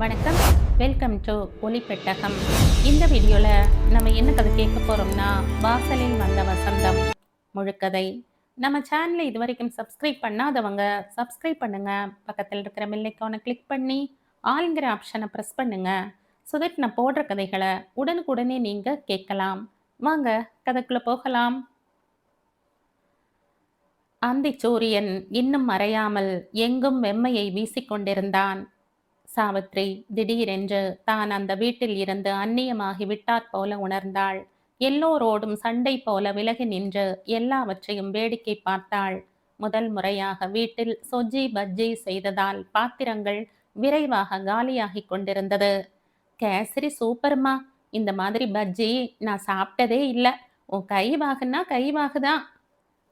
வணக்கம். Welcome to ஒலிப்பெட்டகம். இந்த வீடியோவில் நம்ம என்ன கதை கேட்க போகிறோம்னா, வாசலில் வந்த வசந்தம் முழுக்கதை. நம்ம சேனலை இது வரைக்கும் சப்ஸ்கிரைப் பண்ணாதவங்க சப்ஸ்கிரைப் பண்ணுங்க. பக்கத்தில் இருக்கிற பெல் ஐக்கானை கிளிக் பண்ணி ஆல்ங்கிற ஆப்ஷனை ப்ரெஸ் பண்ணுங்க. ஸோ தட் நான் போடுற கதைகளை உடனுக்குடனே நீங்கள் கேட்கலாம். வாங்க கதைக்குள்ளே போகலாம். அந்திச் சூரியன் இன்னும் மறையாமல் எங்கும் வெம்மையை வீசிக்கொண்டிருந்தான். சாவித்ரி திடீரென்று தான் அந்த வீட்டில் இருந்து அந்நியமாகி விட்டாற் போல உணர்ந்தாள். எல்லோரோடும் சண்டை போல விலகி நின்று எல்லாவற்றையும் வேடிக்கை பார்த்தாள். முதல் முறையாக வீட்டில் சொஜ்ஜி பஜ்ஜி செய்ததால் பாத்திரங்கள் விரைவாக காலியாகி கொண்டிருந்தது. கேசரி சூப்பர்மா, இந்த மாதிரி பஜ்ஜி நான் சாப்பிட்டதே இல்லை. உன் கைவாகுன்னா கைவாகுதான்.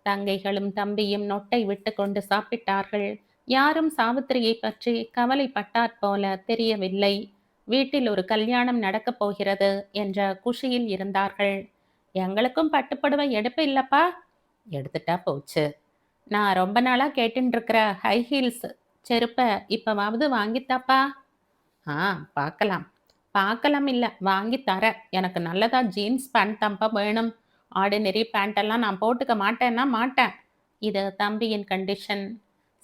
தங்கைகளும் தம்பியும் நொட்டை விட்டு கொண்டு சாப்பிட்டார்கள். யாரும் சாவித்திரியை பற்றி கவலைப்பட்டாற் போல தெரியவில்லை. வீட்டில் ஒரு கல்யாணம் நடக்கப் போகிறது என்ற குஷியில் இருந்தார்கள். எங்களுக்கும் பட்டுப்புடவை எடுப்பு இல்லப்பா. எடுத்துட்டா போச்சு. நான் ரொம்ப நாளா கேட்டுன்னு இருக்கிற ஹை ஹீல்ஸ் செருப்பை இப்பவாவது வாங்கித்தாப்பா. ஆ, பார்க்கலாம். பார்க்கலாம் இல்ல, வாங்கி தர. எனக்கு நல்லதா ஜீன்ஸ் பேண்ட் தான்ப்பா வேணும். ஆர்டினரி பேண்டெல்லாம் நான் போட்டுக்க மாட்டேன்னா மாட்டேன். இது தம்பியின் கண்டிஷன்.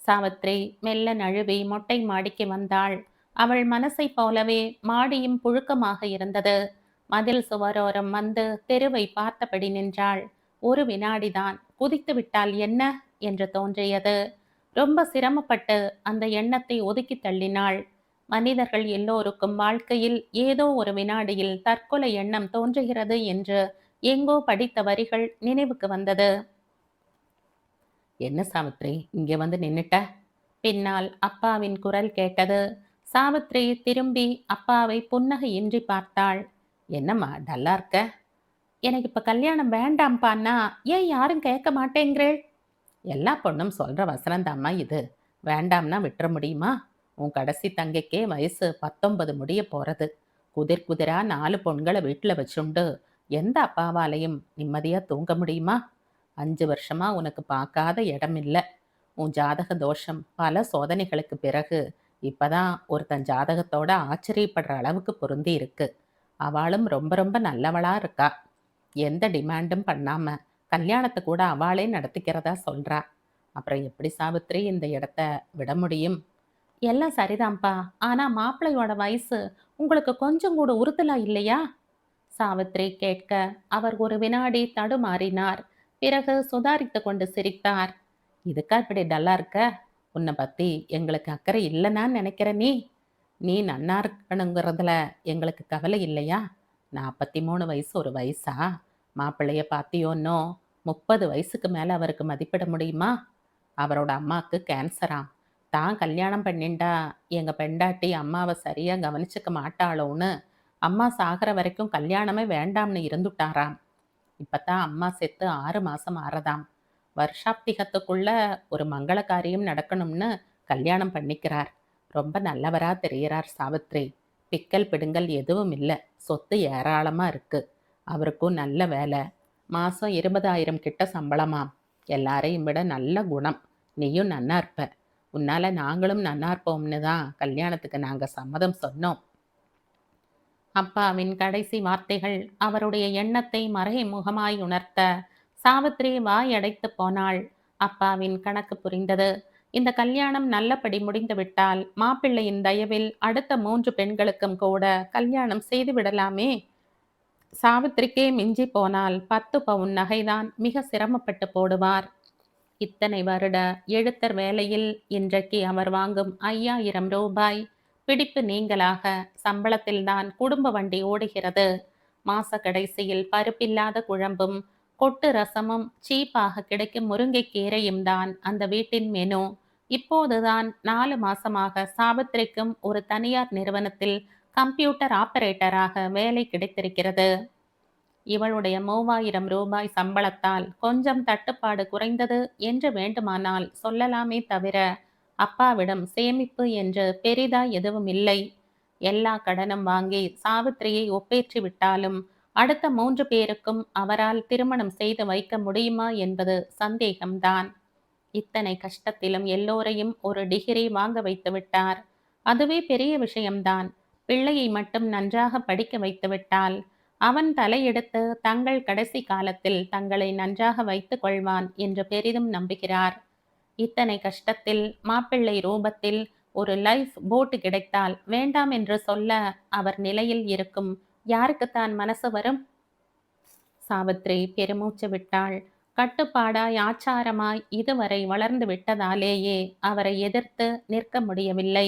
சாவித்ரி மெல்ல நழுவி மொட்டை மாடிக்கு வந்தாள். அவள் மனசைப் போலவே மாடியும் புழுக்கமாக இருந்தது. மதில் சுவரோரம் வந்து தெருவை பார்த்தபடி நின்றாள். ஒரு வினாடிதான் குதித்து விட்டால் என்ன என்று தோன்றியது. ரொம்ப சிரமப்பட்டு அந்த எண்ணத்தை ஒதுக்கி தள்ளினாள். மனிதர்கள் எல்லோருக்கும் வாழ்க்கையில் ஏதோ ஒரு வினாடியில் தற்கொலை எண்ணம் தோன்றுகிறது என்று எங்கோ படித்த வரிகள் நினைவுக்கு வந்தது. என்ன சாவித்ரி, இங்கே வந்து நின்னுட்ட? பின்னால் அப்பாவின் குரல் கேட்டது. சாவித்ரி திரும்பி அப்பாவை புன்னகையின்றி பார்த்தாள். என்னம்மா டல்லா இருக்க? எனக்கு இப்ப கல்யாணம் வேண்டாம்ப்பான்னா ஏன் யாரும் கேட்க மாட்டேங்கிறேள்? எல்லா பொண்ணும் சொல்ற வசனந்தாம்மா இது. வேண்டாம்னா விட்டுற முடியுமா? உன் கடைசி தங்கைக்கே வயசு 19 முடிய போறது. குதிர் குதிரா 4 பொண்களை வீட்டில் வச்சுண்டு எந்த அப்பாவாலையும் நிம்மதியா தூங்க முடியுமா? 5 வருஷமா உனக்கு பார்க்காத இடம் இல்லை. உன் ஜாதக தோஷம் பல சோதனைகளுக்கு பிறகு இப்பதான் ஒருத்தன் ஜாதகத்தோட ஆச்சரியப்படுற அளவுக்கு பொருந்தி இருக்கு. அவளும் ரொம்ப ரொம்ப நல்லவளா இருக்கா. எந்த டிமாண்டும் பண்ணாம கல்யாணத்தை கூட அவளே நடத்திக்கிறதா சொல்றா. அப்புறம் எப்படி சாவித்ரி இந்த இடத்த விட முடியும்? எல்லாம் சரிதான்ப்பா. ஆனா மாப்பிள்ளையோட வயசு உங்களுக்கு கொஞ்சம் கூட உறுத்தலா இல்லையா? சாவித்ரி கேட்க அவர் ஒரு வினாடி தடுமாறினார். பிறகு சுதாரித்து கொண்டு சிரித்தார். இதுக்கா இப்படி டல்லா இருக்க? உன்னை பத்தி எங்களுக்கு அக்கறை இல்லைன்னா நினைக்கிற நீ? நீ நன்னா இருக்கணுங்கிறதுல எங்களுக்கு கவலை இல்லையா? 43 வயசு ஒரு வயசா? மாப்பிள்ளைய பார்த்தியோன்னோ 30 வயசுக்கு மேல அவருக்கு மதிப்பிட முடியுமா? அவரோட அம்மாவுக்கு கேன்சராம். தான் கல்யாணம் பண்ணிண்டா எங்க பெண்டாட்டி அம்மாவை சரியா கவனிச்சுக்க மாட்டாளோன்னு அம்மா சாகிற வரைக்கும் கல்யாணமே வேண்டாம்னு இருந்துட்டாராம். இப்பதான் அம்மா செத்து 6 மாசம் ஆறதாம். வருஷாப்திகத்துக்குள்ள ஒரு மங்கள காரியம் நடக்கணும்னு கல்யாணம் பண்ணிக்கிறார். ரொம்ப நல்லவரா தெரிகிறார் சாவித்ரி. பிக்கல் பிடுங்கல் எதுவும் இல்லை. சொத்து ஏராளமா இருக்கு. அவருக்கும் நல்ல வேலை. மாசம் 20,000 கிட்ட சம்பளமாம். எல்லாரையும் விட நல்ல குணம். நீயும் நன்னா இருப்ப. உன்னால நாங்களும் நன்னா இருப்போம்னு தான் கல்யாணத்துக்கு நாங்க சம்மதம் சொன்னோம். அப்பாவின் கடைசி வார்த்தைகள் அவருடைய எண்ணத்தை மறைமுகமாய் உணர்த்த சாவித்ரி வாயடைத்து போனாள். அப்பாவின் கணக்கு புரிந்தது. இந்த கல்யாணம் நல்லபடி முடிந்துவிட்டால் மாப்பிள்ளையின் தயவில் அடுத்த 3 பெண்களுக்கும் கூட கல்யாணம் செய்து விடலாமே. சாவித்திரிக்கே மிஞ்சி போனால் 10 பவுன் நகைதான் மிக சிரமப்பட்டு போடுவார். இத்தனை வருட எழுத்தர் வேலையில் இன்றைக்கு அவர் வாங்கும் 5,000 ரூபாய் பிடிப்பு நீங்களாக சம்பளத்தில்தான் குடும்ப வண்டி ஓடுகிறது. மாச கடைசியில் பருப்பில்லாத குழம்பும் கொட்டு ரசமும் சீப்பாக கிடைக்கும் முருங்கைக்கீரையும் தான் அந்த வீட்டின் மெனு. இப்போதுதான் 4 மாசமாக சாவித்திரிக்கும் ஒரு தனியார் நிறுவனத்தில் கம்ப்யூட்டர் ஆபரேட்டராக வேலை கிடைத்திருக்கிறது. இவளுடைய 3,000 ரூபாய் சம்பளத்தால் கொஞ்சம் தட்டுப்பாடு குறைந்தது என்று வேண்டுமானால் சொல்லலாமே தவிர அப்பாவிடம் சேமிப்பு என்று பெரிதா எதுவும் இல்லை. எல்லா கடனும் வாங்கி சாவித்திரியை ஒப்பேற்றி விட்டாலும் அடுத்த 3 பேருக்கும் அவரால் திருமணம் செய்து வைக்க முடியுமா என்பது சந்தேகம்தான். இத்தனை கஷ்டத்திலும் எல்லோரையும் ஒரு டிகிரி வாங்க வைத்து விட்டார். அதுவே பெரிய விஷயம்தான். பிள்ளையை மட்டும் நன்றாக படிக்க வைத்துவிட்டால், அவன் தலையெடுத்து தங்கள் கடைசி காலத்தில் தங்களை நன்றாக வைத்துக் கொள்வான் என்று பெரிதும் நம்புகிறார். இத்தனை கஷ்டத்தில் மாப்பிள்ளை ரூபத்தில் ஒரு லைஃப் போட் கிடைத்தால் வேண்டாம் என்று சொல்ல அவர் நிலையில் இருக்கும் யாருக்குத்தான் மனசு வரும்? சாவித்ரி பெருமூச்சு விட்டாள். கட்டுப்பாடாய் ஆச்சாரமாய் இதுவரை வளர்ந்து விட்டதாலேயே அவரை எதிர்த்து நிற்க முடியவில்லை.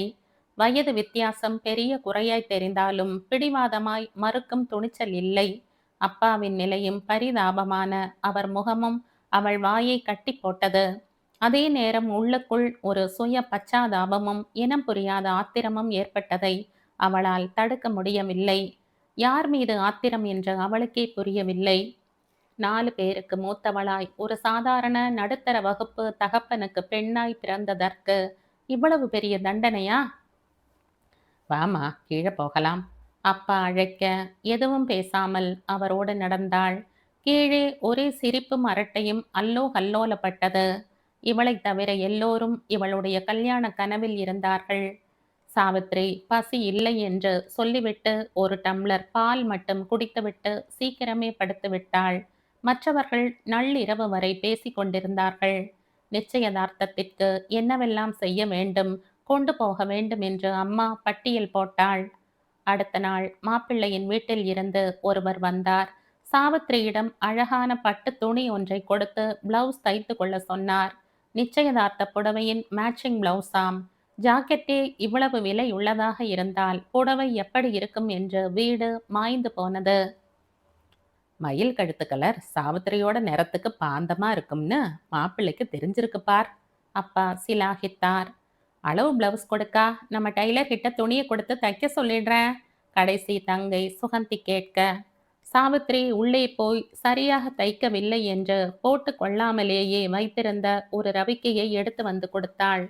வயது வித்தியாசம் பெரிய குறையாய் தெரிந்தாலும் பிடிவாதமாய் மறுக்கும் துணிச்சல் இல்லை. அப்பாவின் நிலையும் பரிதாபமான அவர் முகமும் அவள் வாயை கட்டி போட்டது. அதே நேரம் உள்ளுக்குள் ஒரு சுய பச்சாதாபமும் இனம் புரியாத ஆத்திரமும் ஏற்பட்டதை அவளால் தடுக்க முடியவில்லை. யார் மீது ஆத்திரம் என்று அவளுக்கே புரியவில்லை. 4 பேருக்கு மூத்தவளாய் ஒரு சாதாரண நடுத்தர வகுப்பு தகப்பனுக்கு பெண்ணாய் பிறந்ததற்கு இவ்வளவு பெரிய தண்டனையா? வாமா கீழே போகலாம். அப்பா அழைக்க எதுவும் பேசாமல் அவரோடு நடந்தாள். கீழே ஒரே சிரிப்பும் அரட்டையும் அல்லோ கல்லோலப்பட்டது. இவளைத் தவிர எல்லோரும் இவளுடைய கல்யாண கனவில் இருந்தார்கள். சாவித்ரி பசி இல்லை என்று சொல்லிவிட்டு ஒரு டம்ளர் பால் மட்டும் குடித்துவிட்டு சீக்கிரமே படுத்து விட்டாள். மற்றவர்கள் நள்ளிரவு வரை பேசிக் கொண்டிருந்தார்கள். நிச்சயதார்த்தத்திற்கு என்னவெல்லாம் செய்ய வேண்டும், கொண்டு போக வேண்டும் என்று அம்மா பட்டியல் போட்டாள். அடுத்த நாள் மாப்பிள்ளையின் வீட்டில் இருந்து ஒருவர் வந்தார். சாவித்திரியிடம் அழகான பட்டு துணி ஒன்றை கொடுத்து பிளவுஸ் தைத்து கொள்ள சொன்னார். நிச்சயதார்த்த புடவையின் மேட்சிங் பிளவுஸாம். ஜாக்கெட்டே இவ்வளவு விலை உள்ளதாக இருந்தால் புடவை எப்படி இருக்கும் என்று வீடு மாய்ந்து போனது. மயில் கழுத்து கலர் சாவித்திரியோட நிறத்துக்கு பாந்தமா இருக்கும்னு மாப்பிள்ளைக்கு தெரிஞ்சிருக்கு பார். அப்பா சிலாகித்தார். அளவு பிளவுஸ் கொடுக்கா, நம்ம டைலர் கிட்ட துணியை கொடுத்து தைக்க சொல்லிடுறேன். கடைசி தங்கை சுகந்தி கேட்க, சாவித்ரி உள்ளே போய் சரியாக தைக்கவில்லை என்று போட்டு கொள்ளாமலேயே வைத்திருந்த ஒரு ரவிக்கையை எடுத்து வந்து கொடுத்தாள்.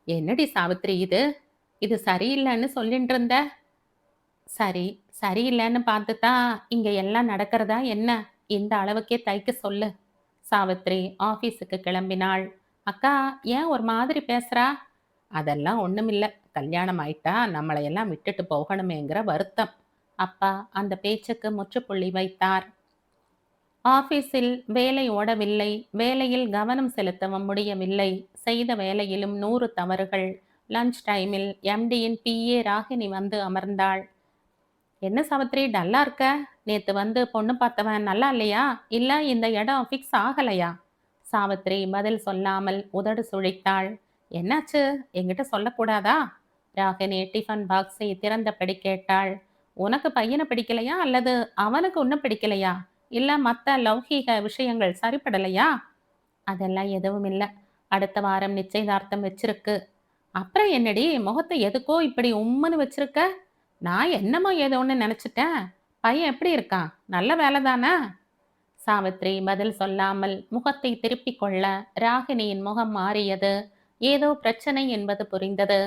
என்னடி சாவித்ரி இது? இது சரியில்லைன்னு சொல்லிட்டு இருந்த. சரி, சரியில்லைன்னு பார்த்து தான் இங்க எல்லாம் நடக்கிறதா என்ன? இந்த அளவுக்கே தைக்க சொல்லு. சாவித்ரி ஆபீஸுக்கு கிளம்பினாள். அக்கா ஏன் ஒரு மாதிரி பேசுறா? அதெல்லாம் ஒண்ணுமில்ல. கல்யாணம் ஆயிட்டா நம்மளையெல்லாம் விட்டுட்டு போகணுமேங்கிற வருத்தம். அப்பா அந்த பேச்சுக்கு முற்றுப்புள்ளி வைத்தார். ஆபீஸில் வேலை ஓடவில்லை. வேலையில் கவனம் செலுத்தவும் முடியவில்லை. செய்த வேலையிலும் 100 தவறுகள். லஞ்ச் டைமில் எம்டியின் பிஏ ராகினி வந்து அமர்ந்தாள். என்ன சாவித்ரி டல்லா இருக்க? நேத்து வந்து பொண்ணு பார்த்தவன் நல்லா இல்லையா? இல்ல இந்த இடம் ஃபிக்ஸ் ஆகலையா? சாவித்ரி பதில் சொல்லாமல் உதடு சுழித்தாள். என்னாச்சு? என்கிட்ட சொல்லக்கூடாதா? ராகினி டிஃபன் பாக்ஸை திறந்தபடி கேட்டாள். உனக்கு பையனை பிடிக்கலையா அல்லது அவனுக்கு உன்னை பிடிக்கலையா? இல்ல மற்ற லௌகீக விஷயங்கள் சரிப்படலையா? அதெல்லாம் எதுவும் இல்லை. அடுத்த வாரம் நிச்சயதார்த்தம் வச்சிருக்கு. அப்புறம் என்னடி முகத்தை எதுக்கோ இப்படி உம்முன்னு வச்சிருக்க? நான் என்னமோ ஏதோன்னு நினைச்சிட்டேன். பையன் எப்படி இருக்கான்? நல்ல வேலை தானே? சாவித்ரி பதில் சொல்லாமல் முகத்தை திருப்பிக் கொள்ள ராகினியின் முகம் மாறியது. ஏதோ பிரச்சனை என்பது புரிந்தது.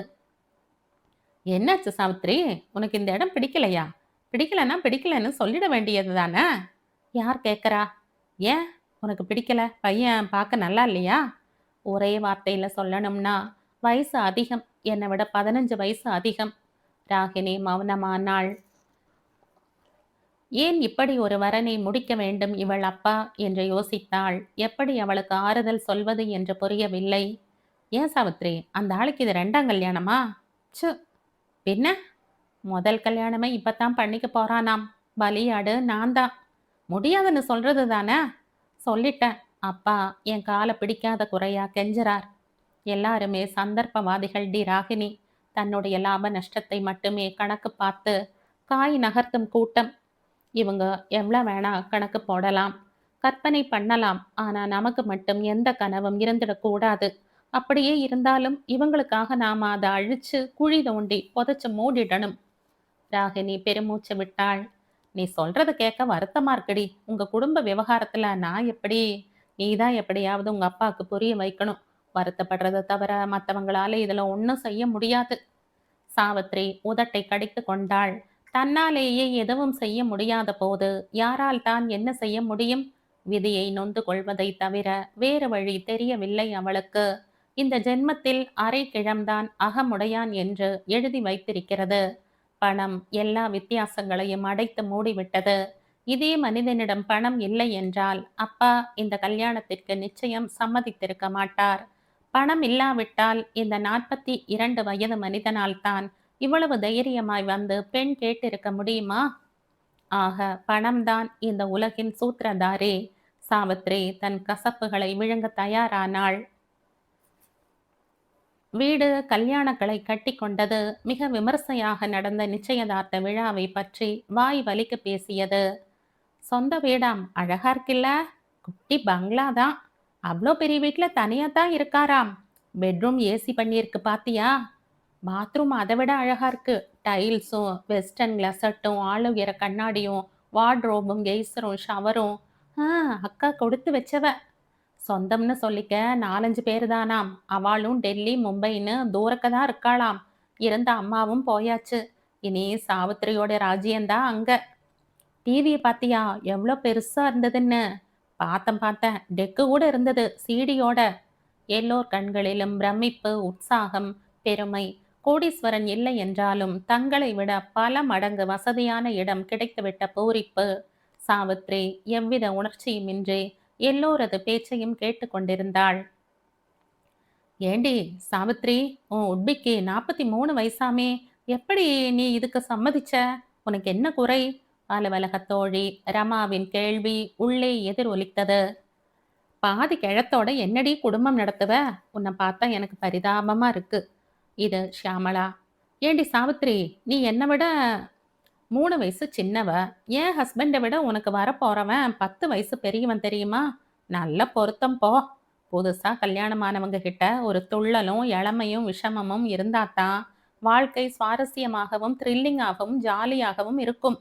என்னாச்சு சாவித்ரி? உனக்கு இந்த இடம் பிடிக்கலையா? பிடிக்கலன்னா பிடிக்கலன்னு சொல்லிட வேண்டியது தானே? யார் கேட்கறா? ஏன் உனக்கு பிடிக்கல? பையன் பார்க்க நல்லா இல்லையா? ஒரே வார்த்தையில சொல்லணும்னா வயசு அதிகம். என்னை விட 15 வயசு அதிகம். ராகினி மௌனமானாள். ஏன் இப்படி ஒரு வரனை முடிக்க வேண்டும் இவள் அப்பா என்று யோசித்தாள். எப்படி அவளுக்கு ஆறுதல் சொல்வது என்று புரியவில்லை. ஏன் சாவித்ரி, அந்த ஆளுக்கு இது 2ஆம் கல்யாணமா? சு, பின்ன முதல் கல்யாணமே இப்பத்தான் பண்ணிக்க போறானாம். பலியாடு நான் தான். முடியாதுன்னு சொல்றது தானே? சொல்லிட்டேன். அப்பா என் காலை பிடிக்காத குறையா கெஞ்சுறார். எல்லாருமே சந்தர்ப்பவாதிகள் டி ராகினி. தன்னுடைய லாப நஷ்டத்தை மட்டுமே கணக்கு பார்த்து காய் நகர்த்தும் கூட்டம். இவங்க எவ்வளோ வேணா கணக்கு போடலாம், கற்பனை பண்ணலாம். ஆனா நமக்கு மட்டும் எந்த கனவும் இருந்துடக்கூடாது. அப்படியே இருந்தாலும் இவங்களுக்காக நாம அதை அழிச்சு குழி தோண்டி புதைச்சு மூடிடணும். ராகினி பெருமூச்சு விட்டாள். நீ சொல்றத கேட்க வருத்தமா இருக்குடி. உங்க குடும்ப விவகாரத்துல நான் எப்படி? நீதான் எப்படியாவது உங்க அப்பாவுக்கு புரிய வைக்கணும். வருத்தப்படுறதை தவிர மற்றவங்களால இதுல ஒன்றும் செய்ய முடியாது. சாவித்ரி உதட்டை கடித்து கொண்டாள். தன்னாலேயே எதுவும் செய்ய முடியாத போது யாரால் தான் என்ன செய்ய முடியும்? விதியை நொந்து கொள்வதை தவிர வேறு வழி தெரியவில்லை அவளுக்கு. இந்த ஜென்மத்தில் அரை கிழம்தான் அகமுடையான் என்று எழுதி வைத்திருக்கிறது. பணம் எல்லா வித்தியாசங்களையும் அடைத்து மூடிவிட்டது. இதே மனிதனிடம் பணம் இல்லை என்றால் அப்பா இந்த கல்யாணத்திற்கு நிச்சயம் சம்மதித்திருக்க மாட்டார். பணம் இல்லாவிட்டால் இந்த 42 வயது மனிதனால் தான் இவ்வளவு தைரியமாய் வந்து பெண் கேட்டிருக்க முடியுமா? ஆக பணம்தான் இந்த உலகின் சூத்திரதாரி. சாவித்ரி தன் கசப்புகளை விழுங்க தயாரானாள். வீடு கல்யாணக்களை கட்டி கொண்டது. மிக விமர்சையாக நடந்த நிச்சயதார்த்த விழாவை பற்றி வாய் வலிக்க பேசியது. சொந்த வீடாம், அழகா இருக்குல்ல, குட்டி பங்களா தான். அவ்வளோ பெரிய வீட்டில் தனியா தான் இருக்காராம். பெட்ரூம் ஏசி பண்ணியிருக்கு பாத்தியா? பாத்ரூம் அதை விட அழகா இருக்கு. டைல்ஸும் வெஸ்டர்ன் கிளசட்டும் ஆள் உயர கண்ணாடியும் வார்ட்ரோபும் கெய்சரும் ஷவரும். ஆ, அக்கா கொடுத்து வச்சவ. சொந்தம்னு சொல்லிக்க 4-5 பேர் தானாம். அவளும் டெல்லி மும்பைன்னு தூரக்க தான் இருக்காளாம். இருந்த அம்மாவும் போயாச்சு. இனி சாவித்திரியோட ராஜ்யம்தான் அங்க. டிவியை பாத்தியா எவ்வளோ பெருசா இருந்ததுன்னு? பார்த்தேன். டெக்கு கூட இருந்தது சீடியோட. எல்லோர் கண்களிலும் பிரமிப்பு, உற்சாகம், பெருமை. கோடீஸ்வரன் இல்லை என்றாலும் தங்களை விட பல மடங்கு வசதியான இடம் கிடைத்துவிட்ட பூரிப்பு. சாவித்ரி எவ்வித உணர்ச்சியுமின்றி எல்லோரது பேச்சையும் கேட்டுக்கொண்டிருந்தாள். ஏண்டி சாவித்ரி, உன் உட்பிக்கு 43 வயசாமே, எப்படி நீ இதுக்கு சம்மதிச்ச? உனக்கு என்ன குறை? அலுவலக தோழி ரமாவின் கேள்வி உள்ளே எதிரொலித்தது. பாதி கிழத்தோட என்னடி குடும்பம் நடத்துவ? உன்னை பார்த்தா எனக்கு பரிதாபமா இருக்கு. இது ஷியாமளா. ஏண்டி சாவித்ரி, நீ என்னை விட 3 வயசு சின்னவ. என் ஹஸ்பண்டை விட உனக்கு வரப்போறவன் 10 வயசு பெரியவன் தெரியுமா? நல்ல பொருத்தம் போ. புதுசா கல்யாணமானவங்க கிட்ட ஒரு துள்ளலும் இளமையும் விஷமமும் இருந்தாதான் வாழ்க்கை சுவாரஸ்யமாகவும் த்ரில்லிங்காகவும் ஜாலியாகவும் இருக்கும்.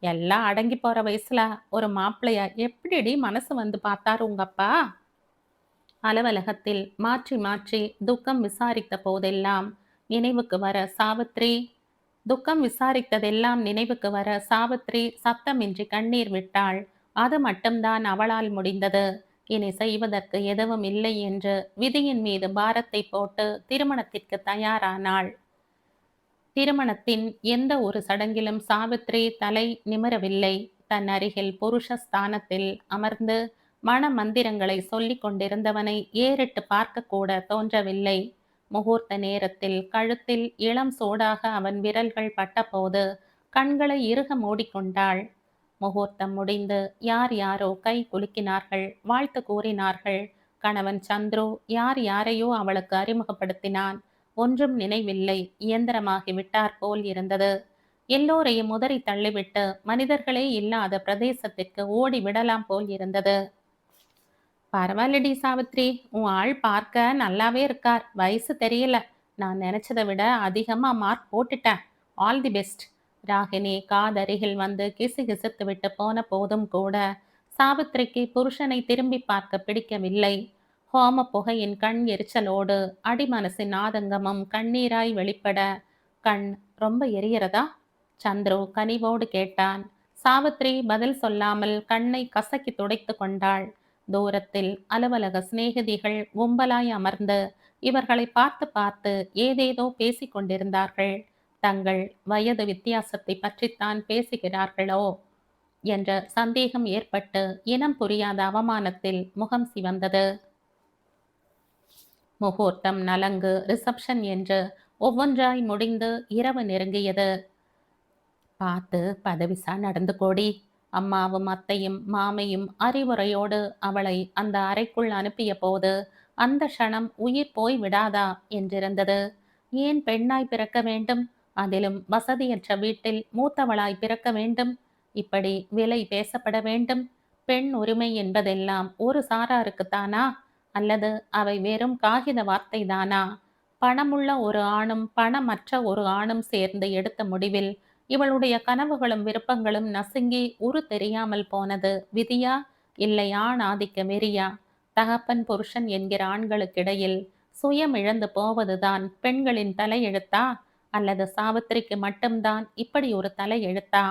எல்லாம் அடங்கி போற வயசுல ஒரு மாப்பிள்ளைய எப்படிடி மனசு வந்து பார்த்தாரு உங்க அப்பா? அலுவலகத்தில் மாற்றி மாற்றி துக்கம் விசாரித்த போதெல்லாம் நினைவுக்கு வர சாவித்ரி துக்கம் விசாரித்ததெல்லாம் நினைவுக்கு வர சாவித்ரி சத்தமின்றி கண்ணீர் விட்டாள். அது மட்டும்தான் அவளால் முடிந்தது. இனி செய்வதற்கு எதுவும் இல்லை என்று விதியின் மீது பாரத்தை போட்டு திருமணத்திற்கு தயாரானாள். திருமணத்தின் எந்த ஒரு சடங்கிலும் சாவித்ரி தலை நிமிரவில்லை. தன் அருகில் புருஷ ஸ்தானத்தில் அமர்ந்து மன மந்திரங்களை சொல்லிக் கொண்டிருந்தவனை ஏறிட்டு பார்க்க கூட தோன்றவில்லை. முகூர்த்த நேரத்தில் கழுத்தில் இளம் சூடாக அவன் விரல்கள் பட்டபோது கண்களை இறுக மூடிக்கொண்டாள். முகூர்த்தம் முடிந்து யார் யாரோ கை குலுக்கினார்கள், வாழ்த்து கூறினார்கள். கணவன் சந்துரு யார் யாரையோ அவளுக்கு அறிமுகப்படுத்தினான். ஒன்றும் நினைவில்லை. இயந்திரமாகி விட்டார் போல் இருந்தது. எல்லோரையும் உதறி தள்ளிவிட்டு மனிதர்களே இல்லாத பிரதேசத்திற்கு ஓடி விடலாம் போல் இருந்தது. பரவாயில்லடி சாவித்ரி, உன் ஆள் பார்க்க நல்லாவே இருக்கார். வயசு தெரியல. நான் நினைச்சதை விட அதிகமா மார்க் போட்டுட்டேன். All the best. ராகினி காதருகில் வந்து கிசு கிசுத்து விட்டு போன போதும் கூட சாவித்ரிக்கு புருஷனை திரும்பி பார்க்க பிடிக்கவில்லை. ஹோம புகையின் கண் எரிச்சலோடு அடிமனசின் ஆதங்கமும் கண்ணீராய் வெளிப்பட, கண் ரொம்ப எரியறதா? சந்துரு கனிவோடு கேட்டான். சாவித்ரி பதில் சொல்லாமல் கண்ணை கசக்கி துடைத்து கொண்டாள். தூரத்தில் அலுவலக சிநேகிதிகள் கும்பலாய் அமர்ந்து இவர்களை பார்த்து பார்த்து ஏதேதோ பேசிக் கொண்டிருந்தார்கள். தங்கள் வயது வித்தியாசத்தை பற்றித்தான் பேசுகிறார்களோ என்ற சந்தேகம் ஏற்பட்டு இனம் புரியாத அவமானத்தில் முகம் சிவந்தது. முகூர்த்தம், நலங்கு, ரிசப்ஷன் என்று ஒவ்வொன்றாய் முடிந்து இரவு நெருங்கியது. பார்த்து பதவிசா நடந்து கோடி. அம்மாவும் அத்தையும் மாமையும் அறிவுரையோடு அவளை அந்த அறைக்குள் அனுப்பிய போது அந்த க்ஷணம் உயிர் போய் விடாதா என்றிருந்தது. ஏன் பெண்ணாய் பிறக்க வேண்டும்? அதிலும் வசதியற்ற வீட்டில் மூத்தவளாய் பிறக்க வேண்டும்? இப்படி விலை பேசப்பட வேண்டும்? பெண் உரிமை என்பதெல்லாம் ஒரு சாராருக்குத்தானா? அல்லது அவை வெறும் காகித வார்த்தை தானா? பணமுள்ள ஒரு ஆணும் பணமற்ற ஒரு ஆணும் சேர்ந்து எடுத்த முடிவில் இவளுடைய கனவுகளும் விருப்பங்களும் நசுங்கி உரு தெரியாமல் போனது விதியா, இல்லை ஆண் ஆதிக்க வெறியா? தகப்பன் புருஷன் என்கிற ஆண்களுக்கிடையில் சுயம் இழந்து போவதுதான் பெண்களின் தலையெழுத்தா? அல்லது சாவித்திரிக்கு மட்டும்தான் இப்படி ஒரு தலையெழுத்தா?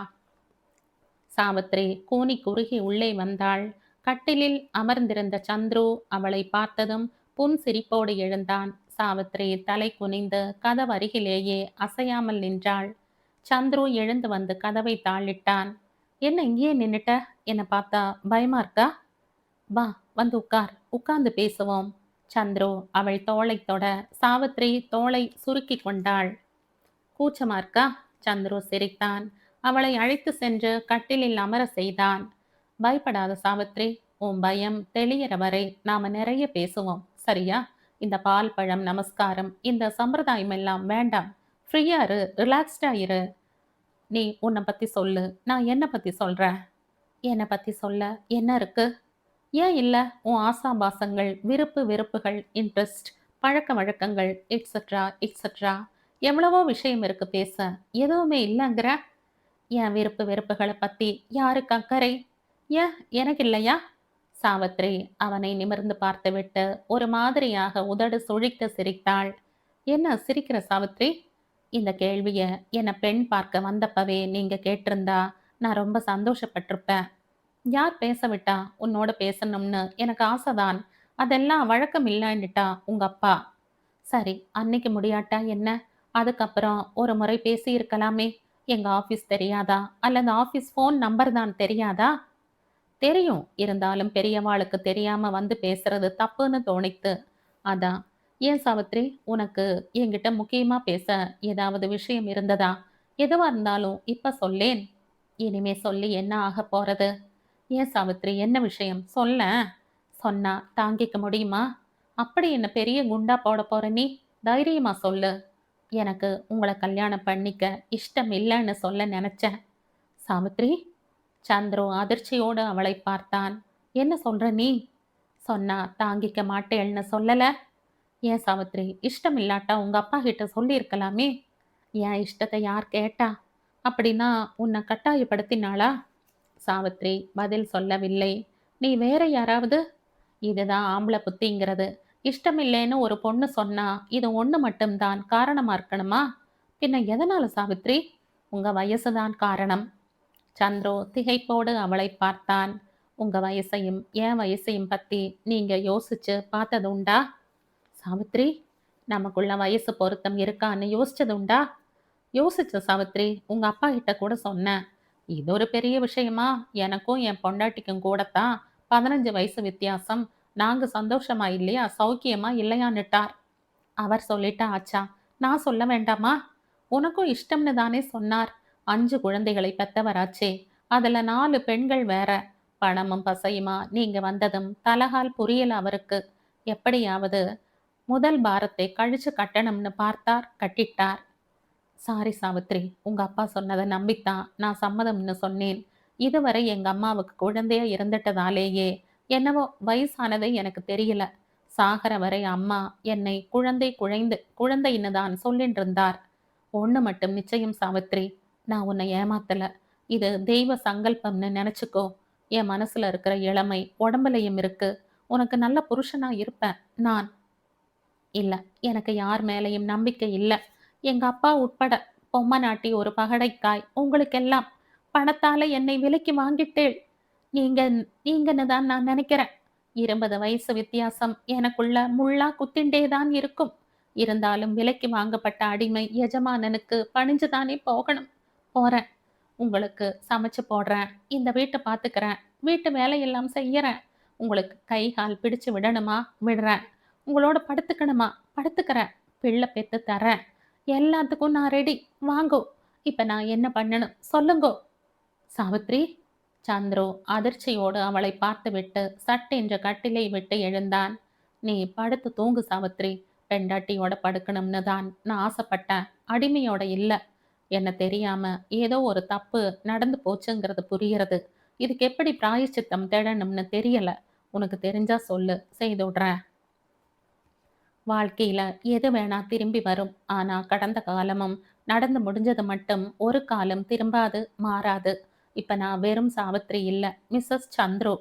சாவித்ரி கூனி குறுகி உள்ளே வந்தாள். கட்டிலில் அமர்ந்திருந்த சந்துரு அவளை பார்த்ததும் புன்சிரிப்போடு எழுந்தான். சாவித்திரி தலை குனிந்து கதவருகிலேயே அசையாமல் நின்றாள். சந்துரு எழுந்து வந்து கதவை தாளிட்டான். என்ன இங்கேயே நின்னுட்ட? என்ன பார்த்தா பயமா இருக்கா? வா, வந்து உட்கார், உட்கார்ந்து பேசுவோம். சந்துரு அவள் தோளைத் தொட சாவித்திரி தோளை சுருக்கி கொண்டாள். கூச்சமா இருக்கா? சந்துரு சிரித்தான். அவளை அழைத்து சென்று கட்டிலில் அமர செய்தான். பயப்படாத சாவித்திரி, உன் பயம் தெளியற வரை நாம நிறைய பேசுவோம், சரியா? இந்த பால் பழம் நமஸ்காரம் இந்த சம்பிரதாயம் எல்லாம் வேண்டாம். ஃப்ரீயா இரு, ரிலாக்ஸ்டா இரு. நீ உன்னை பத்தி சொல்லு, நான் என்ன பத்தி சொல்றேன். என்னை பத்தி சொல்ல என்ன இருக்கு? ஏன் இல்ல? உன் ஆசாபாசங்கள், விருப்பு வெறுப்புகள், இன்ட்ரெஸ்ட், பழக்க வழக்கங்கள், எக்ஸெட்ரா எக்ஸெட்ரா, எவ்வளவோ விஷயம் இருக்கு பேச. எதுவுமே இல்லைங்கிற? என் விருப்பு வெறுப்புகளை பத்தி யாருக்கு அக்கறை? ஏன் எனக்கு இல்லையா? சாவித்திரி அவனை நிமிர்ந்து பார்த்துவிட்டு ஒரு மாதிரியாக உதடு சுழித்து சிரித்தாள். என்ன சிரிக்கிற சாவித்திரி? இந்த கேள்விய என்னை பெண் பார்க்க வந்தப்பவே நீங்க கேட்டிருந்தா நான் ரொம்ப சந்தோஷப்பட்டிருப்பேன். யார் பேச விட்டா? உன்னோட பேசணும்னு எனக்கு ஆசைதான். அதெல்லாம் வழக்கம் இல்லைன்னுட்டா உங்க அப்பா. சரி, அன்னைக்கு முடியாட்டா என்ன? அதுக்கப்புறம் ஒரு முறை பேசி இருக்கலாமே. எங்க ஆபீஸ் தெரியாதா? அல்லது ஆபீஸ் ஃபோன் நம்பர் தான் தெரியாதா? தெரியும். இருந்தாலும் பெரியவாளுக்கு தெரியாம வந்து பேசுறது தப்புன்னு தோணித்து. அதான். ஏன் சாவித்திரி, உனக்கு என்கிட்ட முக்கியமா பேச ஏதாவது விஷயம் இருந்ததா? எதுவா இருந்தாலும் இப்ப சொல்லேன். இனிமே சொல்லி என்ன ஆகப் போறது? ஏன் சாவித்திரி, என்ன விஷயம் சொல்லேன். சொன்னா தாங்கிக்க முடியுமா? அப்படி என்ன பெரிய குண்டா போட போற நீ? தைரியமா சொல்லு. எனக்கு உங்களை கல்யாணம் பண்ணிக்க இஷ்டம் இல்லைன்னு சொல்ல நினைச்சேன். சாவித்திரி. சந்துரு அதிர்ச்சியோடு அவளை பார்த்தான். என்ன சொல்ற நீ? சொன்னா தாங்கிக்க மாட்டேன்னு சொல்லல? ஏன் சாவித்திரி, இஷ்டம் இல்லாட்டா உங்க அப்பா கிட்ட சொல்லியிருக்கலாமே. என் இஷ்டத்தை யார் கேட்டா? அப்படின்னா உன்னை கட்டாயப்படுத்தினாளா? சாவித்திரி பதில் சொல்லவில்லை. நீ வேற யாராவது? இதுதான் ஆம்பளை புத்திங்கிறது. இஷ்டமில்லைன்னு ஒரு பொண்ணு சொன்னா இது ஒண்ணு மட்டும்தான் காரணமா இருக்கணுமா? பின்ன எதனால சாவித்திரி? உங்க வயசுதான் காரணம். சந்துரு திகைப்போடு அவளை பார்த்தான். உங்க வயசையும் என் வயசையும் பத்தி நீங்க யோசிச்சு பார்த்தது உண்டா? சாவித்திரி, நமக்குள்ள வயசு பொருத்தம் இருக்கான்னு யோசிச்சது உண்டா? யோசிச்ச சாவித்திரி, உங்க அப்பா கிட்ட கூட சொன்னேன். இது ஒரு பெரிய விஷயமா? எனக்கும் என் பொண்டாட்டிக்கும் கூடத்தான் 15 வயசு வித்தியாசம். நாங்க சந்தோஷமா இல்லையா, சௌக்கியமா இல்லையான்னுட்டார். அவர் சொல்லிட்டா ஆச்சா? நான் சொல்ல வேண்டாமா? உனக்கும் இஷ்டம்னு தானே சொன்னார். 5 குழந்தைகளை பெத்தவராச்சே. அதுல 4 பெண்கள் வேற. பணமும் பசையுமா நீங்க வந்ததும் தலகால் புரியல அவருக்கு. எப்படியாவது முதல் பாரத்தை கழிச்சு கட்டணும்னு பார்த்தார், கட்டிட்டார். சாரி சாவித்திரி, உங்க அப்பா சொன்னதை நம்பித்தான் நான் சம்மதம்னு சொன்னேன். இதுவரை எங்க அம்மாவுக்கு குழந்தையா இருந்துட்டதாலேயே என்னவோ வயசானதை எனக்கு தெரியல. சாகர வரை அம்மா என்னை குழந்தைன்னு தான் சொல்லிட்டு இருந்தார். ஒண்ணு மட்டும் நிச்சயம் சாவித்திரி, நான் உன்னை ஏமாத்தல. இது தெய்வ சங்கல்பம்னு நினைச்சுக்கோ. என் மனசுல இருக்கிற இளமை உடம்புலையும் இருக்கு. உனக்கு நல்ல புருஷனா இருப்பேன் நான். இல்ல, எனக்கு யார் மேலையும் நம்பிக்கை இல்ல. எங்க அப்பா உட்பட. பொம்மனாட்டி ஒரு பகடைக்காய் உங்களுக்கெல்லாம். பணத்தால என்னை விலைக்கு வாங்கிட்டேள். நீங்க நீங்கன்னு தான் நான் நினைக்கிறேன். 20 வயசு வித்தியாசம் எனக்குள்ள முள்ளா குத்திண்டே தான் இருக்கும். இருந்தாலும் விலைக்கு வாங்கப்பட்ட அடிமை எஜமானனுக்கு பணிஞ்சுதானே போகணும். போறேன். உங்களுக்கு சமைச்சு போடுறேன். இந்த வீட்டை பார்த்துக்கிறேன். வீட்டு வேலையெல்லாம் செய்யறேன். உங்களுக்கு கை கால் பிடிச்சு விடணுமா விடுறேன். உங்களோட படுத்துக்கணுமா படுத்துக்கிறேன். பிள்ளை பெத்து தரேன். எல்லாத்துக்கும் நான் ரெடி. வாங்கோ. இப்ப நான் என்ன பண்ணணும் சொல்லுங்கோ. சாவித்ரி. சந்துரு அதிர்ச்சியோடு அவளை பார்த்துவிட்டு சட்டென்று கட்டிலை விட்டு எழுந்தான். நீ படுத்து தூங்கு சாவித்ரி. பெண்டாட்டியோட படுக்கணும்னு தான் நான் ஆசைப்பட்டேன். அடிமையோட இல்ல. என்ன தெரியாம ஏதோ ஒரு தப்பு நடந்து போச்சுங்கிறது புரியறது. இதுக்கு எப்படி பிராயச்சித்தம் தேடணும்னு தெரியல. உனக்கு தெரிஞ்சா சொல்லு, செய்து விடுறேன். வாழ்க்கையில எது வேணா திரும்பி வரும். ஆனா கடந்த காலமும் நடந்து முடிஞ்சது மட்டும் ஒரு காலம் திரும்பாது, மாறாது. இப்ப நான் வெறும் சாவித்திரி இல்ல, மிஸ்ஸஸ் சந்துரு.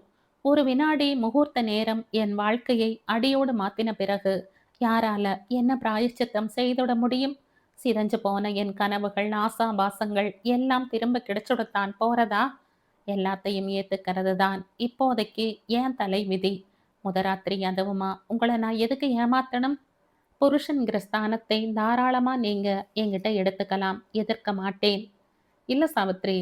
ஒரு வினாடி முகூர்த்த நேரம் என் வாழ்க்கையை அடியோடு மாத்தின பிறகு யாரால என்ன பிராயச்சித்தம் செய்துட முடியும்? சிதைஞ்சு போன என் கனவுகள், ஆசாபாசங்கள் எல்லாம் திரும்ப கிடைச்சுடத்தான் போறதா? எல்லாத்தையும் ஏத்துக்கிறது தான் இப்போதைக்கு என் தலை விதி. முதராத்திரி அதுவுமா உங்களை நான் எதுக்கு ஏமாத்தணும்? புருஷன்கிற ஸ்தானத்தை தாராளமா நீங்க என்கிட்ட எடுத்துக்கலாம். எதிர்க்க மாட்டேன். இல்ல சாவித்ரி,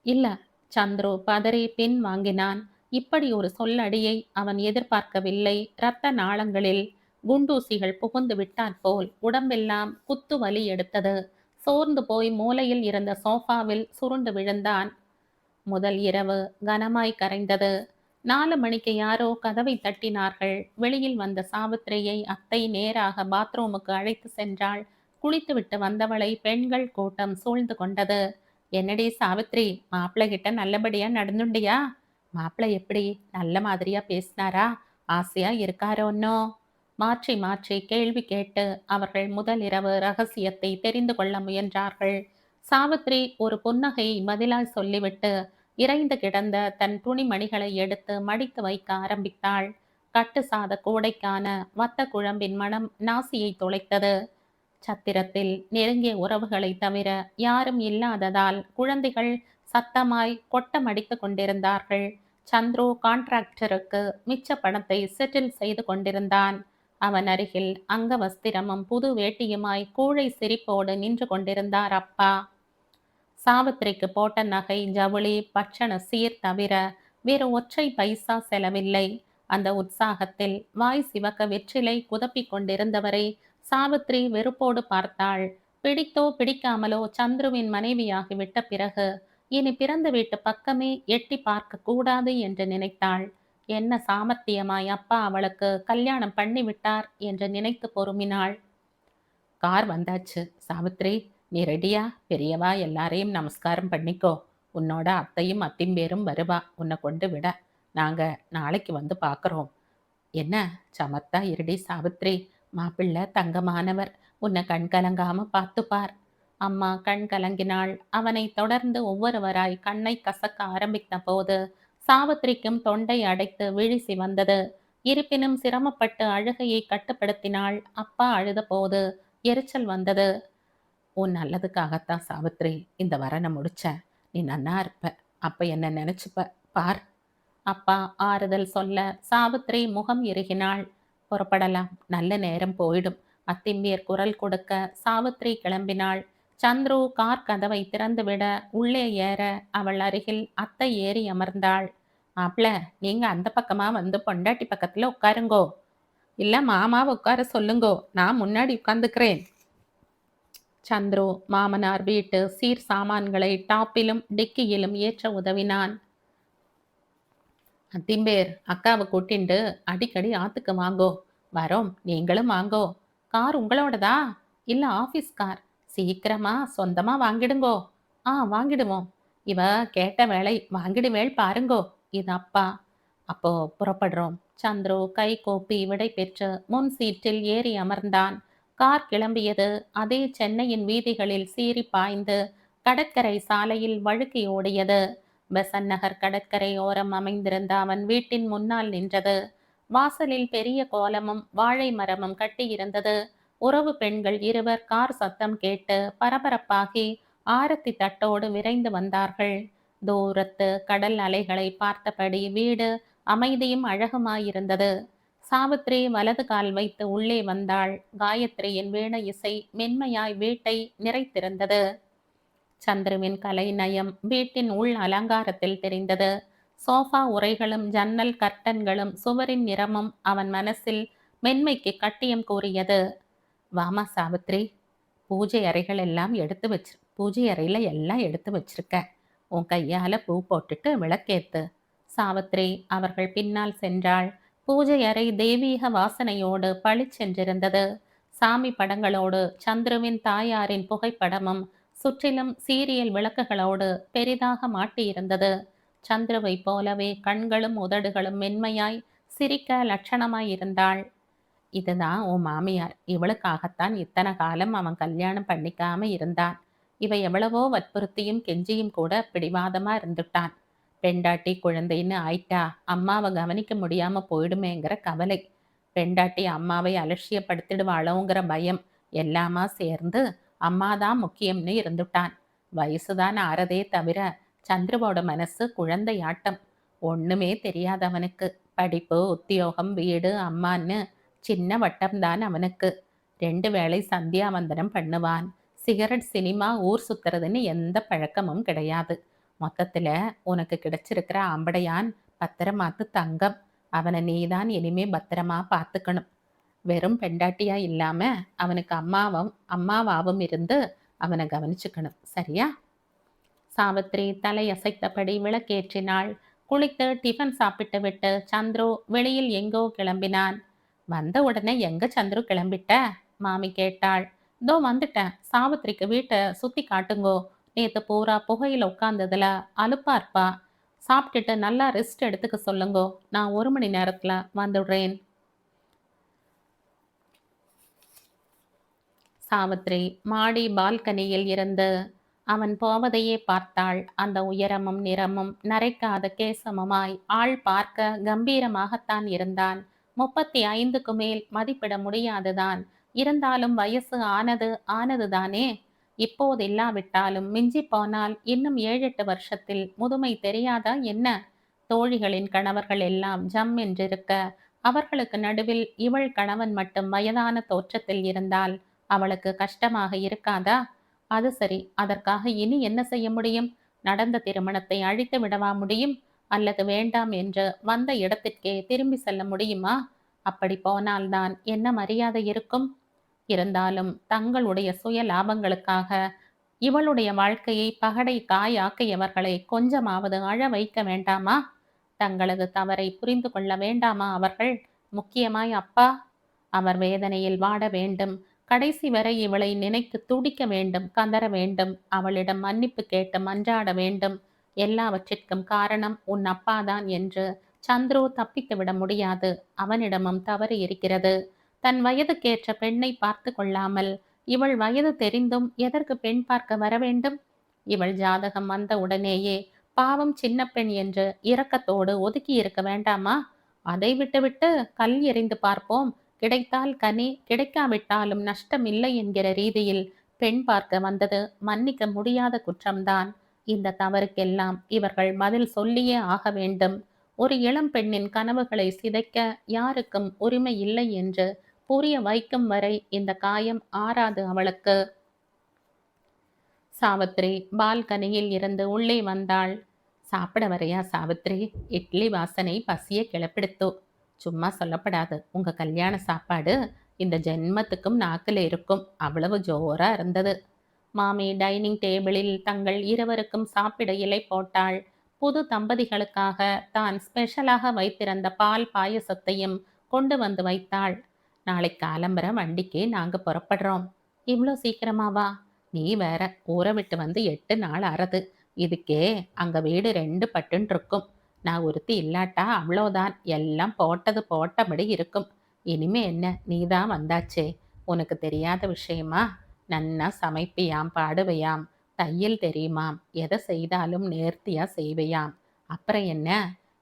இல்ல. சந்துரு பதறி பின் வாங்கினான். இப்படி ஒரு சொல்லடியை அவன் எதிர்பார்க்கவில்லை. இரத்த நாளங்களில் குண்டூசிகள் புகுந்து விட்டாற்போல் உடம்பெல்லாம் குத்து வலி எடுத்தது. சோர்ந்து போய் மூலையில் இருந்த சோஃபாவில் சுருண்டு விழுந்தான். முதல் இரவு கனமாய் கரைந்தது. 4 மணிக்கு யாரோ கதவை தட்டினார்கள். வெளியில் வந்த சாவித்திரியை அத்தை நேராக பாத்ரூமுக்கு அழைத்து சென்றாள். குளித்துவிட்டு வந்தவளை பெண்கள் கூட்டம் சூழ்ந்து கொண்டது. என்னடி சாவித்ரி, மாப்பிள்ளை கிட்ட நல்லபடியா நடந்துண்டியா? மாப்பிள்ளை எப்படி நல்ல மாதிரியா பேசினாரா? ஆசையா இருக்காரோன்னோ? மாற்றி மாற்றி கேள்வி கேட்டு அவர்கள் முதல் இரவு ரகசியத்தை தெரிந்து கொள்ள முயன்றார்கள். சாவித்ரி ஒரு புன்னகையை பதிலாய் சொல்லிவிட்டு இறைந்து கிடந்த தன் துணிமணிகளை எடுத்து மடித்து வைக்க ஆரம்பித்தாள். கட்டு சாத கூடைக்கான வத்த குழம்பின் மனம் நாசியை துளைத்தது. சத்திரத்தில் நெருங்கிய உறவுகளை தவிர யாரும் இல்லாததால் குழந்தைகள் சத்தமாய் கொட்டமடித்து கொண்டிருந்தார்கள். சந்துரு கான்ட்ராக்டருக்கு மிச்ச பணத்தை செட்டில் செய்து கொண்டிருந்தான். அவன் அருகில் அங்க வஸ்திரமும் புது வேட்டியுமாய் கூழை சிரிப்போடு நின்று கொண்டிருந்தார் அப்பா. சாவித்திரிக்கு போட்ட நகை ஜவுளி பட்சண சீர் தவிர வேறு ஒற்றை பைசா செலவில்லை. அந்த உற்சாகத்தில் வாய் சிவக்க வெற்றிலை குதப்பிக் கொண்டிருந்தவரை சாவித்ரி வெறுப்போடு பார்த்தாள். பிடித்தோ பிடிக்காமலோ சந்துருவின் மனைவியாகிவிட்ட பிறகு இனி பிறந்த வீட்டு பக்கமே எட்டி பார்க்க கூடாது என்று நினைத்தாள். என்ன சாமர்த்தியமாய் அப்பா அவளுக்கு கல்யாணம் பண்ணிவிட்டார் என்று நினைத்து பொறுமினாள். கார் வந்தாச்சு. சாவித்ரி, நீ ரெடியா? பெரியவா எல்லாரையும் நமஸ்காரம் பண்ணிக்கோ. உன்னோட அத்தையும் அத்திம்பேரும் வருவா உன்னை கொண்டு விட. நாங்க நாளைக்கு வந்து பார்க்குறோம். என்ன சமத்தா இருடி சாவித்ரி, மாப்பிள்ளை தங்கமானவர், உன்னை கண் கலங்காம பார்த்துப்பார். அம்மா கண் கலங்கினாள். அவனை தொடர்ந்து ஒவ்வொருவராய் கண்ணை கசக்க ஆரம்பித்த போது சாவித்திரிக்கும் தொண்டை அடைத்து விழி சிவந்தது. இருப்பினும் சிரமப்பட்டு அழுகையை கட்டுப்படுத்தினாள். அப்பா அழுத போது எரிச்சல் வந்தது. உன் நல்லதுக்காகத்தான் சாவித்ரி இந்த வரனை முடிச்சேன். நீ நன்னா இருப்ப, அப்ப என்ன நினைச்சுப்ப பார். அப்பா ஆறுதல் சொல்ல சாவித்ரி முகம் இறுகினாள். புறப்படலாம், நல்ல நேரம் போயிடும். அத்திம்பியர் குரல் கொடுக்க சாவித்ரி கிளம்பினாள். சந்துரு கார் கதவை திறந்துவிட உள்ளே ஏற அவள் அருகில் அத்தை ஏறி அமர்ந்தாள். மாப்பிள்ள, நீங்க அந்த பக்கமா வந்து பொண்டாட்டி பக்கத்துல உட்காருங்கோ. இல்ல மாமாவை உட்கார சொல்லுங்கோ, நான் முன்னாடி உட்கார்ந்துக்கிறேன். சந்துரு மாமனார் வீட்டு சீர் சாமான்களை டாப்பிலும் டிக்கியிலும் ஏற்ற உதவினான். அத்திம்பேர் அக்காவை கூட்டிண்டு அடிக்கடி ஆத்துக்கு வாங்கோ. வரோம், நீங்களும் வாங்கோ. கார் உங்களோடதா? இல்ல ஆபீஸ் கார். சீக்கிரமா சொந்தமா வாங்கிடுங்கோ. வாங்கிடுவோம். இவ கேட்ட வேலை வாங்கிடுவேள் பாருங்கோ. இது அப்பா. அப்போ புறப்படுறோம். சந்துரு கை கோப்பி விடை பெற்று முன் சீட்டில் ஏறி அமர்ந்தான். கார் கிளம்பியது. அதே சென்னையின் வீதிகளில் சீறி பாய்ந்து கடற்கரை சாலையில் வழுக்கி ஓடியது. பெசன் நகர் கடற்கரை ஓரம் அமைந்திருந்த அவன் வீட்டின் முன்னால் நின்றது. வாசலில் பெரிய கோலமும் வாழை மரமும் கட்டியிருந்தது. உறவு பெண்கள் இருவர் கார் சத்தம் கேட்டு பரபரப்பாகி ஆரத்தி தட்டோடு விரைந்து வந்தார்கள். தூரத்து கடல் அலைகளை பார்த்தபடி வீடு அமைதியும் அழகுமாயிருந்தது. சாவித்ரி வலது கால் வைத்து உள்ளே வந்தாள். காயத்ரியின் வீண இசை மென்மையாய் வீட்டை நிறைத்திருந்தது. சந்துருவின் கலை நயம் வீட்டின் உள் அலங்காரத்தில் தெரிந்தது. சோஃபா உரைகளும் ஜன்னல் கர்ட்டன்களும் சுவரின் நிறமும் அவன் மனசில் மென்மைக்கு கட்டியம் கூறியது. வாமா சாவித்ரி, பூஜை அறைகள் எல்லாம் பூஜை அறையில எல்லாம் எடுத்து வச்சிருக்க. உன் கையால பூ போட்டுட்டு விளக்கேத்து. சாவித்ரி அவர்கள் பின்னால் சென்றாள். பூஜை அறை தெய்வீக வாசனையோடு பளிச்சென்றிருந்தது. சாமி படங்களோடு சந்துருவின் தாயாரின் புகைப்படமும் சுற்றிலும் சீரியல் விளக்குகளோடு பெரிதாக மாட்டியிருந்தது. சந்துருவை போலவே கண்களும் உதடுகளும் மென்மையாய் சிரிக்க லட்சணமாயிருந்தாள். இதுதான் உன் மாமியார். இவளுக்காகத்தான் இத்தனை காலம் அவன் கல்யாணம் பண்ணிக்காம இருந்தான். இவ எவ்வளவோ வற்புறுத்தியும் கெஞ்சியும் கூட பிடிவாதமா இருந்துட்டான். பெண்டாட்டி குழந்தைன்னு ஆயிட்டா அம்மாவை கவனிக்க முடியாம போயிடுமேங்கிற கவலை, பெண்டாட்டி அம்மாவை அலட்சியப்படுத்திடுவாளோங்கிற பயம் எல்லாமா சேர்ந்து அம்மாதான் முக்கியம்னு இருந்துட்டான். வயசுதான் ஆறதே தவிர சந்துருவோட மனசு குழந்தை ஆட்டம். ஒண்ணுமே தெரியாதவனுக்கு படிப்பு, உத்தியோகம், வீடு, அம்மான்னு சின்ன வட்டம்தான் அவனுக்கு. 2 வேளை சந்தியாவந்தனம் பண்ணுவான். சிகரெட், சினிமா, ஊர் சுத்துறதுன்னு எந்த பழக்கமும் கிடையாது. மொத்தத்துல உனக்கு கிடைச்சிருக்கிற ஆம்படையான் பத்திரமாத்து தங்கம். அவனை நீதான் இனிமே பத்திரமா பார்த்துக்கணும். வெறும் பெண்டாட்டியா இல்லாம அவனுக்கு அம்மாவாவும் இருந்து அவனை கவனிச்சுக்கணும். சரியா? சாவித்திரி தலையசைத்தபடி விளக்கேற்றினாள். குளித்து டிஃபன் சாப்பிட்டு விட்டு சந்துரு வெளியில் எங்கோ கிளம்பினான். வந்த உடனே எங்க சந்துரு கிளம்பிட்ட? மாமி கேட்டாள். இதோ வந்துட்டேன். சாவித்திரிக்கு வீட்டை சுத்தி காட்டுங்கோ. நேத்து பூரா புகையில உட்கார்ந்ததுல அலுப்பா இருப்பா. சாப்பிட்டுட்டு நல்லா ரெஸ்ட் எடுத்துக்க சொல்லுங்கோ. நான் 1 மணி நேரத்துல வந்துடுறேன். சாவித்திரி மாடி பால்கனியில் இருந்து அவன் போவதையே பார்த்தாள். அந்த உயரமும் நிறமும் நரைக்காத கேசமுமாய் ஆள் பார்க்க கம்பீரமாகத்தான் இருந்தான். 35க்கு மேல் மதிப்பிட முடியாதுதான். இருந்தாலும் வயசு ஆனதுதானே. இப்போது இல்லாவிட்டாலும் மிஞ்சி போனால் இன்னும் 7-8 வருஷத்தில் முதுமை தெரியாதா என்ன? தோழிகளின் கணவர்கள் எல்லாம் ஜம் என்றிருக்க அவர்களுக்கு நடுவில் இவள் கணவன் மட்டும் வயதான தோற்றத்தில் இருந்தால் அவளுக்கு கஷ்டமாக இருக்காதா? அது சரி, அதற்காக இனி என்ன செய்ய முடியும்? நடந்த திருமணத்தை அழித்து விடவா முடியும்? அல்லது வேண்டாம் என்று வந்த இடத்திற்கே திரும்பி செல்ல முடியுமா? அப்படி போனால்தான் என்ன மரியாதை இருக்கும்? இருந்தாலும் தங்களுடைய சுய லாபங்களுக்காக இவளுடைய வாழ்க்கையை பகடை காயாக்கியவர்களை கொஞ்சமாவது அழ வைக்க வேண்டாமா? தங்களது தவறை புரிந்து கொள்ள வேண்டாமா அவர்கள்? முக்கியமாய் அப்பா? அவர் வேதனையில் வாட வேண்டும். கடைசி வரை இவளை நினைத்து துடிக்க வேண்டும், கதற வேண்டும், அவளிடம் மன்னிப்பு கேட்டு மன்றாட வேண்டும். எல்லாவற்றிற்கும் காரணம் உன் அப்பாதான் என்று சந்துரு தப்பித்து விட முடியாது. அவனிடமும் தவறு இருக்கிறது. தன் வயதுக்கேற்ற பெண்ணை பார்த்து கொள்ளாமல் இவள் வயது தெரிந்தும் எதற்கு பெண் பார்க்க வர வேண்டும்? இவள் ஜாதகம் வந்த உடனேயே பாவம் சின்ன பெண் என்று இரக்கத்தோடு ஒதுக்கி இருக்க வேண்டாமா? அதை விட்டுவிட்டு கல் எறிந்து பார்ப்போம், கிடைத்தால் கனி, கிடைக்காவிட்டாலும் நஷ்டம் இல்லை என்கிற ரீதியில் பெண் பார்க்க வந்தது மன்னிக்க முடியாத குற்றம்தான். இந்த தவறுக்கெல்லாம் இவர்கள் பதில் சொல்லியே ஆக வேண்டும். ஒரு இளம் பெண்ணின் கனவுகளை சிதைக்க யாருக்கும் உரிமை இல்லை என்று புரிய வைக்கும் வரை இந்த காயம் ஆறாது அவளுக்கு. சாவித்திரி பால்கனியில் இருந்து உள்ளே வந்தாள். சாப்பிட வரையா சாவித்திரி? இட்லி வாசனை பசிய கிளப்பிடுத்தோ. சும்மா சொல்லப்படாது. உங்க கல்யாண சாப்பாடு இந்த ஜென்மத்துக்கும் நாக்கில் இருக்கும். அவ்வளவு ஜோரா இருந்தது. மாமி டைனிங் டேபிளில் தங்கள் இருவருக்கும் சாப்பிட இலை போட்டாள். புது தம்பதிகளுக்காக தான் ஸ்பெஷலாக வைத்திருந்த பால் பாயசத்தையும் கொண்டு வந்து வைத்தாள். நாளை காலம்பர வண்டிக்கு நாங்க புறப்படுறோம். இவ்வளோ சீக்கிரமாவா? நீ வேற, ஊரை விட்டு வந்து 8 நாள் ஆறது. இதுக்கே அங்க வீடு 2 பட்டுன்னு இருக்கும். நான் ஒருத்தி இல்லாட்டா அவ்வளோதான். எல்லாம் போட்டது போட்டபடி இருக்கும். இனிமே என்ன, நீதான் வந்தாச்சே. உனக்கு தெரியாத விஷயமா? நன்னா சமைப்பியாம், பாடுவையாம், தையல் தெரியுமாம், எதை செய்தாலும் நேர்த்தியா செய்வையாம். அப்புறம் என்ன,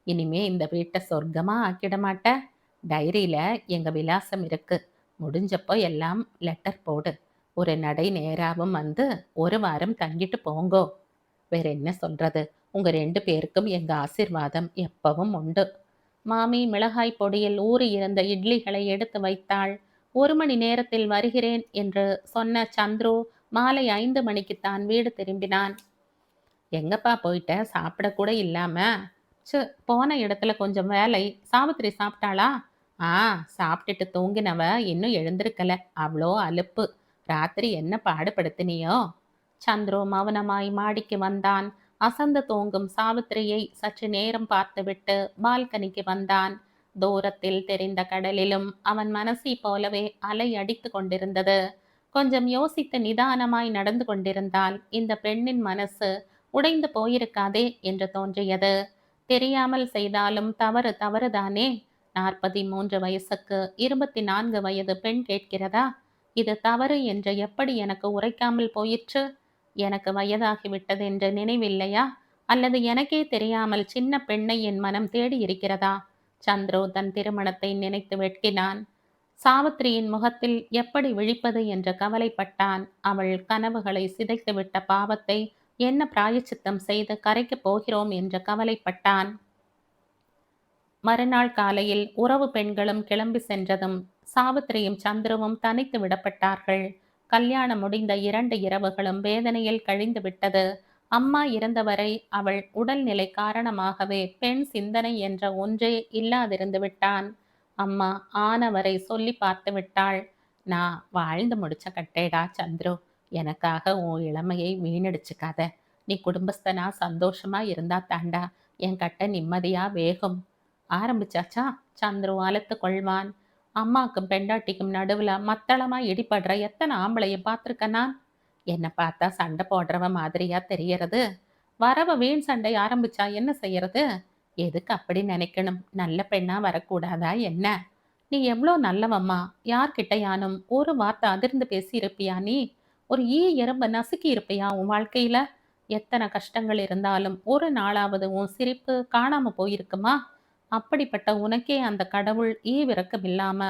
இனிமே இந்த வீட்டை சொர்க்கமா ஆக்கிட மாட்ட? டைரியில எங்க விலாசம் இருக்கு. முடிஞ்சப்போ எல்லாம் லெட்டர் போடு. ஒரு நடை நேராவும் வந்து 1 வாரம் தங்கிட்டு போங்கோ. வேற என்ன சொல்றது? உங்க 2 பேருக்கும் எங்க ஆசிர்வாதம் எப்பவும் உண்டு. மாமி மிளகாய் பொடியில் ஊறி இருந்த இட்லிகளை எடுத்து வைத்தாள். 1 மணி நேரத்தில் வருகிறேன் என்று சொன்ன சந்துரு மாலை 5 மணிக்குத்தான் வீடு திரும்பினான். எங்கப்பா போயிட்ட? சாப்பிட கூட இல்லாம? போன இடத்துல கொஞ்சம் வேலை. சாவித்திரி சாப்பிட்டாளா? ஆ, சாப்பிட்டுட்டு தூங்கினவ இன்னும் எழுந்திருக்கல. அவ்வளோ அலுப்பு. ராத்திரி என்ன பாடுபடுத்தினியோ? சந்துரு மௌனமாய் மாடிக்கு வந்தான். அசந்து தூங்கும் சாவித்திரியை சற்று நேரம் பார்த்துவிட்டு பால்கனிக்கு வந்தான். தூரத்தில் தெரிந்த கடலிலும் அவன் மனசை போலவே அலை அடித்து கொண்டிருந்தது. கொஞ்சம் யோசித்து நிதானமாய் நடந்து கொண்டிருந்தால் இந்த பெண்ணின் மனசு உடைந்து போயிருக்காதே என்று தோன்றியது. தெரியாமல் செய்தாலும் தவறு தவறுதானே. 43 வயசுக்கு 24 வயது பெண் கேட்கிறதா? இது தவறு என்று எப்படி எனக்கு உரைக்காமல் போயிற்று? எனக்கு வயதாகிவிட்டது என்று நினைவில்லையா? அல்லது எனக்கே தெரியாமல் சின்ன பெண்ணை என் மனம் தேடி இருக்கிறதா? சந்துரு தன் திருமணத்தை நினைத்து வெட்கினான். சாவித்திரியின் முகத்தில் எப்படி விழிப்பது என்று கவலைப்பட்டான். அவள் கனவுகளை சிதைத்துவிட்ட பாவத்தை என்ன பிராயச்சித்தம் செய்து கரைக்கப் போகிறோம் என்று கவலைப்பட்டான். மறுநாள் காலையில் உறவு பெண்களும் கிளம்பி சென்றதும் சாவித்திரியும் சந்துருவும் தனித்து விடப்பட்டார்கள். கல்யாணம் முடிந்த 2 இரவுகளும் வேதனையில் கழிந்து விட்டது. அம்மா இறந்தவரை அவள் உடல்நிலை காரணமாகவே பெண் சிந்தனை என்ற ஒன்றே இல்லாதிருந்து விட்டான். அம்மா ஆனவரை சொல்லி பார்த்து விட்டாள். நான் வாழ்ந்து முடிச்ச கட்டேடா சந்துரு. எனக்காக உன் இளமையை வீணடிச்சுக்காத. நீ குடும்பஸ்தனா சந்தோஷமா இருந்தா தாண்டா என் கட்ட நிம்மதியா வேகும். ஆரம்பிச்சாச்சா? சந்துரு அலுத்து கொள்வான். அம்மாக்கும் பெண்டாட்டிக்கும் நடுவுல மத்தளமா இடிபடுற எத்தனை ஆம்பளைய பார்த்துருக்க நான்? என்ன பார்த்தா சண்டை போடுறவ மாதிரியா தெரியறது? வரவ வீண் சண்டை ஆரம்பிச்சா என்ன செய்யறது? எதுக்கு அப்படி நினைக்கணும்? நல்ல பெண்ணா வரக்கூடாதா என்ன? நீ எவ்வளோ நல்லவம்மா. யார்கிட்டயானும் ஒரு வார்த்தை அதிர்ந்து பேசியிருப்பியா நீ? ஒரு எறும்ப நசுக்கி இருப்பியா உன் வாழ்க்கையில? எத்தனை கஷ்டங்கள் இருந்தாலும் ஒரு நாளாவது உன் சிரிப்பு காணாம போயிருக்குமா? அப்படிப்பட்ட உனக்கே அந்த கடவுள் ஈவிரக்கம் இல்லாம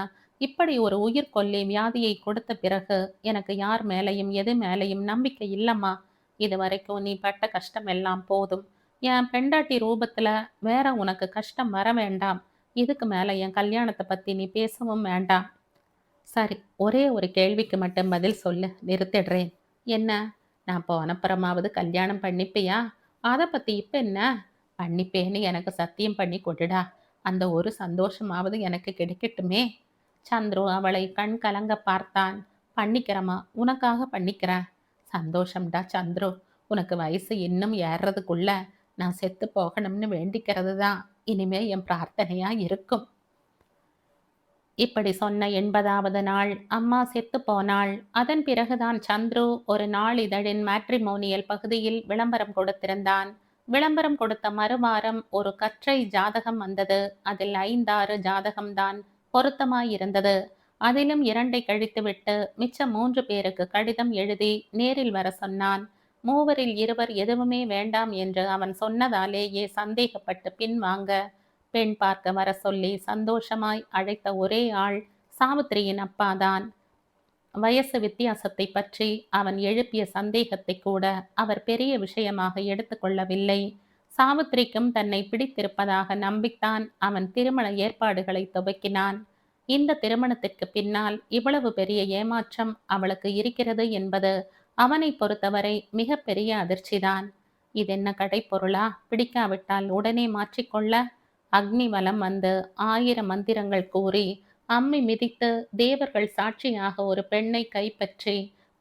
இப்படி ஒரு உயிர்கொல்லி வியாதியை கொடுத்த பிறகு எனக்கு யார் மேலையும் எது மேலையும் நம்பிக்கை இல்லம்மா. இது வரைக்கும் நீ பட்ட கஷ்டம் எல்லாம் போதும். என் பெண்டாட்டி ரூபத்துல வேற உனக்கு கஷ்டம் வர வேண்டாம். இதுக்கு மேல என் கல்யாணத்தை பத்தி நீ பேசவும் வேண்டாம். சரி, ஒரே ஒரு கேள்விக்கு மட்டும் பதில் சொல்லு, நிறுத்திடுறேன். என்ன? நான் போனப்புறமாவது கல்யாணம் பண்ணிப்பியா? அதை பத்தி இப்ப என்ன? பண்ணிப்பேன்னு எனக்கு சத்தியம் பண்ணி கொடுடா. அந்த ஒரு சந்தோஷமாவது எனக்கு கிடைக்கட்டுமே. சந்துரு அவளை கண் கலங்க பார்த்தான். பண்ணிக்கிறமா, உனக்காக பண்ணிக்கிறேன். சந்தோஷம்டா சந்துரு. உனக்கு வயசு இன்னும் ஏறுறதுக்குள்ள நான் செத்து போகணும்னு வேண்டிக்கிறது தான் இனிமே என் பிரார்த்தனையா இருக்கும். இப்படி சொன்ன 80வது நாள் அம்மா செத்து போனாள். அதன் பிறகுதான் சந்துரு ஒரு நாளிதழின் மேட்ரிமோனியல் பகுதியில் விளம்பரம் கொடுத்திருந்தான். விளம்பரம் கொடுத்த மறுவாரம் ஒரு கற்றை ஜாதகம் வந்தது. அதில் 5, 6 ஜாதகம்தான் பொருத்தமாயிருந்தது. அதிலும் 2ஐ கழித்துவிட்டு மிச்ச 3 பேருக்கு கடிதம் எழுதி நேரில் வர சொன்னான். 3வரில் 2 எதுவுமே வேண்டாம் என்று அவன் சொன்னதாலேயே சந்தேகப்பட்டு பின்வாங்க பெண் பார்க்க வர சொல்லி சந்தோஷமாய் அழைத்த ஒரே ஆள் சாவித்திரியின் அப்பாதான். வயசு வித்தியாசத்தை பற்றி அவன் எழுப்பிய சந்தேகத்தை கூட அவர் பெரிய விஷயமாக எடுத்துக்கொள்ளவில்லை. சாவித்திரிக்கும் தன்னை பிடித்திருப்பதாக நம்பித்தான் அவன் திருமண ஏற்பாடுகளை துவக்கினான். இந்த திருமணத்திற்கு பின்னால் இவ்வளவு பெரிய ஏமாற்றம் அவளுக்கு இருக்கிறது என்பது அவனை பொறுத்தவரை மிக பெரிய அதிர்ச்சிதான். இதென்ன கடைப்பொருளா? பிடிக்காவிட்டால் உடனே மாற்றிக்கொள்ள அக்னி வலம் வந்து 1000 மந்திரங்கள் கூறி அம்மி மிதித்து தேவர்கள் சாட்சியாக ஒரு பெண்ணை கைப்பற்றி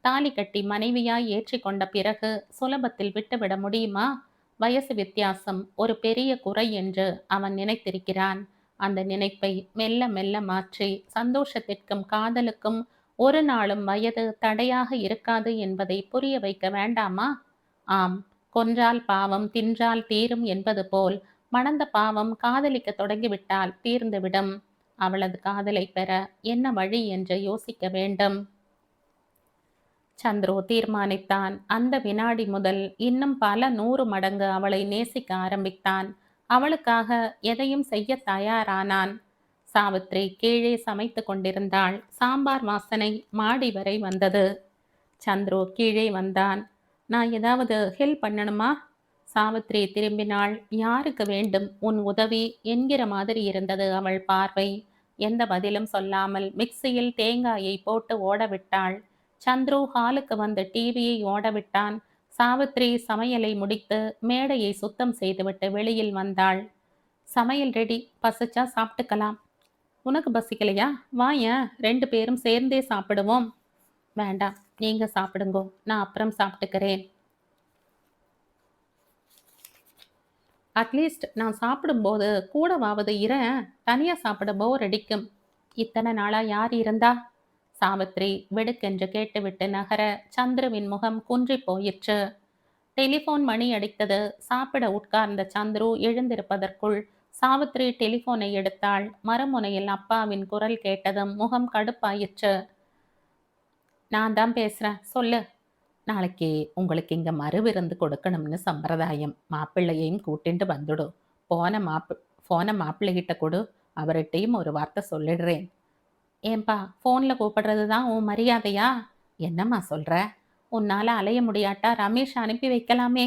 தாலி கட்டி மனைவியாய் ஏற்றி கொண்ட பிறகு சுலபத்தில் விட்டுவிட முடியுமா? வயசு வித்தியாசம் ஒரு பெரிய குறை என்று அவன் நினைத்திருக்கிறான். அந்த நினைப்பை மெல்ல மெல்ல மாற்றி சந்தோஷத்திற்கும் காதலுக்கும் ஒரு நாளும் வயது தடையாக இருக்காது என்பதை புரிய வைக்க வேண்டாமா? ஆம், கொன்றால் பாவம் தின்றால் தீரும் என்பது போல் மணந்த பாவம் காதலிக்க தொடங்கிவிட்டால் தீர்ந்துவிடும். அவளது காதலை பெற என்ன வழி என்று யோசிக்க வேண்டும். சந்துரு தீர்மானித்தான். அந்த வினாடி முதல் இன்னும் பல 100 மடங்கு அவளை நேசிக்க ஆரம்பித்தான். அவளுக்காக எதையும் செய்ய தயாரானான். சாவித்ரி கீழே சமைத்து கொண்டிருந்தாள். சாம்பார் வாசனை மாடி வரை வந்தது. சந்துரு கீழே வந்தான். நான் ஏதாவது ஹெல்ப் பண்ணணுமா? சாவித்ரி திரும்பினாள். யாருக்கு வேண்டும் உன் உதவி என்கிற மாதிரி இருந்தது அவள் பார்வை. எந்த பதிலும் சொல்லாமல் மிக்சியில் தேங்காயை போட்டு ஓடவிட்டாள். சந்துரு ஹாலுக்கு வந்து டிவியை ஓடவிட்டான். சாவித்ரி சமையலை முடித்து மேடையை சுத்தம் செய்துவிட்டு வெளியில் வந்தாள். சமையல் ரெடி, பசிச்சா சாப்பிட்டுக்கலாம். உனக்கு பசிக்கலையா? வாயேன், 2 பேரும் சேர்ந்தே சாப்பிடுவோம். வேண்டாம், நீங்க சாப்பிடுங்கோ, நான் அப்புறம் சாப்பிட்டுக்கிறேன். அட்லீஸ்ட் நான் சாப்பிடும்போது கூடவாவது இரேன். தனியாக சாப்பிட போர் அடிக்கும். இத்தனை நாளா யார் இருந்தா? சாவித்ரி வெடுக்கென்று கேட்டுவிட்டு நகர சந்துருவின் முகம் குன்றி போயிற்று. டெலிஃபோன் மணி அடித்தது. சாப்பிட உட்கார்ந்த சந்துரு எழுந்திருப்பதற்குள் சாவித்ரி டெலிஃபோனை எடுத்தாள். மறுமுனையில் அப்பாவின் குரல் கேட்டதும் முகம் கடுப்பாயிற்று. நான் தான் பேசுறேன், சொல்லு. நாளைக்கு உங்களுக்கு இங்கே மறுவிருந்து கொடுக்கணும்னு சம்பிரதாயம். மாப்பிள்ளையையும் கூட்டிட்டு வந்துடும். ஃபோனை மாப்பிள்ளைகிட்ட கொடு, அவர்கிட்டையும் ஒரு வார்த்தை சொல்லிடுறேன். ஏன்பா, ஃபோனில் கூப்பிடுறது தான் உன் மரியாதையா? என்னம்மா சொல்கிற? உன்னால் அலைய முடியாட்டா ரமேஷ் அனுப்பி வைக்கலாமே.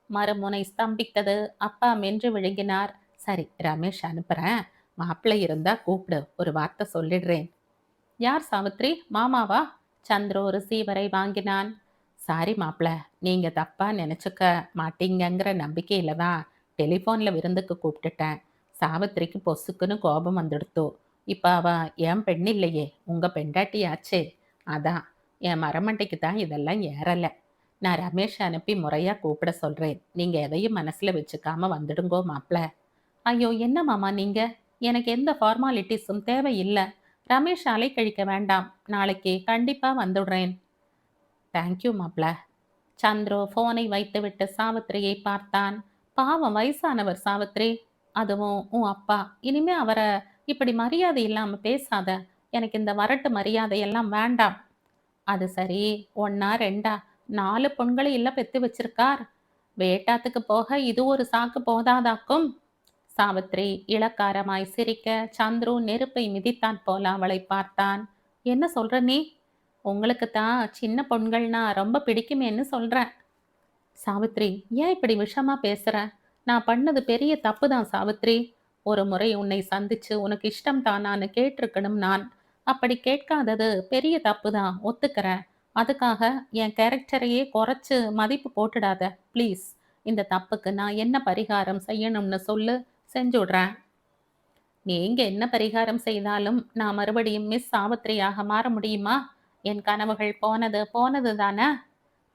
மறுமுனை ஸ்தம்பித்தது. அப்பா மென்று விழுங்கினார். சரி, ரமேஷ் அனுப்புறேன். மாப்பிள்ளை இருந்தா கூப்பிடு, ஒரு வார்த்தை சொல்லிடுறேன். யார் சாவித்ரி, மாமாவா? சந்துரு ரிசீவரை வாங்கினான். சாரி மாப்ள, நீங்க தப்பா நினைச்சுக்க மாட்டீங்கங்கிற நம்பிக்கையில தான் டெலிஃபோன்ல விருந்துக்கு கூப்பிட்டுட்டேன். சாவித்திரிக்கு பொசுக்குன்னு கோபம் வந்துடுத்து. இப்ப அவ என் பெண் இல்லையே, உங்க பெண்டாட்டியாச்சே. அதான் என் மரமண்டைக்கு தான் இதெல்லாம் ஏறல. நான் ரமேஷ் அனுப்பி முறையா கூப்பிட சொல்றேன். நீங்க எதையும் மனசுல வச்சுக்காம வந்துடுங்கோ மாப்ள. ஐயோ! என்ன மாமா நீங்க? எனக்கு எந்த ஃபார்மாலிட்டீஸும் தேவையில்ல. ரமேஷ் அலைக்கழிக்க வேண்டாம். நாளைக்கு கண்டிப்பா வந்துடுறேன். தேங்க்யூ மாப்ள. சந்துரு ஃபோனை வைத்துவிட்டு சாவித்திரியை பார்த்தான். பாவம் வயசானவர் சாவித்திரி. அதுவும் உன் அப்பா. இனிமே அவரை இப்படி மரியாதை இல்லாம பேசாத. எனக்கு இந்த வரட்டு மரியாதையெல்லாம் வேண்டாம். அது சரி, ஒண்ணா ரெண்டா 4 பொண்களை இல்ல பெத்து வச்சிருக்கார். வேட்டாத்துக்கு போக இது ஒரு சாக்கு போதாதாக்கும். சாவித்திரி இளக்காரமாய் சிரிக்க சந்துரு நெருப்பை மிதித்தான் போல அவளை பார்த்தான். என்ன சொல்ற நீ? உங்களுக்கு தான் சின்ன பொண்கள்னா ரொம்ப பிடிக்குமேன்னு சொல்றேன். சாவித்ரி, ஏன் இப்படி விஷமா பேசுற? நான் பண்ணது பெரிய தப்பு தான் சாவித்ரி. ஒரு முறை உன்னை சந்திச்சு உனக்கு இஷ்டம் தானான்னு கேட்டிருக்கணும் நான். அப்படி கேட்காதது பெரிய தப்பு தான், ஒத்துக்கிறேன். அதுக்காக என் கேரக்டரையே குறைச்சு மதிப்பு போட்டுடாத ப்ளீஸ். இந்த தப்புக்கு நான் என்ன பரிகாரம் செய்யணும்னு சொல்லு, செஞ்சுடுறேன். நீங்க என்ன பரிகாரம் செய்தாலும் நான் மறுபடியும் மிஸ் சாவித்திரியாக மாற முடியுமா? என் கனவுகள் போனது போனது தானே.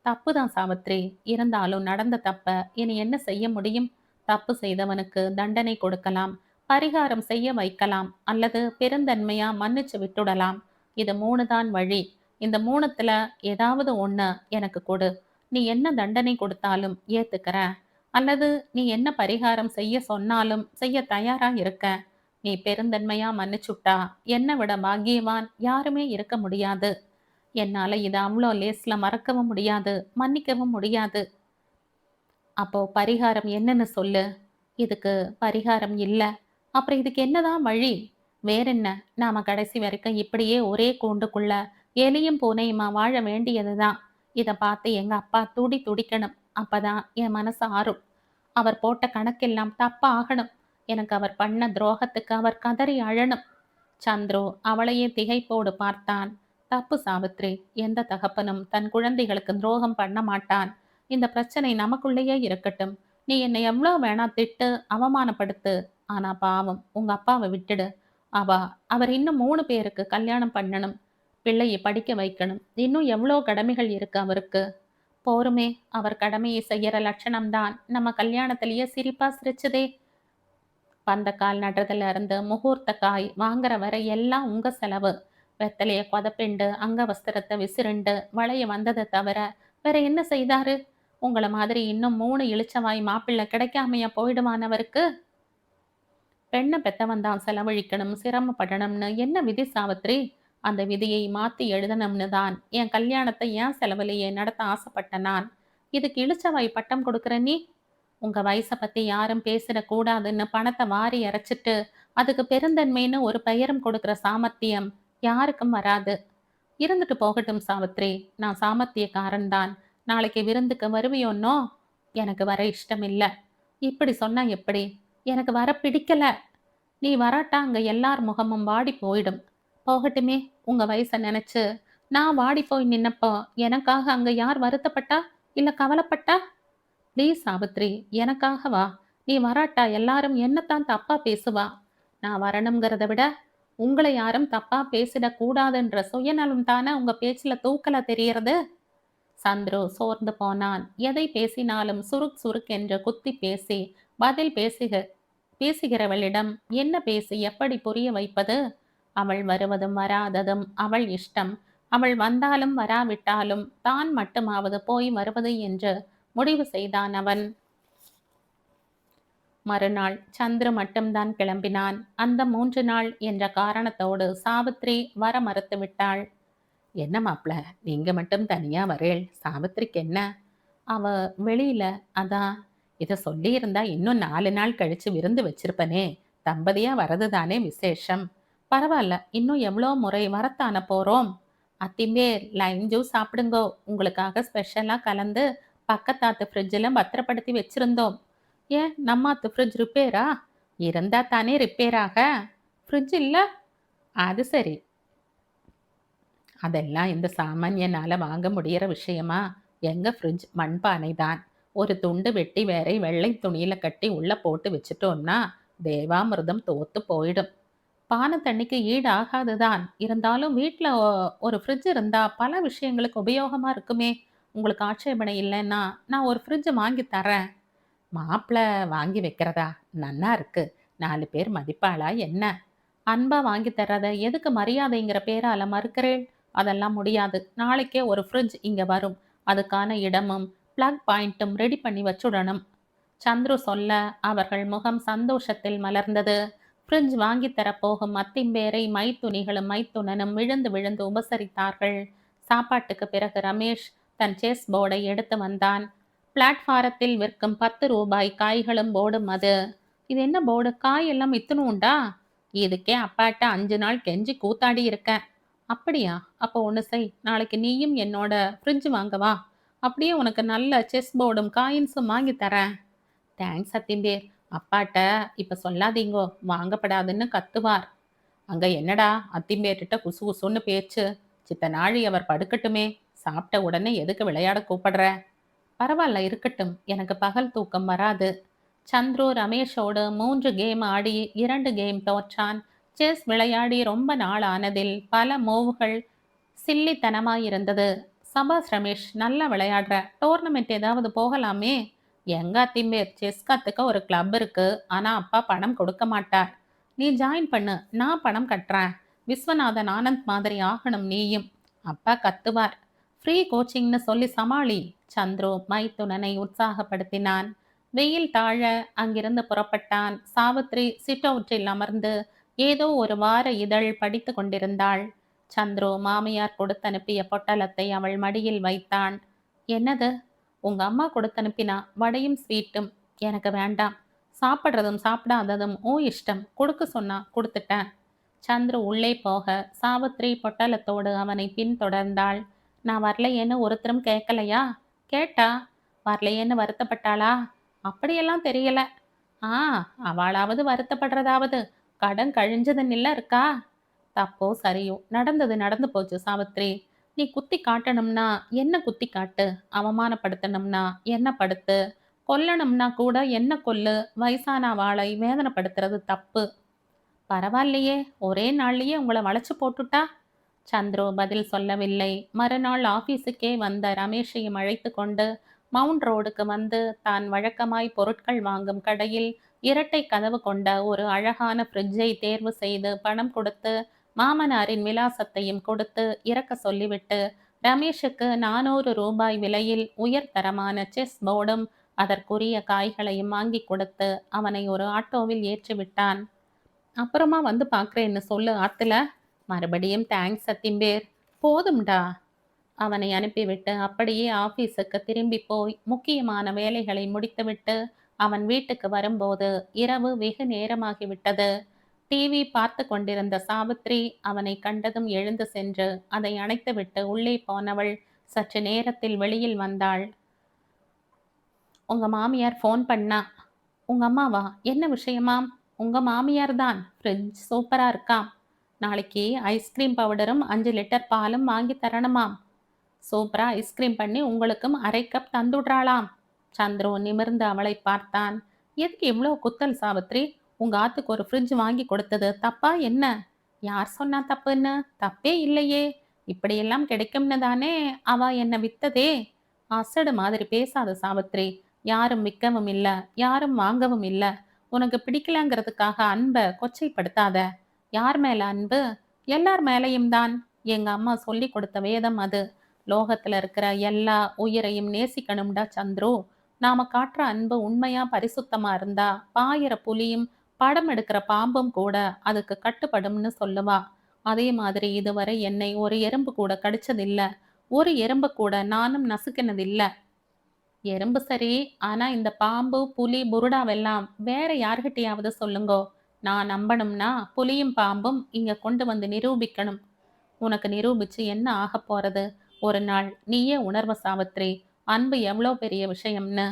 தப்பு தான் சாவித்ரி. இருந்தாலும் நடந்த தப்ப இனி என்ன செய்ய முடியும்? தப்பு செய்தவனுக்கு தண்டனை கொடுக்கலாம், பரிகாரம் செய்ய வைக்கலாம், அல்லது பெருந்தன்மையா மன்னிச்சு விட்டுடலாம். இது 3 தான் வழி. இந்த 3த்துல ஏதாவது ஒண்ணு எனக்கு கொடு. நீ என்ன தண்டனை கொடுத்தாலும் ஏத்துக்கிறேன். அல்லது நீ என்ன பரிகாரம் செய்ய சொன்னாலும் செய்ய தயாரா இருக்கேன். நீ பெருந்தன்மையா மன்னிச்சுட்டா என்னை விட பாக்கியவான் யாருமே இருக்க முடியாது. என்னால இத அவ்ளோ லேஸ்ல மறக்கவும் முடியாது, மன்னிக்கவும் முடியாது. அப்போ பரிகாரம் என்னன்னு சொல்லு. இதுக்கு பரிகாரம் இல்ல. அப்புறம் இதுக்கு என்னதான் வழி? வேறென்ன? நாம கடைசி வரைக்கும் இப்படியே ஒரே கூண்டுக்குள்ள எலியும் பூனையுமா வாழ வேண்டியதுதான். இத பார்த்து எங்க அப்பா துடி துடிக்கணும். அப்பதான் என் மனசு ஆறும். அவர் போட்ட கணக்கெல்லாம் தப்பா ஆகணும். எனக்கு அவர் பண்ண துரோகத்துக்கு அவர் கதறி அழணும். சந்துரு அவளையே திகைப்போடு பார்த்தான். தப்பு சாவித்ரி. எந்த தகப்பனும் தன் குழந்தைகளுக்கு துரோகம் பண்ண மாட்டான். இந்த பிரச்சனை நமக்குள்ளேயே இருக்கட்டும். நீ என்னை எவ்வளோ வேணா திட்டு, அவமானப்படுத்து. ஆனா பாவம் உங்க அப்பாவை விட்டுடு. அவ அவர் இன்னும் 3 பேருக்கு கல்யாணம் பண்ணணும். பிள்ளையை படிக்க வைக்கணும். இன்னும் எவ்வளோ கடமைகள் இருக்கு அவருக்கு. போருமே, அவர் கடமையை செய்யற லட்சணம்தான் நம்ம கல்யாணத்திலேயே சிரிப்பா சிரிச்சதே. பந்தக்கால் நடுறதுல இருந்து முகூர்த்த காய் வாங்குற வரை எல்லாம் உங்க செலவு. வெத்தலைய கொதப்பிண்டு அங்க வஸ்திரத்தை விசிறுண்டு வளைய வந்ததை தவிர வேற என்ன செய்தாரு? உங்கள மாதிரி இன்னும் 3 இளிச்சவாய் மாப்பிள்ளை கிடைக்காமையா போயிடுவான் அவருக்கு? பெண்ணை பெத்தவன் தான் செலவழிக்கணும், சிரமப்படணும்னு என்ன விதி சாவித்ரி? அந்த விதியை மாத்தி எழுதணும்னு தான் என் கல்யாணத்தை என் செலவுலையே நடத்த ஆசைப்பட்ட நான். இதுக்கு இளிச்சவாய் பட்டம் கொடுக்குற நீ? உங்க வயசை பத்தி யாரும் பேசிடக்கூடாதுன்னு பணத்தை வாரி இறைச்சிட்டு அதுக்கு பெருந்தன்மைன்னு ஒரு பெயரும் கொடுக்கிற சாமர்த்தியம் யாருக்கும் வராது. இருந்துட்டு போகட்டும் சாவித்ரி. நான் சாமர்த்தியக்காரன்தான். நாளைக்கு விருந்துக்கு வருவியோன்னோ? எனக்கு வர இஷ்டம் இல்ல. இப்படி சொன்னா எப்படி? எனக்கு வர பிடிக்கல. நீ வராட்டா அங்க எல்லார் முகமும் வாடி போயிடும். போகட்டுமே. உங்க வயசை நினைச்சு நான் வாடி போய் நின்னப்போ எனக்காக அங்க யார் வருத்தப்பட்டா, இல்ல கவலைப்பட்டா? ப்ளீஸ் சாவித்ரி, எனக்காக வா. நீ வராட்டா எல்லாரும் என்னத்தான் தப்பா பேசுவா. நான் வரணுங்கிறத விட உங்களை யாரும் தப்பா பேசிடக் கூடாதுன்ற சுயநலம் தானே உங்க பேச்சுல தூக்கல தெரியறது. சந்துரு சோர்ந்து போனான். எதை பேசினாலும் சுருக் சுருக் என்று குத்தி பேசி பதில் பேசுகிறவளிடம் என்ன பேசி எப்படி புரிய வைப்பது? அவள் வருவதும் வராததும் அவள் இஷ்டம். அவள் வந்தாலும் வராவிட்டாலும் தான் மட்டுமாவது போய் வருவது என்று முடிவு செய்தான் அவன். மறுநாள் சந்துரு மட்டும்தான் கிளம்பினான். அந்த 3 நாள் என்ற காரணத்தோடு சாவித்ரி வர மறுத்து விட்டாள். என்ன மாப்ள, நீங்க மட்டும் தனியா வரேள்? சாவித்திரிக்கு என்ன? அவ வெளியில. அதான். இத சொல்லியிருந்தா இன்னும் 4 நாள் கழிச்சு விருந்து வச்சிருப்பனே. தம்பதியா வரது தானே விசேஷம். பரவாயில்ல, இன்னும் எவ்வளோ முறை வரத்தான போறோம். அத்திம்பேர் லைம் ஜூஸ் சாப்பிடுங்கோ. உங்களுக்காக ஸ்பெஷலா கலந்து பக்கத்தாத்து ஃப்ரிட்ஜில் பத்திரப்படுத்தி வச்சிருந்தோம். ஏன் நம்மாத்து ஃப்ரிட்ஜ் ரிப்பேரா? இருந்தா தானே ரிப்பேர் ஆக. ஃப்ரிட்ஜ் இல்ல? அது சரி. அதெல்லாம் இந்த சாமானியனால வாங்க முடியிற விஷயமா? எங்க ஃப்ரிட்ஜ் மண்பானை தான். ஒரு துண்டு வெட்டி வேற வெள்ளை துணியில கட்டி உள்ள போட்டு வச்சுட்டோம்னா, தேவாமிர்தம் தோத்து போயிடும். பானை தண்ணிக்கு ஈடு ஆகாது தான். இருந்தாலும் வீட்ல ஒரு ஃப்ரிட்ஜ் இருந்தா பல விஷயங்களுக்கு உபயோகமா இருக்குமே! உங்களுக்கு ஆட்சேபனை இல்லன்னா, நான் ஒரு ஃப்ரிட்ஜ் வாங்கி தர்றேன். மாப்பிள வாங்கி வைக்கிறதா? நன்னா இருக்கு. 4 பேர் மதிப்பாளா என்ன? அன்பா வாங்கி தர்றத எதுக்கு மரியாதைங்கிற பேரால மறுக்கிறேள்? அதெல்லாம் முடியாது. நாளைக்கே ஒரு ஃப்ரிட்ஜ் இங்க வரும். அதுக்கான இடமும், பிளக் பாயிண்ட்டும் ரெடி பண்ணி வச்சுடணும். சந்துரு சொல்ல அவர்கள் முகம் சந்தோஷத்தில் மலர்ந்தது. ஃப்ரிட்ஜ் வாங்கித் தரப்போகும் அத்திம்பேரை மைத்துனிகளும் மைத்துனனும் விழுந்து விழுந்து உபசரித்தார்கள். சாப்பாட்டுக்கு பிறகு ரமேஷ் தன் செஸ் போர்டை எடுத்து வந்தான். பிளாட்பாரத்தில் விற்கும் 10 ரூபாய் காய்களும் போர்டும் அது. இது என்ன போர்டு? காயெல்லாம் இத்துணுண்டா? இதுக்கே அப்பாட்ட 5 நாள் கெஞ்சி கூத்தாடி இருக்கேன். அப்படியா? அப்போ ஒன்று செய். நாளைக்கு நீயும் என்னோட ஃப்ரிட்ஜ் வாங்க வா. அப்படியே உனக்கு நல்ல செஸ் போர்டும் காயின்ஸும் வாங்கி தரேன். தேங்க்ஸ் அத்திம்பேர். அப்பாட்ட இப்ப சொல்லாதீங்கோ. வாங்கப்படாதுன்னு கத்துவார். அங்க என்னடா அத்திம்பேர்கிட்ட குசு குசுன்னு பேச்சு. சித்த நாழி அவர் படுக்கட்டுமே. சாப்பிட்ட உடனே எதுக்கு விளையாட கூப்பிடுற? பரவாயில்ல இருக்கட்டும். எனக்கு பகல் தூக்கம் வராது. சந்துரு ரமேஷோடு 3 கேம் ஆடி 2 கேம் தோற்றான். செஸ் விளையாடி ரொம்ப நாள் ஆனதில் பல மூவ்கள் சில்லித்தனமாயிருந்தது. சபாஸ் ரமேஷ், நல்லா விளையாடுற. டோர்னமெண்ட் ஏதாவது போகலாமே. எங்க அத்திம்பேர், செஸ் கத்துக்க ஒரு கிளப் இருக்கு. ஆனா அப்பா பணம் கொடுக்க மாட்டார். நீ ஜாயின் பண்ணு. நான் பணம் கட்டுறேன். விஸ்வநாதன் ஆனந்த் மாதிரி ஆகணும் நீயும். அப்பா கத்துவார். ஃப்ரீ கோச்சிங்னு சொல்லி சமாளி. சந்துரு மைத்துனனை உற்சாகப்படுத்தினான். வெயில் தாழ அங்கிருந்து புறப்பட்டான். சாவித்ரி சிட் அவுட்டில் அமர்ந்து ஏதோ ஒரு வார இதழ் படித்து கொண்டிருந்தாள். சந்துரு மாமியார் கொடுத்தனுப்பிய பொட்டலத்தை அவள் மடியில் வைத்தான். என்னது? உங்க அம்மா கொடுத்தனுப்பினா வடையும் ஸ்வீட்டும். எனக்கு வேண்டாம். சாப்பிட்றதும் சாப்பிடாததும் ஓ இஷ்டம். கொடுக்க சொன்னா கொடுத்துட்டேன். சந்துரு உள்ளே போக சாவித்ரி பொட்டலத்தோடு அவனை பின்தொடர்ந்தாள். நான் வரலையேன்னு ஒருத்தரும் கேட்கலையா? கேட்டா. வரலையேன்னு வருத்தப்பட்டாளா? அப்படியெல்லாம் தெரியல. ஆ, அவளாவது வருத்தப்படுறதாவது. கடன் கழிஞ்சதுன்னில்ல இருக்கா? தப்போ சரியோ நடந்தது நடந்து போச்சு சாவித்ரி. நீ குத்தி காட்டணும்னா என்ன குத்தி காட்டு. அவமானப்படுத்தணும்னா என்ன படுத்து. கொல்லணும்னா கூட என்ன கொல்லு. வயசான வாளை வேதனைப்படுத்துறது தப்பு. பரவாயில்லையே, ஒரே நாள்லயே உங்களை வளைச்சு போட்டுட்டா. சந்துரு பதில் சொல்லவில்லை. மறுநாள் ஆபீஸுக்கே வந்த ரமேஷையும் அழைத்து கொண்டு மவுண்ட் ரோடுக்கு வந்து தான் வழக்கமாய் பொருட்கள் வாங்கும் கடையில் இரட்டை கதவு கொண்ட ஒரு அழகான ஃப்ரிட்ஜை தேர்வு செய்து பணம் கொடுத்து மாமனாரின் விலாசத்தையும் கொடுத்து இறக்க சொல்லிவிட்டு ரமேஷுக்கு 400 ரூபாய் விலையில் உயர்தரமான செஸ் போர்டும் அதற்குரிய காய்களையும் வாங்கி கொடுத்து அவனை ஒரு ஆட்டோவில் ஏற்றிவிட்டான். அப்புறமா வந்து பார்க்குறேன்னு சொல்லு ஆத்துல. மறுபடியும் தேங்க்ஸ் சத்திம்பேர். போதும்டா. அவனை அனுப்பிவிட்டு அப்படியே ஆபீஸுக்கு திரும்பி போய் முக்கியமான வேலைகளை முடித்துவிட்டு அவன் வீட்டுக்கு வரும்போது இரவு வெகு நேரமாகிவிட்டது. டிவி பார்த்து கொண்டிருந்த சாவித்ரி அவனை கண்டதும் எழுந்து சென்று அதை அணைத்துவிட்டு உள்ளே போனவள் சற்று நேரத்தில் வெளியில் வந்தாள். உங்க மாமியார் ஃபோன் பண்ணா. உங்க அம்மாவா? என்ன விஷயமாம்? உங்க மாமியார் தான். ஃப்ரிட்ஜ் சூப்பரா இருக்காம். நாளைக்கு ஐஸ்கிரீம் பவுடரும் 5 லிட்டர் பாலும் வாங்கி தரணுமாம். சூப்பரா ஐஸ்கிரீம் பண்ணி உங்களுக்கும் அரை கப் தந்துடுறாளாம். சந்துரு நிமிர்ந்து அவளை பார்த்தான். எதுக்கு இவ்வளோ குத்தல் சாவித்ரி? உங்க ஆத்துக்கு ஒரு ஃப்ரிட்ஜ் வாங்கி கொடுத்தது தப்பா என்ன? யார் சொன்னா தப்புன்னு? தப்பே இல்லையே. இப்படியெல்லாம் கிடைக்கும்னு தானே அவ என்ன வித்ததே. அசடு மாதிரி பேசாத சாவித்ரி. யாரும் விற்கவும் இல்ல, யாரும் வாங்கவும் இல்ல. உனக்கு பிடிக்கலங்கிறதுக்காக அன்பை கொச்சைப்படுத்தாத. யார் மேல அன்பு? எல்லார் மேலையும் தான். எங்க அம்மா சொல்லி கொடுத்த வேதம் அது. லோகத்துல இருக்கிற எல்லா உயிரையும் நேசிக்கணும்டா சந்துரு. நாம காட்டுற அன்பு உண்மையா பரிசுத்தமா இருந்தா பாயிர புலியும் படம் எடுக்கிற பாம்பும் கூட அதுக்கு கட்டுப்படும்னு சொல்லுவா. அதே மாதிரி இதுவரை என்னை ஒரு எறும்பு கூட கடிச்சதில்ல. ஒரு எறும்பு கூட நானும் நசுக்கினதில்ல. எறும்பு சரி. ஆனா இந்த பாம்பு புலி புருடாவெல்லாம் வேற யார்கிட்டயாவது சொல்லுங்கோ. நான் நம்பணும்னா புலியும் பாம்பும் இங்க கொண்டு வந்து நிரூபிக்கணும். உனக்கு நிரூபிச்சு என்ன ஆகப் போறது? ஒரு நாள் நீயே உணர்வ சாவித்ரி. அன்பு எவ்வளோ பெரிய விஷயம்னு.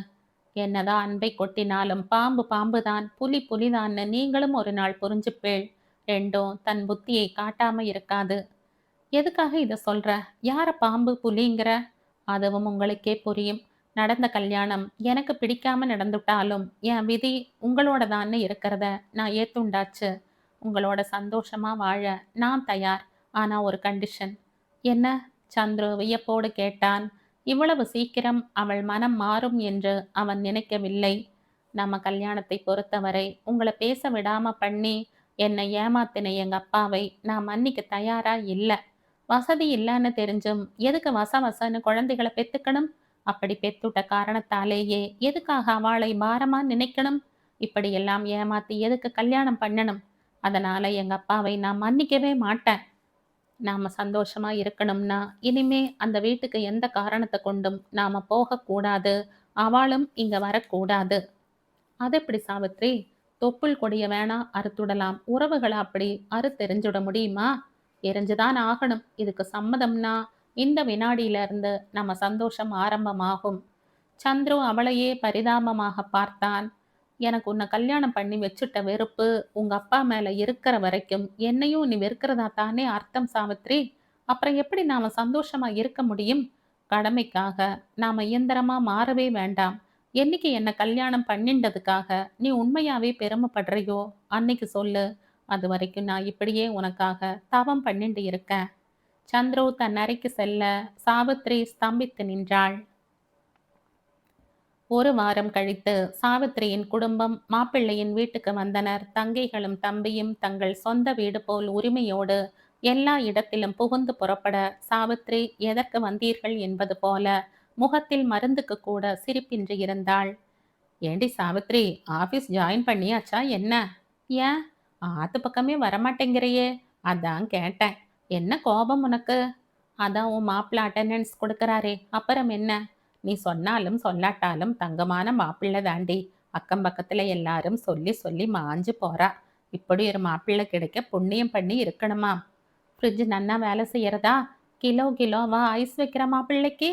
என்னதான் அன்பை கொட்டினாலும் பாம்பு பாம்புதான், புலி புலிதான்னு நீங்களும் ஒரு நாள் புரிஞ்சுப்பேள். ரெண்டும் தன் புத்தியை காட்டாம இருக்காது. எதுக்காக இத சொல்ற? யார பாம்பு, புலிங்கிற? அதுவும் உங்களுக்கே புரியும். நடந்த கல்யாணம் எனக்கு பிடிக்காம நடந்துட்டாலும், என் விதி உங்களோடதான்னு இருக்கிறத நான் ஏத்துண்டாச்சு. உங்களோட சந்தோஷமா வாழ நான் தயார். ஆனா ஒரு கண்டிஷன். என்ன? சந்துரு வியப்போடு கேட்டான். இவ்வளவு சீக்கிரம் அவள் மனம் மாறும் என்று அவன் நினைக்கவில்லை. நம்ம கல்யாணத்தை பொறுத்தவரை உங்கள பேச விடாம பண்ணி, என்னை ஏமாத்தின எங்க அப்பாவை நான் மன்னிக்க தயாரா இல்ல. வசதி இல்லன்னு தெரிஞ்சும் எதுக்கு வச வசன்னு குழந்தைகள பெத்துக்கணும்? அப்படி பெத்துட்ட காரணத்தாலேயே எதுக்காக அவளை பாரமா நினைக்கணும்? இப்படியெல்லாம் ஏமாத்தி எதுக்கு கல்யாணம் பண்ணணும்? அதனால எங்க அப்பாவை நான் மன்னிக்கவே மாட்டேன். நாம சந்தோஷமா இருக்கணும்னா, இனிமே அந்த வீட்டுக்கு எந்த காரணத்த கொண்டும் நாம போகக்கூடாது. அவளும் இங்க வரக்கூடாது. அதெப்படி சாவித்திரி? தொப்புள் கொடிய வேணா அறுத்துடலாம். உறவுகள அப்படி அறுத்தெறிஞ்சுட முடியுமா? எரிஞ்சுதான் ஆகணும். இதுக்கு சம்மதம்னா, இந்த வினாடியில இருந்து நம்ம சந்தோஷம் ஆரம்பமாகும். சந்துரு அவளையே பரிதாபமாக பார்த்தான். எனக்கு உன்னை கல்யாணம் பண்ணி வச்சுட்ட வெறுப்பு உங்க அப்பா மேல இருக்கிற வரைக்கும் என்னையும் நீ வெறுக்கிறதா தானே அர்த்தம் சாவித்ரி? அப்புறம் எப்படி நாம சந்தோஷமா இருக்க முடியும்? கடமைக்காக நாம இயந்திரமா மாறவே வேண்டாம். என்னைக்கு என்ன கல்யாணம் பண்ணிண்டதுக்காக நீ உண்மையாவே பெருமைப்படுறியோ அன்னைக்கு சொல்லு. அது வரைக்கும் நான் இப்படியே உனக்காக தவம் பண்ணிண்டு இருக்கேன். சந்துரு தன் அறைக்கு செல்ல சாவித்ரி ஸ்தம்பித்து நின்றாள். ஒரு வாரம் கழித்து சாவித்திரியின் குடும்பம் மாப்பிள்ளையின் வீட்டுக்கு வந்தனர். தங்கைகளும் தம்பியும் தங்கள் சொந்த வீடு போல் உரிமையோடு எல்லா இடத்திலும் புகுந்து புறப்பட சாவித்திரி எதற்கு வந்தீர்கள் என்பது போல முகத்தில் மருந்துக்கு கூட சிரிப்பின்றி இருந்தாள். ஏண்டி சாவித்திரி, ஆபீஸ் ஜாயின் பண்ணியாச்சா என்ன? ஏன் ஆத்து பக்கமே வரமாட்டேங்கிறையே? அதான் கேட்டேன். என்ன கோபம் உனக்கு? அதான் உன் மாப்பிள்ள அட்டெண்டன்ஸ் கொடுக்கறாரே, அப்புறம் என்ன? நீ சொன்னாலும் சொல்லாட்டாலும் தங்கமான மாப்பிள்ளை தாண்டி. அக்கம் பக்கத்துல எல்லாரும் சொல்லி சொல்லி மாஞ்சு போறா. இப்படி ஒரு மாப்பிள்ளை கிடைக்க புண்ணியம் பண்ணி இருக்கணுமா? ஃப்ரிட்ஜ் நன்னா வேலை செய்யறதா? கிலோ கிலோவா ஐஸ் வைக்கிற மாப்பிள்ளைக்கு?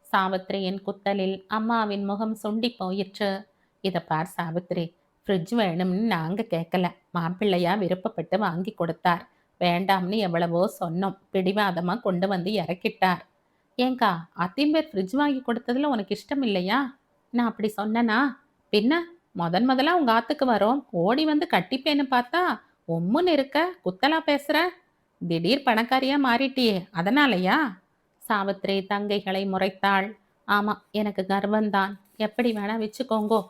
சாவித்திரியின் குத்தலில் அம்மாவின் முகம் சுண்டி போயிற்று. இத பார் சாவித்திரி, ஃப்ரிட்ஜ் வேணும்னு நாங்க கேட்கல. மாப்பிள்ளையா விருப்பப்பட்டு வாங்கி கொடுத்தார். வேண்டாம்னு எவ்வளவோ சொன்னோம். பிடிவாதமா கொண்டு வந்து இறக்கிட்டார். ஏங்கா, அத்திம்பேர் ஃப்ரிட்ஜ் வாங்கி கொடுத்ததுல உனக்கு இஷ்டம் இல்லையா? நான் அப்படி சொன்னனா? பின்ன முதலா உங்க ஆத்துக்கு வரோம், ஓடி வந்து கட்டிப்பேன்னு பார்த்தா உம்முன்னு இருக்க, குத்தலா பேசுற. திடீர் பணக்காரியா மாறிட்டியே, அதனாலயா? சாவித்திரி தங்கைகளை முறைத்தாள். ஆமா, எனக்கு கர்வந்தான். எப்படி வேணா வச்சுக்கோங்கோ.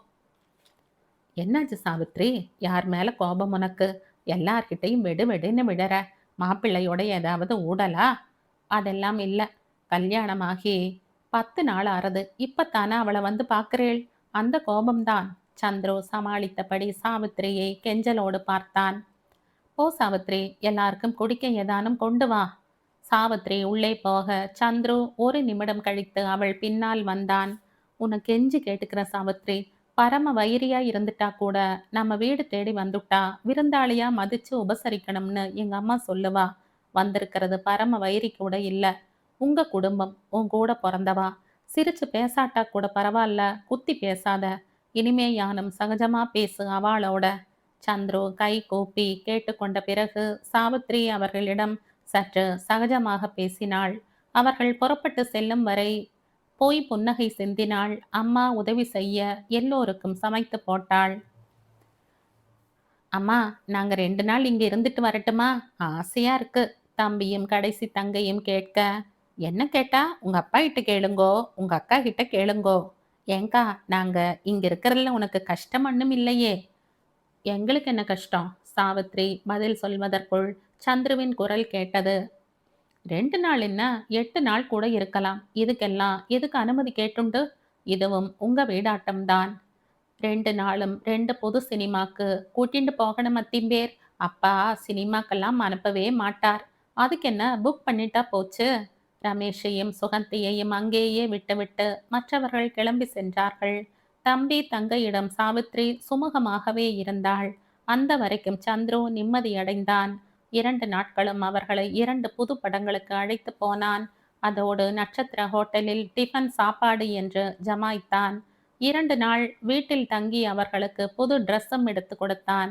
என்னாச்சு சாவித்ரி? யார் மேல கோபம் உனக்கு? எல்லார்கிட்டையும் வெடு வெடுன்னு விடற. மாப்பிள்ளையோட ஏதாவது ஊடலா? அதெல்லாம் இல்ல. கல்யாணமாகி 10 நாள் ஆறது. இப்பத்தானே அவளை வந்து பார்க்கிறேள். அந்த கோபம்தான். சந்துரு சமாளித்தபடி சாவித்திரியை கெஞ்சலோடு பார்த்தான். ஓ சாவித்ரி, எல்லாருக்கும் குடிக்க ஏதானும் கொண்டு வா. சாவித்ரி உள்ளே போக சந்துரு ஒரு நிமிடம் கழித்து அவள் பின்னால் வந்தான். உன்னை கெஞ்சி கேட்டுக்கிற சாவித்ரி, பரம வைரியா இருந்துட்டா கூட நம்ம வீடு தேடி வந்துட்டா விருந்தாளியா மதிச்சு உபசரிக்கணும்னு எங்க அம்மா சொல்லுவா. வந்திருக்கிறது பரம வைரி கூட இல்ல. உங்க குடும்பம், உன் கூட பிறந்தவா. சிரிச்சு பேசாட்டா கூட பரவாயில்ல, குத்தி பேசாத. இனிமே யானும் சகஜமா பேசு அவளோட. சந்துரு கை கூப்பி கேட்டுக்கொண்ட பிறகு சாவித்ரி அவர்களிடம் சற்று சகஜமாக பேசினாள். அவர்கள் புறப்பட்டு செல்லும் வரை போய் புன்னகை சிந்தினாள். அம்மா உதவி செய்ய எல்லோருக்கும் சமைத்து போட்டாள். அம்மா, நாங்க 2 நாள் இங்க இருந்துட்டு வரட்டுமா? ஆசையா இருக்கு. தம்பியும் கடைசி தங்கையும் கேட்க. என்ன கேட்டா? உங்க அப்பா கிட்ட கேளுங்கோ, உங்க அக்கா கிட்ட கேளுங்கோ. ஏங்கா, நாங்க இங்க இருக்கிறதுல உனக்கு கஷ்டம் ஒண்ணும் இல்லையே? எங்களுக்கு என்ன கஷ்டம்? சாவித்ரி பதில் சொல்வதற்குள் சந்துருவின் குரல் கேட்டது. 2 நாள் என்ன, 8 நாள் கூட இருக்கலாம். இதுக்கெல்லாம் எதுக்கு அனுமதி கேட்டுண்டு? இதுவும் உங்க வீடாட்டம்தான். 2 நாளும் 2 புது சினிமாக்கு கூட்டிண்டு போகணும் அத்திம்பேர். அப்பா சினிமாக்கெல்லாம் அனுப்பவே மாட்டார். அதுக்கு என்ன, புக் பண்ணிட்டா போச்சு. ரமேஷையும் சுகந்தியையும் அங்கேயே விட்டுவிட்டு மற்றவர்கள் கிளம்பி சென்றார்கள். தம்பி தங்கையிடம் சாவித்ரி சுமூகமாகவே இருந்தாள். அந்த வரைக்கும் சந்துரு நிம்மதியடைந்தான். 2 நாட்களும் அவர்களை 2 புது படங்களுக்கு அழைத்து போனான். அதோடு நட்சத்திர ஹோட்டலில் டிஃபன் சாப்பாடு என்று ஜமாய்த்தான். 2 நாள் வீட்டில் தங்கி அவர்களுக்கு புது ட்ரெஸ்ஸும் எடுத்து கொடுத்தான்.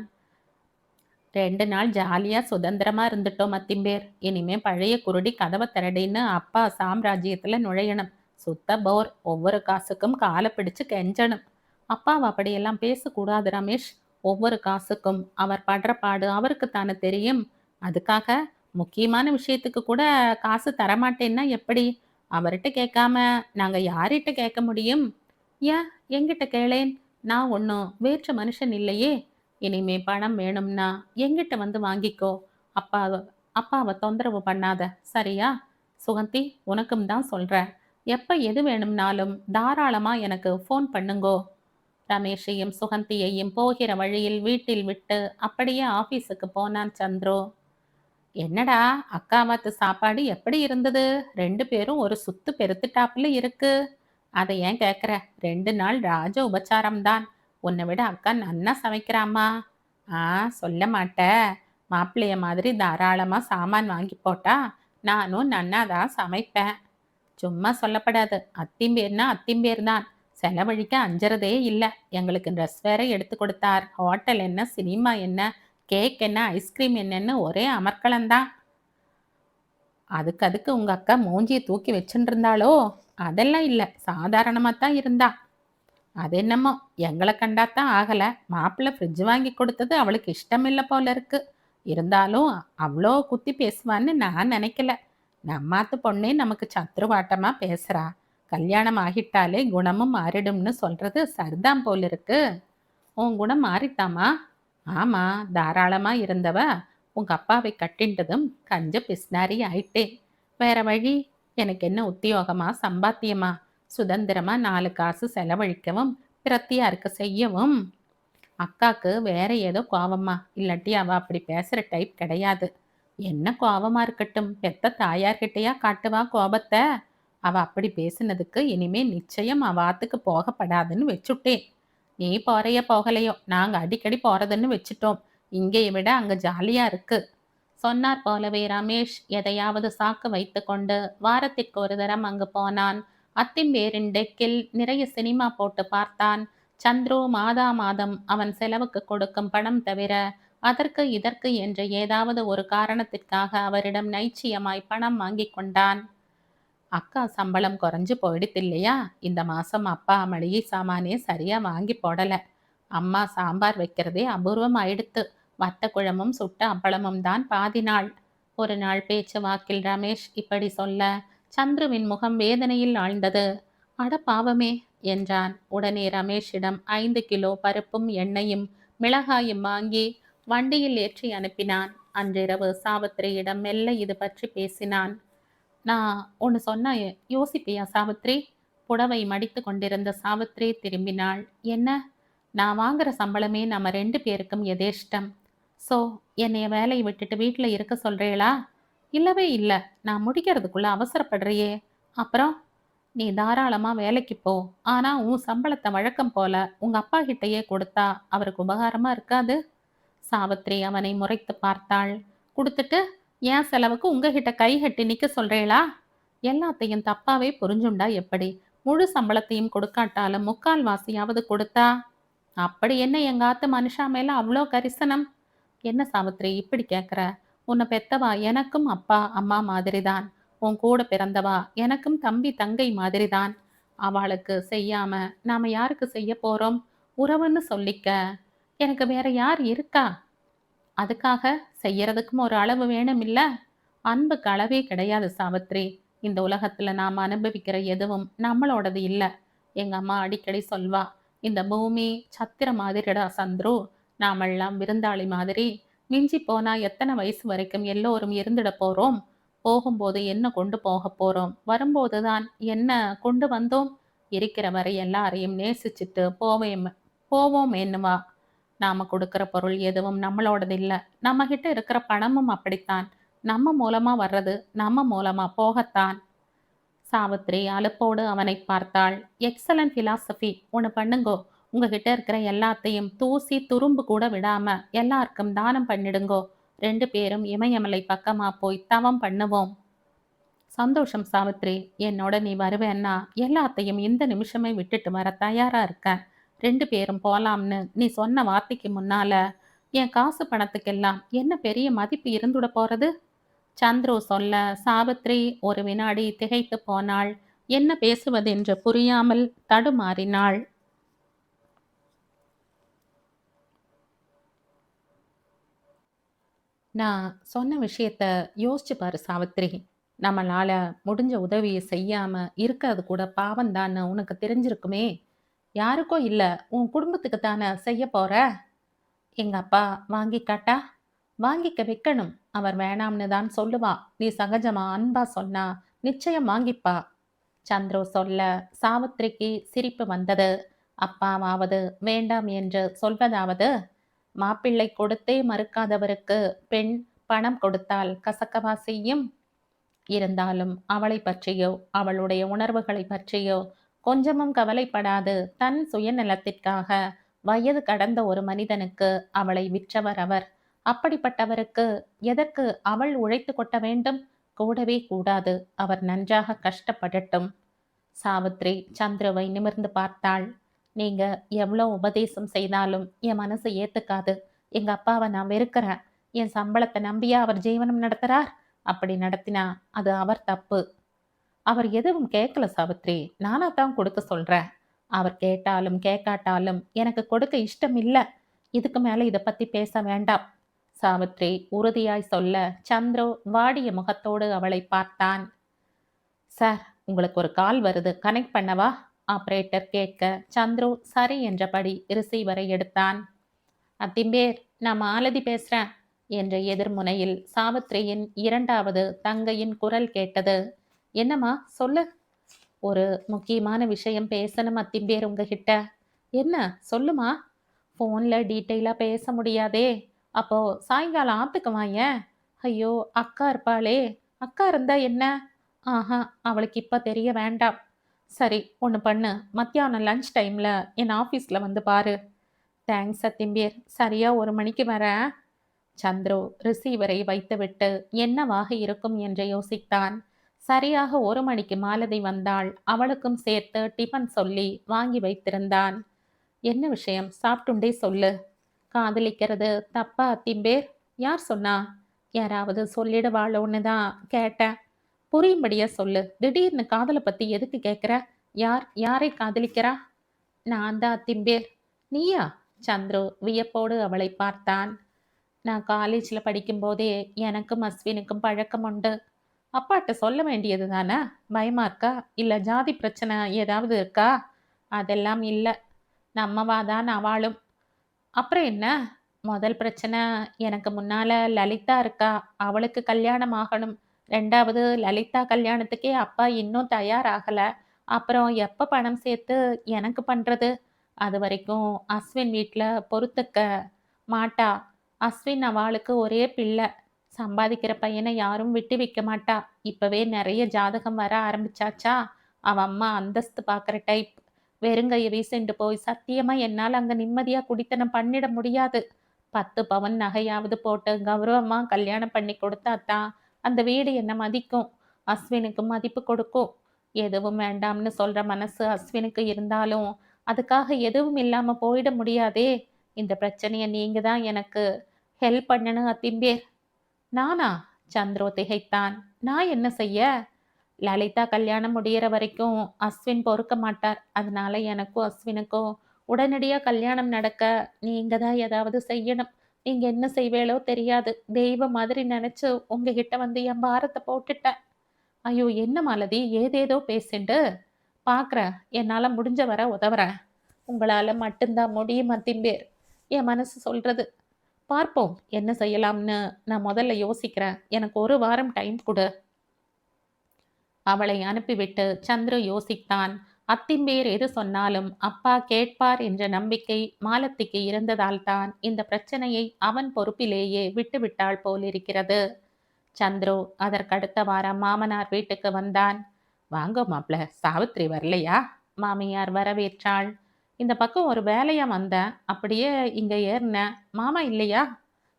2 நாள் ஜாலியா சுதந்திரமா இருந்துட்டோம் அத்திம்பேர். இனிமே பழைய குருடி கதவ திறடின்னு அப்பா சாம்ராஜ்யத்துல நுழையணும். சுத்த போர். ஒவ்வொரு காசுக்கும் காலை பிடிச்சு கெஞ்சணும். அப்பாவ அப்படியெல்லாம் பேசக்கூடாது ரமேஷ். ஒவ்வொரு காசுக்கும் அவர் படுற பாடு அவருக்குத்தானே தெரியும். அதுக்காக முக்கியமான விஷயத்துக்கு கூட காசு தரமாட்டேன்னா எப்படி? அவர்ட்ட கேட்காம நாங்க யார்கிட்ட கேட்க முடியும்? ஏன் என்கிட்ட கேளேன். நான் ஒன்றும் வேற்று மனுஷன் இல்லையே. இனிமே பணம் வேணும்னா என்கிட்ட வந்து வாங்கிக்கோ. அப்பாவ அப்பாவை தொந்தரவு பண்ணாத. சரியா? சுகந்தி, உனக்கும் தான் சொல்றேன். எப்ப எது வேணும்னாலும் தாராளமா எனக்கு ஃபோன் பண்ணுங்கோ. ரமேஷையும் சுகந்தியையும் போகிற வழியில் வீட்டில் விட்டு அப்படியே ஆபீஸுக்கு போனான் சந்துரு. என்னடா, அக்காவாத்து சாப்பாடு எப்படி இருந்தது? 2 பேரும் ஒரு சுத்து பெருத்துட்டாப்புல இருக்கு. அதை ஏன் கேட்குற? 2 நாள் ராஜ உபச்சாரம் தான். உன்னை விட அக்கா நன்னா சமைக்கிறாம்மா. ஆ, சொல்ல மாட்ட. மாப்பிள்ளைய மாதிரி தாராளமாக சாமான் வாங்கி போட்டா நானும் நன்னா தான் சமைப்பேன். சும்மா சொல்லப்படாது. அத்திம்பேர்னா அத்திம்பேர் தான். செலவழிக்க அஞ்சறதே இல்லை. எங்களுக்கு ட்ரெஸ் வேற எடுத்து கொடுத்தார். ஹோட்டல் என்ன, சினிமா என்ன, கேக் என்ன, ஐஸ்கிரீம் என்னன்னு ஒரே அமர்க்களந்தான். அதுக்கு உங்க அக்கா மூஞ்சியை தூக்கி வச்சுட்டு இருந்தாளோ? அதெல்லாம் இல்லை, சாதாரணமாக தான் இருந்தா. அது என்னமோ எங்களை கண்டாத்தான் ஆகலை. மாப்பிள்ளை ஃப்ரிட்ஜ் வாங்கி கொடுத்தது அவளுக்கு இஷ்டமில்லை போல இருக்கு. இருந்தாலும் அவ்வளோ குத்தி பேசுவான்னு நான் நினைக்கல. நம்மாத்து பொண்ணே நமக்கு சத்ருவாட்டமா பேசுறா. கல்யாணம் ஆகிட்டாலே குணமும் மாறிடும்னு சொல்றது சரிதான் போல இருக்கு. உன் குணம் மாறித்தாமா? ஆமா, தாராளமா இருந்தவ உங்க அப்பாவை கட்டின்றதும் கஞ்ச பிஸ்னாரி ஆயிட்டேன். வேற வழி? எனக்கு என்ன உத்தியோகமா, சம்பாத்தியமா? சுதந்திரமா 4 காசு செலவழிக்கவும் பிரத்தியாருக்கு செய்யவும். அக்காக்கு வேற ஏதோ கோவமா, இல்லாட்டி அவ அப்படி பேசுற டைப் கிடையாது. என்ன கோவமா இருக்கட்டும், பெத்த தாயார்கிட்டயா காட்டுவா கோபத்தை? அவ அப்படி பேசினதுக்கு இனிமே நிச்சயம் அவ ஆத்துக்கு போகப்படாதுன்னு வச்சுட்டேன். நீ போறைய போகலையோ, நாங்க அடிக்கடி போறதுன்னு வச்சுட்டோம். இங்கேயை விட அங்க ஜாலியா இருக்கு. சொன்னார் போலவே ரமேஷ் எதையாவது சாக்கு வைத்து கொண்டு வாரத்திற்கு ஒரு தரம் அங்கு போனான். அத்திம்பேரின் டெக்கில் நிறைய சினிமா போட்டு பார்த்தான். சந்துரு மாதா மாதம் அவன் செலவுக்கு கொடுக்கும் பணம் தவிர அதற்கு இதற்கு என்று ஏதாவது ஒரு காரணத்திற்காக அவரிடம் நைச்சியமாய் பணம் வாங்கி கொண்டான். அக்கா சம்பளம் குறைஞ்சு போயிடுது இல்லையா? இந்த மாசம் அப்பா மளிகை சாமானே சரியா வாங்கி போடல. அம்மா சாம்பார் வைக்கிறதே அபூர்வம் ஆயிடுத்து. வத்த குழம்பும் சுட்ட அப்பளமும் தான் பாதி நாள். ஒரு நாள் பேச்சு வாக்கில் ரமேஷ் இப்படி சொல்ல சந்துருவின் முகம் வேதனையில் ஆழ்ந்தது. அட பாவமே என்றான். உடனே ரமேஷிடம் 5 கிலோ பருப்பும் எண்ணெயும் மிளகாயும் வாங்கி வண்டியில் ஏற்றி அனுப்பினான். அன்றிரவு சாவித்திரியிடம் மெல்ல இது பற்றி பேசினான். நான் ஒன்று சொன்னா யோசிப்பியா சாவித்ரி? புடவை மடித்து கொண்டிருந்த சாவித்ரி திரும்பினாள். என்ன? நான் வாங்குற சம்பளமே நம்ம 2 பேருக்கும் எதேஷ்டம். ஸோ என்னைய வேலையை விட்டுட்டு வீட்டில் இருக்க சொல்கிறீளா? இல்லவே இல்லை. நான் முடிக்கிறதுக்குள்ள அவசரப்படுறியே. அப்புறம் நீ தாராளமாக வேலைக்கு போ. ஆனால் உன் சம்பளத்தை வழக்கம் போல உங்கள் அப்பா கிட்டேயே கொடுத்தா அவருக்கு உபகாரமாக இருக்காது. சாவித்ரி அவனை முறைத்து பார்த்தாள். கொடுத்துட்டு என் செலவுக்கு உங்ககிட்ட கை கட்டி நிற்க சொல்கிறீளா? எல்லாத்தையும் தப்பாவே புரிஞ்சுண்டா எப்படி? முழு சம்பளத்தையும் கொடுக்காட்டாலும் 3/4 வாசியாவது கொடுத்தா? அப்படி என்ன எங்க ஆத்து மனுஷா மேல அவ்வளோ கரிசனம்? என்ன சாவித்ரி இப்படி கேட்குற? உன்னை பெத்தவா எனக்கும் அப்பா அம்மா மாதிரிதான். உன் கூட பிறந்தவா எனக்கும் தம்பி தங்கை மாதிரிதான். அவளுக்கு செய்யாம நாம யாருக்கு செய்ய போறோம்? உறவுன்னு சொல்லிக்க எனக்கு வேற யார் இருக்கா? அதுக்காக செய்யறதுக்கும் ஒரு அளவு வேணும் இல்ல? அன்புக்கு அளவே கிடையாது சாவித்ரி. இந்த உலகத்துல நாம் அனுபவிக்கிற எதுவும் நம்மளோடது இல்ல. எங்க அம்மா அடிக்கடி சொல்வா, இந்த பூமி சத்திர மாதிரிடா சந்துரு. நாமெல்லாம் விருந்தாளி மாதிரி. மிஞ்சி போனா எத்தனை வயசு வரைக்கும் எல்லோரும் இருந்துட போறோம்? போகும்போது என்ன கொண்டு போக போறோம்? வரும்போதுதான் என்ன கொண்டு வந்தோம்? இருக்கிற வரை எல்லாரையும் நேசிச்சுட்டு போவோம் என்னவா? நாம கொடுக்கிற பொருள் எதுவும் நம்மளோடது இல்ல. நம்ம கிட்ட இருக்கிற பணமும் அப்படித்தான். நம்ம மூலமா வர்றது நம்ம மூலமா போகத்தான். சாவித்ரி அலுப்போடு அவனை பார்த்தாள். Excellent philosophy. ஒன்று பண்ணுங்கோ. உங்ககிட்ட இருக்கிற எல்லாத்தையும் தூசி துரும்பு கூட விடாம எல்லாருக்கும் தானம் பண்ணிடுங்கோ. 2 பேரும் இமயமலை பக்கமா போய் தவம் பண்ணுவோம். சந்தோஷம் சாவித்ரி. என்னோட நீ வருவேன்னா எல்லாத்தையும் இந்த நிமிஷமே விட்டுட்டு வர தயாரா இருக்கேன். 2 பேரும் போலாம்னு நீ சொன்ன வார்த்தைக்கு முன்னால என் காசு பணத்துக்கெல்லாம் என்ன பெரிய மதிப்பு இருந்துட போறது? சந்துரு சொல்ல சாவித்ரி ஒரு வினாடி திகைத்து போனாள். என்ன பேசுவதென்று புரியாமல் தடுமாறினாள். நான் சொன்ன விஷயத்த யோசிச்சு பாரு சாவித்ரி. நம்மளால முடிஞ்ச உதவிய செய்யாம இருக்கிறது கூட பாவம்தான்னு உனக்கு தெரிஞ்சிருக்குமே. யாருக்கோ இல்ல, உன் குடும்பத்துக்கு தானே செய்ய போற. எங்க அப்பா வாங்கிக்காட்டா? வாங்கிக்க வைக்கணும். அவர் வேணாம்னு தான் சொல்லுவா. நீ சகஜமா அன்பா சொன்னா நிச்சயம் வாங்கிப்பா. சந்துரு சொல்ல சாவித்திரிக்கு சிரிப்பு வந்தது. அப்பாவாவது வேண்டாம் என்று சொல்வதாவது? மாப்பிள்ளை கொடுத்தே மறுக்காதவருக்கு பெண் பணம் கொடுத்தால் கசக்கவா செய்யும்? இருந்தாலும் அவளைப் பற்றியோ, அவளுடைய உணர்வுகளைப் பற்றியோ கொஞ்சமும் கவலைப்படாது தன் சுயநலத்திற்காக வயது கடந்த ஒரு மனிதனுக்கு அவளை விற்றவர் அவர். அப்படிப்பட்டவருக்கு எதற்கு அவள் உழைத்து கொட்ட வேண்டும்? கூடவே கூடாது. அவர் நன்றாக கஷ்டப்படட்டும். சாவித்ரி சந்துருவை நிமிர்ந்து பார்த்தாள். நீங்க எவ்வளோ உபதேசம் செய்தாலும் என் மனசு ஏத்துக்காது. எங்க அப்பாவை நான் வெறுக்கிறேன். என் சம்பளத்தை நம்பியா அவர் ஜீவனம் நடத்துறார்? அப்படி நடத்தினா அது அவர் தப்பு. அவர் எதுவும் கேட்கல சாவித்ரி. நானா தான் கொடுக்க சொல்றேன். அவர் கேட்டாலும் கேட்காட்டாலும் எனக்கு கொடுக்க இஷ்டம் இல்ல. இதுக்கு மேல இத பத்தி பேச வேண்டாம். சாவித்ரி உறுதியாய் சொல்ல சந்துரு வாடிய முகத்தோடு அவளை பார்த்தான். சார், உங்களுக்கு ஒரு கால் வருது, கனெக்ட் பண்ணவா? ஆபரேட்டர் கேட்க சந்துரு சரி என்றபடி ரிசீவரை எடுத்தான். அத்திம்பேர், நான் மாலதி பேசுறேன் என்ற எதிர்முனையில் சாவித்திரியின் இரண்டாவது தங்கையின் குரல் கேட்டது. என்னம்மா சொல்லு. ஒரு முக்கியமான விஷயம் பேசணும் அத்திம்பேர் உங்ககிட்ட. என்ன சொல்லுமா? ஃபோன்ல டீட்டெயிலா பேச முடியாதே. அப்போ சாயங்காலம் ஆத்துக்கு வாயேன். ஐயோ, அக்கா இருப்பாளே. அக்கா இருந்தா என்ன? ஆஹா, அவளுக்கு இப்ப தெரிய வேண்டாம். சரி, ஒன்று பண்ணு. மத்தியானம் லஞ்ச் டைம்ல என் ஆஃபீஸ்ல வந்து பாரு. தேங்க்ஸ் அத்திம்பேர். சரியா 1 மணிக்கு வரேன். சந்துரு ரிசீவரை வைத்துவிட்டு என்னவாக இருக்கும் என்று யோசித்தான். சரியாக 1 மணிக்கு மாலதி வந்தாள். அவளுக்கும் சேர்த்து டிஃபன் சொல்லி வாங்கி வைத்திருந்தான். என்ன விஷயம்? சாப்பிட்டுண்டே சொல்லு. காதலிக்கிறது தப்பா அத்திம்பேர்? யார் சொன்னா? யாராவது சொல்லிடுவாளோன்னு தான் கேட்டேன். புரியும்படியா சொல்லு. திடீர்னு காதலை பத்தி எதுக்கு கேட்குற? யார் யாரை காதலிக்கிறா? நான் தான் அத்திம்பேர். நீயா? சந்துரு வியப்போடு அவளை பார்த்தான். நான் காலேஜில் படிக்கும்போதே எனக்கும் அஸ்வினுக்கும் பழக்கம் உண்டு. அப்பாட்ட சொல்ல வேண்டியது தானே? பயமா இருக்கா? இல்லை ஜாதி பிரச்சனை ஏதாவது இருக்கா? அதெல்லாம் இல்லை. நம்மவா தான் அவளும். அப்புறம் என்ன? முதல் பிரச்சனை, எனக்கு முன்னால லலிதா இருக்கா. அவளுக்கு கல்யாணம் ஆகணும். 2வது லலிதா கல்யாணத்துக்கே அப்பா இன்னும் தயாராகல. அப்புறம் எப்ப பணம் சேர்த்து எனக்கு பண்றது? அது வரைக்கும் அஸ்வின் வீட்ல பொறுத்துக்க மாட்டா. அஸ்வின் அவாளுக்கு ஒரே பிள்ளை. சம்பாதிக்கிற பையனை யாரும் விட்டு வைக்க மாட்டா. இப்பவே நிறைய ஜாதகம் வர ஆரம்பிச்சாச்சா. அவ அம்மா அந்தஸ்து பார்க்குற டைப். வெறுங்கைய வீசிண்டு போய் சத்தியமா என்னால அங்க நிம்மதியா குடித்தனம் பண்ணிட முடியாது. 10 பவன் நகையாவது போட்டு கௌரவமா கல்யாணம் பண்ணி கொடுத்தாதான் அந்த வீடு என்ன மதிக்கும். அஸ்வினுக்கு மதிப்பு கொடுக்கும். எதுவும் வேண்டாம்னு சொல்ற மனசு அஸ்வினுக்கு இருந்தாலும் அதுக்காக எதுவும் இல்லாம போயிட முடியாதே. இந்த பிரச்சனைய நீங்க தான் எனக்கு ஹெல்ப் பண்ணணும் அத்திம்பேர். நானா? சந்துரு திகைத்தான். நான் என்ன செய்ய? லலிதா கல்யாணம் முடியிற வரைக்கும் அஸ்வின் பொறுக்க மாட்டார். அதனால எனக்கும் அஸ்வினுக்கும் உடனடியா கல்யாணம் நடக்க நீங்க தான் ஏதாவது செய்யணும். நீங்க என்ன செய்வேளோ தெரியாது. தெய்வம் மாதிரி நினைச்சு உங்ககிட்ட வந்து என் பாரத்தை போட்டுட்டேன். ஐயோ, என்ன மாலதி ஏதேதோ பேசிண்டு? பார்க்குறேன். என்னால முடிஞ்ச வர உதவுறேன். உங்களால மட்டும்தான் முடியும் அத்திம்பேர். என் மனசு சொல்றது. பார்ப்போம் என்ன செய்யலாம்னு. நான் முதல்ல யோசிக்கிறேன். எனக்கு 1 வாரம் டைம் கொடு. அவளை அனுப்பிவிட்டு சந்துரு யோசித்தான். அத்திம்பேர் எது சொன்னாலும் அப்பா கேட்பார் என்ற நம்பிக்கை மாலத்திக்கு இருந்ததால்தான் இந்த பிரச்சனையை அவன் பொறுப்பிலேயே விட்டுவிட்டாள் போலிருக்கிறது. சந்துரு அதற்கடுத்த வாரம் மாமனார் வீட்டுக்கு வந்தான். வாங்க மாப்ள, சாவித்திரி வரலையா? மாமியார் வரவேற்றாள். இந்த பக்கம் ஒரு வேலையா வந்தேன். அப்படியே இங்க ஏறினேன். மாமா இல்லையா?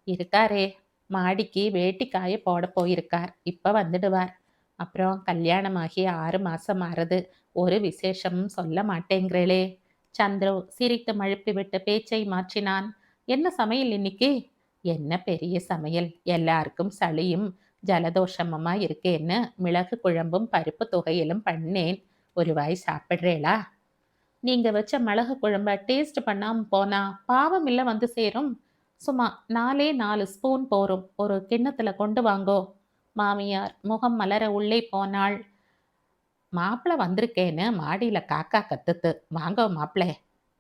இருக்காரே. மாடிக்கு வேட்டி காய போட போயிருக்கார். இப்ப வந்துடுவார். அப்புறம் கல்யாணமாகி 6 மாசம் ஆறது. ஒரு விசேஷமும் சொல்ல மாட்டேங்கிறேளே. சந்துரு சிரித்து மழுப்பிவிட்டு பேச்சை மாற்றினான். என்ன சமையல் இன்னைக்கு? என்ன பெரிய சமையல்? எல்லாருக்கும் சளியும் ஜலதோஷமுமா இருக்கேன்னு மிளகு குழம்பும் பருப்பு துவையலும் பண்ணேன். ஒரு வாய் சாப்பிடுறேளா? நீங்க வச்ச மிளகு குழம்ப டேஸ்ட் பண்ணாம போனா பாவம் இல்ல வந்து சேரும். சும்மா 4 ஸ்பூன் போரும். ஒரு கிண்ணத்துல கொண்டு வாங்கோ. மாமியார் முகம் மலர உள்ளே போனாள். மாப்பிள வந்திருக்கேன்னு மாடியில காக்கா கத்துது. வாங்கோ மாப்பிளே.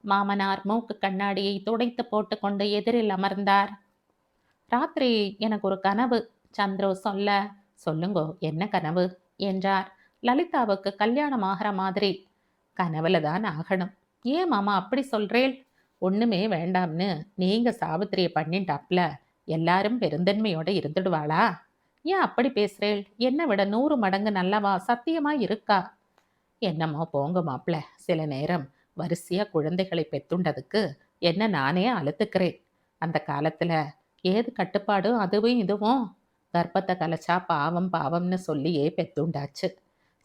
மாமனார் மூக்கு கண்ணாடியை துடைத்து போட்டுக்கொண்டு எதிரில் அமர்ந்தார். ராத்திரி எனக்கு ஒரு கனவு. சந்துரு சொல்ல, சொல்லுங்கோ என்ன கனவு என்றார். லலிதாவுக்கு கல்யாணம் ஆகிற மாதிரி. கனவுல தான் ஆகணும். ஏன் மாமா அப்படி சொல்றேள்? ஒண்ணுமே வேண்டாம்னு நீங்க சாவித்திரிய பண்ணிட்டாப்ல எல்லாரும் பெருந்தன்மையோட இருந்துடுவாளா? ஏன் அப்படி பேசுறேள்? என்னை விட 100 மடங்கு நல்லவா சத்தியமா இருக்கா? என்னமோ போங்க மாப்ள. சில நேரம் வரிசையா குழந்தைகளை பெத்துண்டதுக்கு என்ன நானே அழுத்துக்கிறேன். அந்த காலத்துல ஏது கட்டுப்பாடு அதுவும் இதுவும். கர்ப்பத்தை கலைச்சா பாவம் பாவம்னு சொல்லியே பெத்துண்டாச்சு.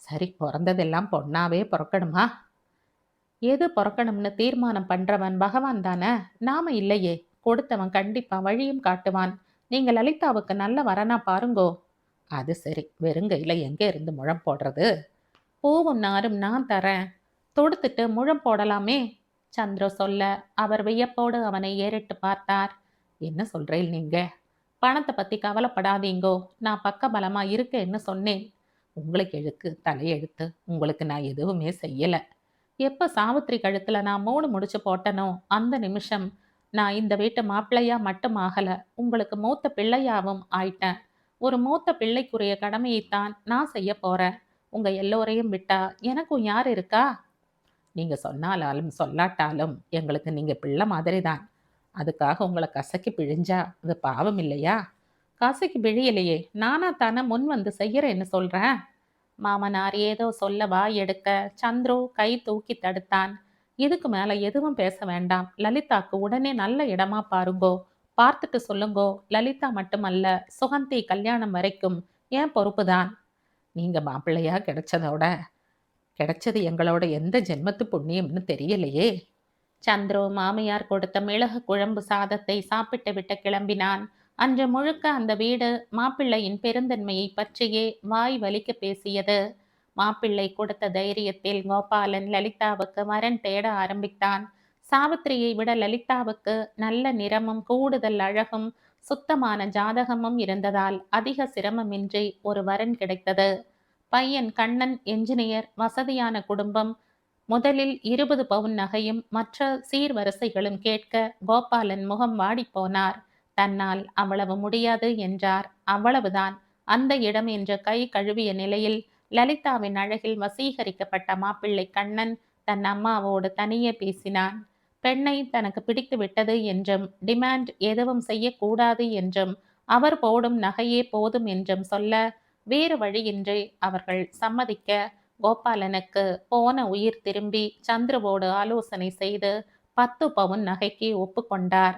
சரி பிறந்ததெல்லாம் பொண்ணாவே பிறக்கணுமா? எது பொறக்கணும்னு தீர்மானம் பண்றவன் பகவான் தானே, நாம இல்லையே. கொடுத்தவன் கண்டிப்பா வழியும் காட்டுவான். நீங்க லலிதாவுக்கு நல்ல வரனா பாருங்கோ. அது சரி, வெறுங்கையில எங்க இருந்து முழம் போடுறது? பூவும் நாரும் நான் தரேன். தொடுத்துட்டு முழம் போடலாமே. சந்திர சொல்ல அவர் வியப்போடு அவனை ஏறிட்டு பார்த்தார். என்ன சொல்றேன் நீங்க? பணத்தை பத்தி கவலைப்படாதீங்கோ. நான் பக்கபலமா இருக்கேன்னு சொன்னேன். உங்களுக்கு எழுக்கு தலையெழுத்து. உங்களுக்கு நான் எதுவுமே செய்யல. எப்ப சாவித்திரி கழுத்துல நான் 3 முடிச்சு போட்டனோ அந்த நிமிஷம் நான் இந்த வீட்டு மாப்பிள்ளையா மட்டும் ஆகல, உங்களுக்கு மூத்த பிள்ளையாவும் ஆயிட்டேன். ஒரு மூத்த பிள்ளைக்குரிய கடமையைத்தான் நான் செய்ய போறேன். உங்க எல்லோரையும் விட்டா எனக்கும் யார் இருக்கா? நீங்க சொன்னாலும் சொல்லாட்டாலும் எங்களுக்கு நீங்க பிள்ளை மாதிரி தான். அதுக்காக உங்களை கசக்கி பிழிஞ்சா அது பாவம் இல்லையா? கசக்கி பிழியலையே, நானா தானே முன் வந்து செய்யறேன்னு சொல்றேன். மாமனார் ஏதோ சொல்ல வாய் எடுக்க சந்துரு கை தூக்கி தடுத்தான். இதுக்கு மேல எதுவும் பேச வேண்டாம். லலிதாக்கு உடனே நல்ல இடமா பாருங்கோ. பார்த்துட்டு சொல்லுங்கோ. லலிதா மட்டுமல்ல, சுகந்தி கல்யாணம் வரைக்கும் என் பொறுப்புதான். நீங்க மாப்பிள்ளையா கிடைச்சது எங்களோட எந்த ஜென்மத்து புண்ணியம்னு தெரியலையே. சந்துரு மாமியார் கொடுத்த மிளகு குழம்பு சாதத்தை சாப்பிட்டு விட்டு கிளம்பினான். அன்று முழுக்க அந்த வீடு மாப்பிள்ளையின் பெருந்தன்மையை பற்றியே வாய் வலிக்க பேசியது. மாப்பிள்ளை கொடுத்த தைரியத்தில் கோபாலன் லலிதாவுக்கு வரன் தேட ஆரம்பித்தான். சாவித்திரியை விட லலிதாவுக்கு நல்ல நிறமும் கூடுதல் அழகும் சுத்தமான ஜாதகமும் இருந்ததால் அதிக சிரமமின்றி ஒரு வரன் கிடைத்தது. பையன் கண்ணன் என்ஜினியர், வசதியான குடும்பம். முதலில் 20 பவுன் நகையும் மற்ற சீர்வரிசைகளும் கேட்க கோபாலன் முகம் வாடிப்போனார். தன்னால் அவ்வளவு முடியாது என்றார். அவ்வளவுதான். அந்த இடம் என்ற கை கழுவிய நிலையில் லலிதாவின் அழகில் வசீகரிக்கப்பட்ட மாப்பிள்ளை கண்ணன் தன் அம்மாவோடு தனியே பேசினான். பெண்ணை தனக்கு பிடித்து விட்டது என்றும் டிமாண்ட் எதுவும் செய்யக்கூடாது என்றும் அவர் போடும் நகையே போதும் என்றும் சொல்ல வேறு வழியின்றி அவர்கள் சம்மதிக்க கோபாலனுக்கு போன உயிர் திரும்பி சந்துருவோடு ஆலோசனை செய்து 10 பவுன் நகைக்கு ஒப்புக்கொண்டார்.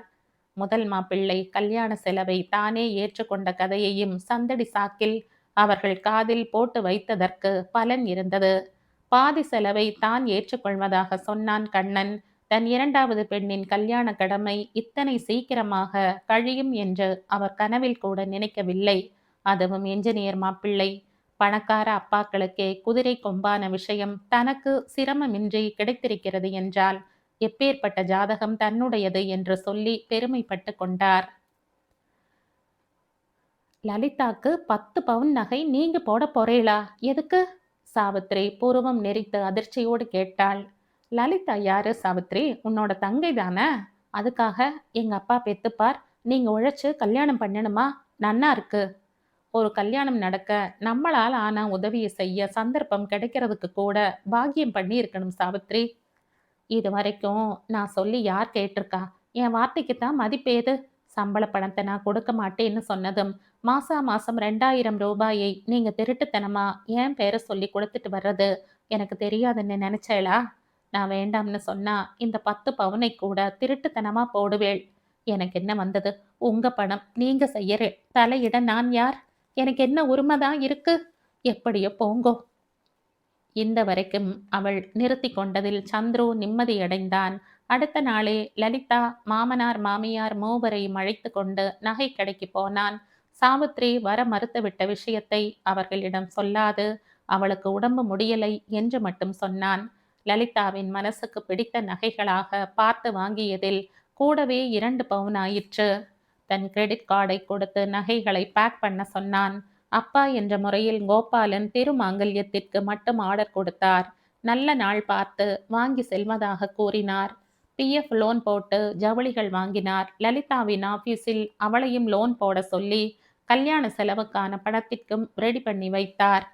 முதல் மாப்பிள்ளை கல்யாண செலவை தானே ஏற்றுக்கொண்ட கதையையும் சந்தடி சாக்கில் அவர்கள் காதில் போட்டு வைத்ததற்கு பலன் இருந்தது. பாதி செலவை தான் ஏற்றுக்கொள்வதாக சொன்னான் கண்ணன். தன் 2வது பெண்ணின் கல்யாண கடமை இத்தனை சீக்கிரமாக கழியும் என்று அவர் கனவில் கூட நினைக்கவில்லை. அதுவும் என்ஜினியர் மாப்பிள்ளை. பணக்கார அப்பாக்களுக்கே குதிரை கொம்பான விஷயம் தனக்கு சிரமமின்றி கிடைத்திருக்கிறது என்றால் எப்பேற்பட்ட ஜாதகம் தன்னுடையது என்று சொல்லி பெருமைப்பட்டு கொண்டார். லலிதாக்கு 10 பவுன் நகை நீங்க போட போறீளா? எதுக்கு? சாவித்திரி புருவம் நெறித்து அதிர்ச்சியோடு கேட்டாள். லலிதா யாரு சாவித்திரி? உன்னோட தங்கை தானே? அதுக்காக எங்க அப்பா பெத்துப்பார், நீங்க உழைச்சு கல்யாணம் பண்ணணுமா? நன்னா இருக்கு. ஒரு கல்யாணம் நடக்க நம்மளால் ஆன உதவியை செய்ய சந்தர்ப்பம் கிடைக்கிறதுக்கு கூட பாக்கியம் பண்ணி இருக்கணும் சாவித்ரி. இது வரைக்கும் நான் சொல்லி யார் கேட்டிருக்கா? என் வார்த்தைக்குத்தான் மதிப்பேது. சம்பள பணத்தை நான் கொடுக்க மாட்டேன்னு சொன்னதும் மாசம் 2000 ரூபாயை நீங்க திருட்டுத்தனமா என் பேரை சொல்லி கொடுத்துட்டு வர்றது எனக்கு தெரியாதுன்னு நினைச்சேளா? நான் வேண்டாம்னு சொன்னா இந்த 10 பவுனை கூட திருட்டுத்தனமா போடுவேள். எனக்கு என்ன வந்தது? உங்க பணம், நீங்க செய்யறே. தலையிட நான் யார்? எனக்கு என்ன உரிமைதான் இருக்கு? எப்படியோ போங்கோ. இந்த வரைக்கும் அவள் நிறுத்தி கொண்டதில் சந்துரு நிம்மதியடைந்தான். அடுத்த நாளே லலிதா மாமனார் மாமியார் மூவரையும் அழைத்து கொண்டு நகை கடைக்கு போனான். சாவித்திரி வர மறுத்துவிட்ட விஷயத்தை அவர்களிடம் சொல்லாது அவளுக்கு உடம்பு முடியலை என்று மட்டும் சொன்னான். லலிதாவின் மனசுக்கு பிடித்த நகைகளாக பார்த்து வாங்கியதில் கூடவே 2 பவுன் ஆயிற்று. தன் கிரெடிட் கார்டை கொடுத்து நகைகளை பேக் பண்ண சொன்னான். அப்பா என்ற முறையில் கோபாலன் திருமாங்கல்யத்திற்கு மட்டும் ஆர்டர் கொடுத்தார். நல்ல நாள் பார்த்து வாங்கி செல்வதாக கூறினார். பிஎஃப் லோன் போட்டு ஜவுளிகள் வாங்கினார். லலிதாவின் ஆபீஸில் அவளையும் லோன் போட சொல்லி கல்யாண செலவுக்கான பணத்திற்கும் ரெடி பண்ணி வைத்தார்.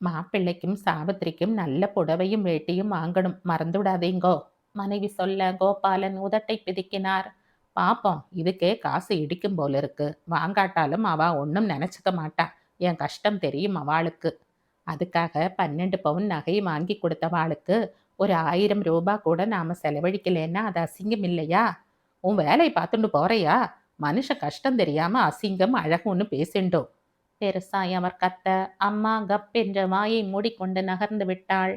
மாப்பிள்ளைக்கும் சாவித்திரிக்கும் நல்ல புடவையும் வேட்டியும் வாங்கணும், மறந்துவிடாதீங்கோ. மனைவி சொல்ல கோபாலன் உதட்டை பிதுக்கினார். பாப்போம், இதுக்கே காசு இடிக்கும் போல இருக்கு. வாங்காட்டாலும் அவ ஒன்றும் நினைச்சுக்க மாட்டா. என் கஷ்டம் தெரியும் அவளுக்கு. அதுக்காக 12 பவுன் நகை வாங்கி கொடுத்தவாளுக்கு ஒரு 1000 ரூபாய் கூட நாம செலவழிக்கலன்னா அது அசிங்கம் இல்லையா? உன் வேலையை பார்த்துட்டு போறையா? மனுஷ கஷ்டம் தெரியாம அசிங்கம் அழகுன்னு பேசிண்டோ. பெருசாய் அவர் கத்த அம்மா கப் என்ற வாயை மூடிக்கொண்டு நகர்ந்து விட்டாள்.